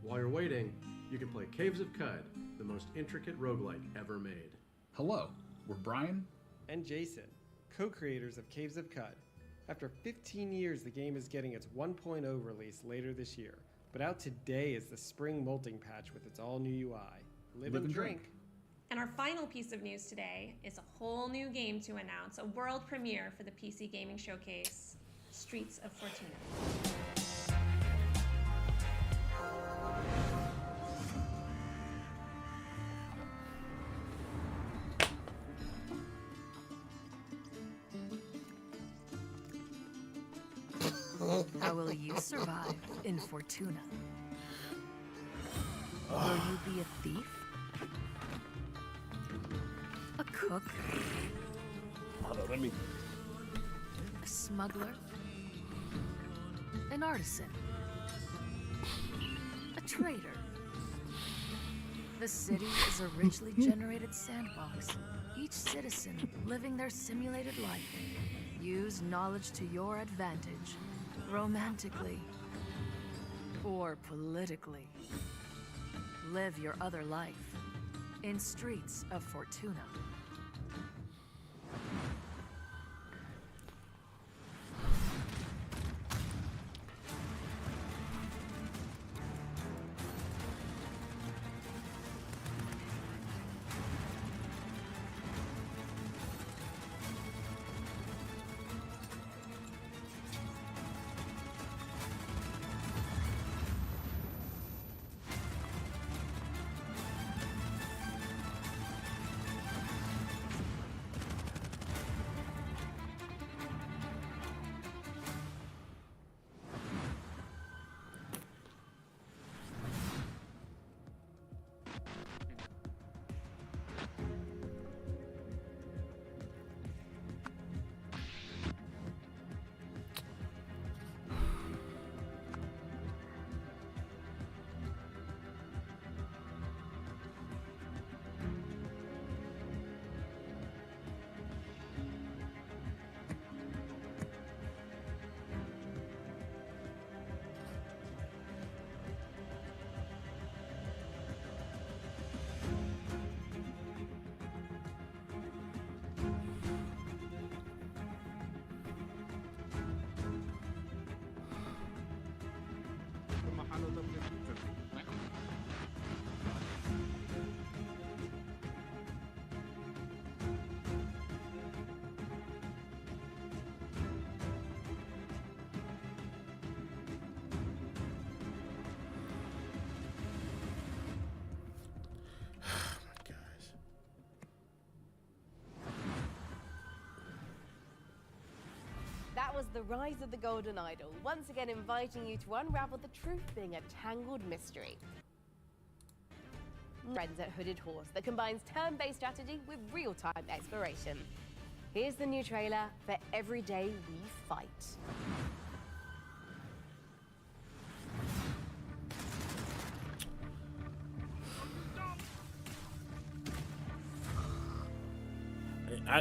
While you're waiting, you can play Caves of Cud, the most intricate roguelike ever made.
Hello, we're Brian
and Jason, co-creators of Caves of Cud. After 15 years, the game is getting its 1.0 release later this year. But out today is the spring molting patch with its all-new UI. Live and drink.
And our final piece of news today is a whole new game to announce, a world premiere for the PC Gaming Showcase, Streets of Fortuna.
How will you survive in Fortuna? Will you be a thief? A cook?
Hold on, let me...
A smuggler? An artisan? A trader? The city is a richly generated sandbox, each citizen living their simulated life. Use knowledge to your advantage, romantically or politically. Live your other life in Streets of Fortuna.
That was The Rise of the Golden Idol, once again inviting you to unravel the truth being a tangled mystery. Friends at Hooded Horse that combines turn-based strategy with real-time exploration. Here's the new trailer for Every Day We Fight.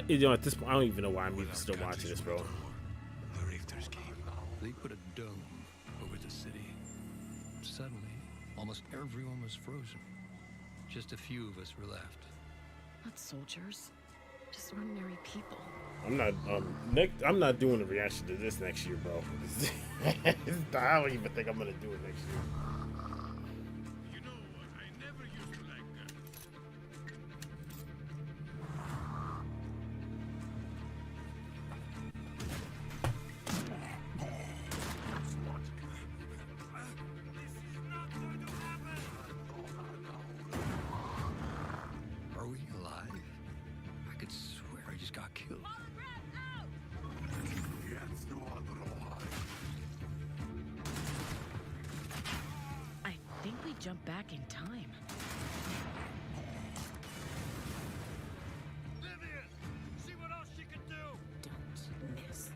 You know, at this point, I don't even know why I'm even still watching this, bro.
The Rifters came. They put a dome over the city. Suddenly, almost everyone was frozen. Just a few of us were left.
Not soldiers, just ordinary people.
I'm not doing a reaction to this next year, bro. I don't even think I'm gonna do it next year.
Are we alive? I could swear I just got killed.
I think we jumped back in time.
Vivian, see what else she can do.
Don't miss.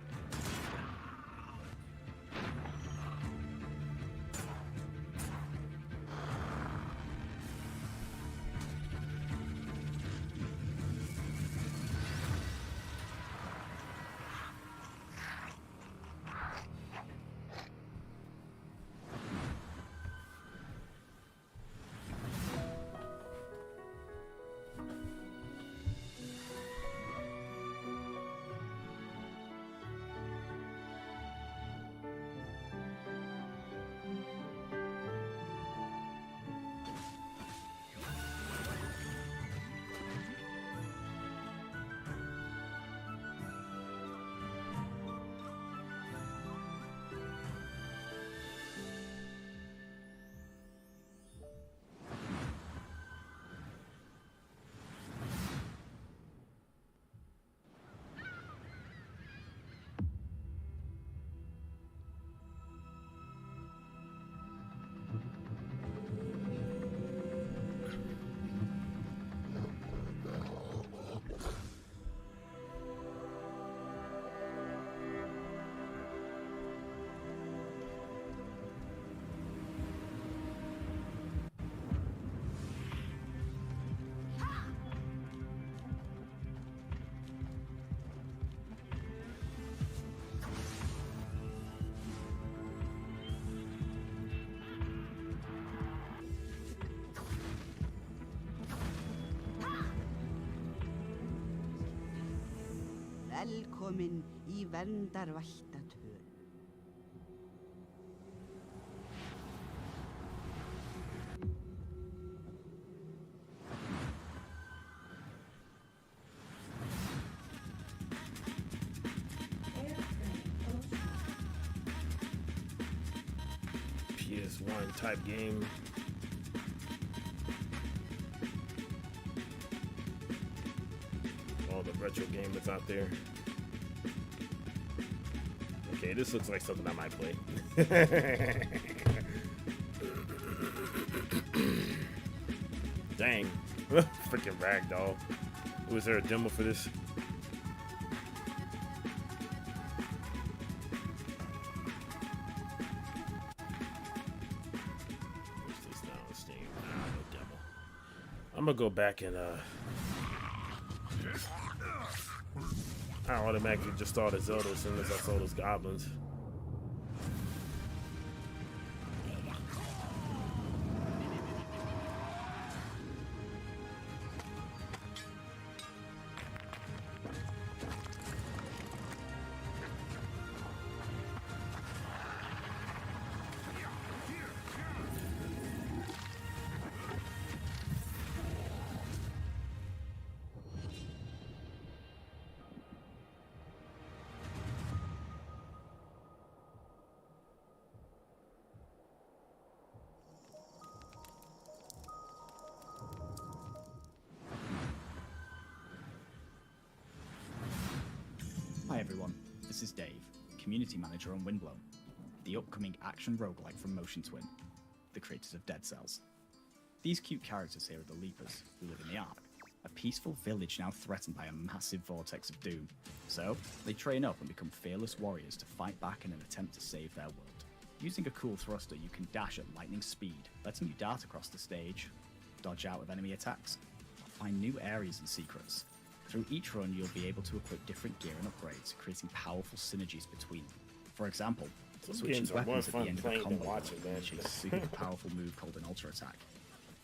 Velkomin í verndarvættatön.
PS1 type game. All the retro gamers out there. Okay, this looks like something I might play. Dang. Freaking ragdoll. Was there a demo for this? What's this now? Steam. No demo. I'm gonna go back and I automatically just started Zelda as soon as I saw those goblins.
Hi everyone, this is Dave, Community Manager on Windblown, the upcoming action roguelike from Motion Twin, the creators of Dead Cells. These cute characters here are the Leapers, who live in the Ark, a peaceful village now threatened by a massive vortex of doom. So, they train up and become fearless warriors to fight back in an attempt to save their world. Using a cool thruster, you can dash at lightning speed, letting you dart across the stage, dodge out of enemy attacks, or find new areas and secrets. Through each run, you'll be able to equip different gear and upgrades, creating powerful synergies between them. For example, switching
games are more
weapons at the
fun
end of
playing
a
than
combo
watching, man.
unleashes a super powerful move called an Ultra Attack,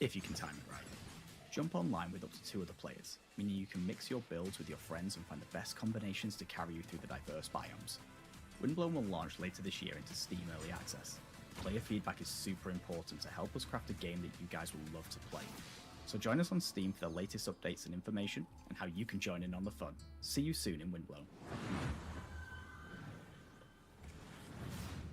if you can time it right. Jump online with up to 2 other players, meaning you can mix your builds with your friends and find the best combinations to carry you through the diverse biomes. Windblown will launch later this year into Steam Early Access. Player feedback is super important to help us craft a game that you guys will love to play. So join us on Steam for the latest updates and information, and how you can join in on the fun. See you soon in Windblown.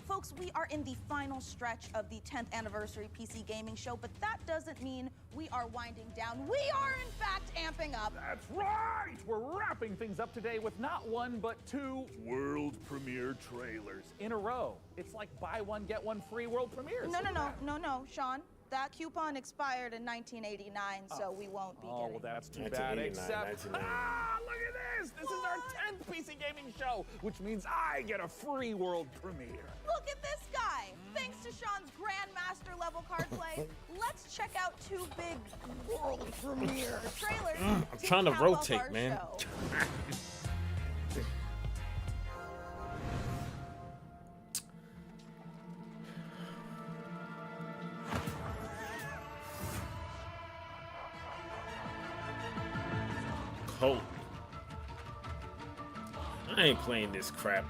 Folks, we are in the final stretch of the 10th anniversary PC Gaming Show, but that doesn't mean we are winding down. We are, in fact, amping up.
That's right! We're wrapping things up today with not 1, but 2 world premiere trailers in a row. It's like buy one, get one free world premieres.
No, Sean. That coupon expired in 1989, so we won't be getting
well, that's too bad, except... look at this! This is our 10th PC Gaming Show, which means I get a free world premiere.
Look at this guy! Thanks to Sean's Grandmaster level card play, let's check out 2 big world premiere trailers.
I'm trying to rotate, man. Cold. I ain't playing this crap.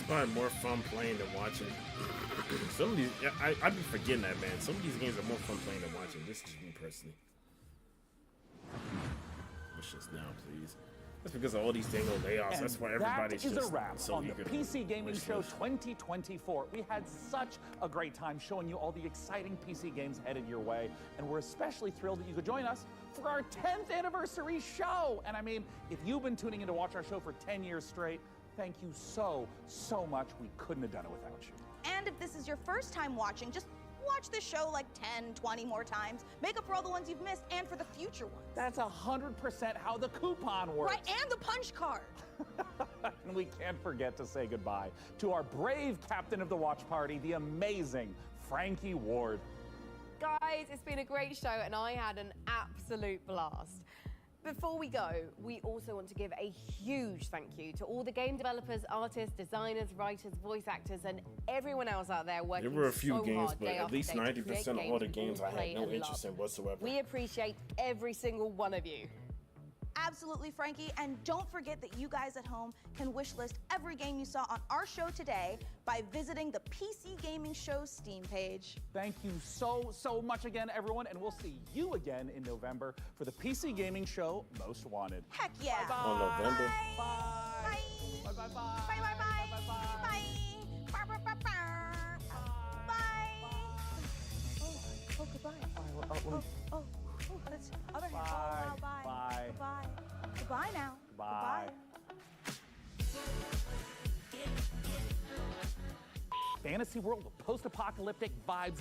Probably more fun playing than watching. Some of these, I be forgetting that, man. Some of these games are more fun playing than watching. This is me personally. Push this now, please. That's because of all these dang old layoffs.
And
that's why everybody's
that is
just
a wrap
so
on the
eager to
PC Gaming
wish
Show
list.
2024. We had such a great time showing you all the exciting PC games headed your way, and we're especially thrilled that you could join us for our 10th anniversary show. And I mean, if you've been tuning in to watch our show for 10 years straight, thank you so much. We couldn't have done it without you.
And if this is your first time watching, just watch this show like 10, 20 more times. Make up for all the ones you've missed and for the future ones.
That's 100% how the coupon works.
Right, and the punch card.
And we can't forget to say goodbye to our brave captain of the watch party, the amazing Frankie Ward.
Guys, it's been a great show and I had an absolute blast. Before we go, we also want to give a huge thank you to all the game developers, artists, designers, writers, voice actors, and everyone else out there working so hard.
There were a few games, but
day
at
after
least
day to
90%
create
of all the
we
games I
play
had no
and
interest
love.
in whatsoever.
We appreciate every single one of you.
Absolutely, Frankie. And don't forget that you guys at home can wishlist every game you saw on our show today by visiting the PC Gaming Show Steam page.
Thank you so much again, everyone, and we'll see you again in November for the PC Gaming Show Most Wanted.
Heck yeah.
Bye-bye.
On November.
Bye.
Bye.
Bye-bye.
Bye. Bye. Oh, goodbye. Oh, let's other hand. Oh, wow, bye.
Bye.
Goodbye. Goodbye now.
Bye.
Goodbye.
fantasy world with post-apocalyptic vibes.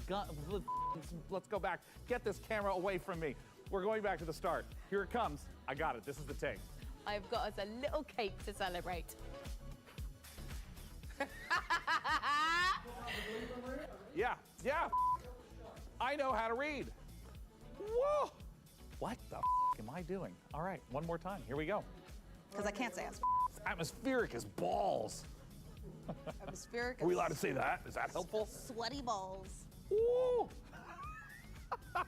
Let's go back. Get this camera away from me. We're going back to the start. Here it comes. I got it. This is the take.
I've got us a little cake to celebrate.
Yeah. I know how to read. Whoa! What the am I doing? All right, one more time. Here we go.
Because I can't say
Atmospheric as balls.
atmospheric.
Are we allowed to say that? Is that helpful?
Sweaty balls.
Ooh. I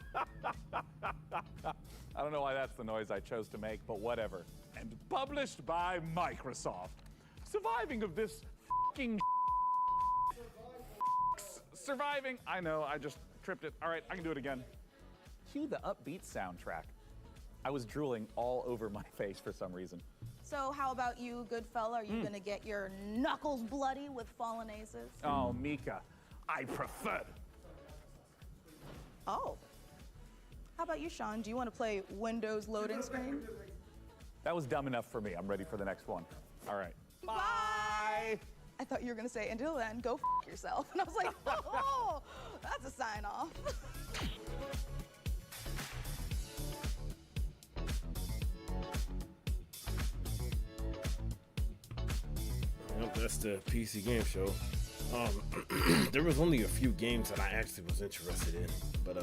don't know why that's the noise I chose to make, but whatever. And published by Microsoft. Surviving of this f***ing surviving. I know, I just tripped it. All right, I can do it again. Cue the upbeat soundtrack. I was drooling all over my face for some reason.
So how about you, good fella? Are you gonna get your knuckles bloody with fallen aces?
Oh, Mika, I prefer.
Oh. How about you, Sean? Do you want to play Windows loading screen?
That was dumb enough for me. I'm ready for the next one. All right.
Bye. I thought you were gonna say, until then, go f yourself. And I was like, oh, that's a sign off.
Well, that's the PC game show. There was only a few games that I actually was interested in, but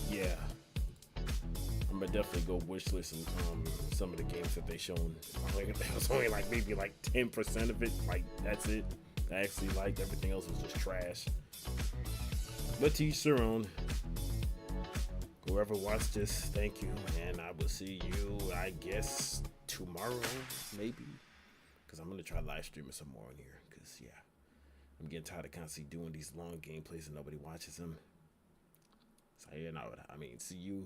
yeah, I'm gonna definitely go wishlist some of the games that they shown. It was only like maybe like 10% of it. Like that's it. I actually liked. Everything else was just trash. But to each their own. Whoever watched this, thank you, and I will see you, I guess, tomorrow, maybe. Because I'm going to try live streaming some more on here. Because, yeah, I'm getting tired of constantly doing these long gameplays and nobody watches them. So, you know, I mean, see you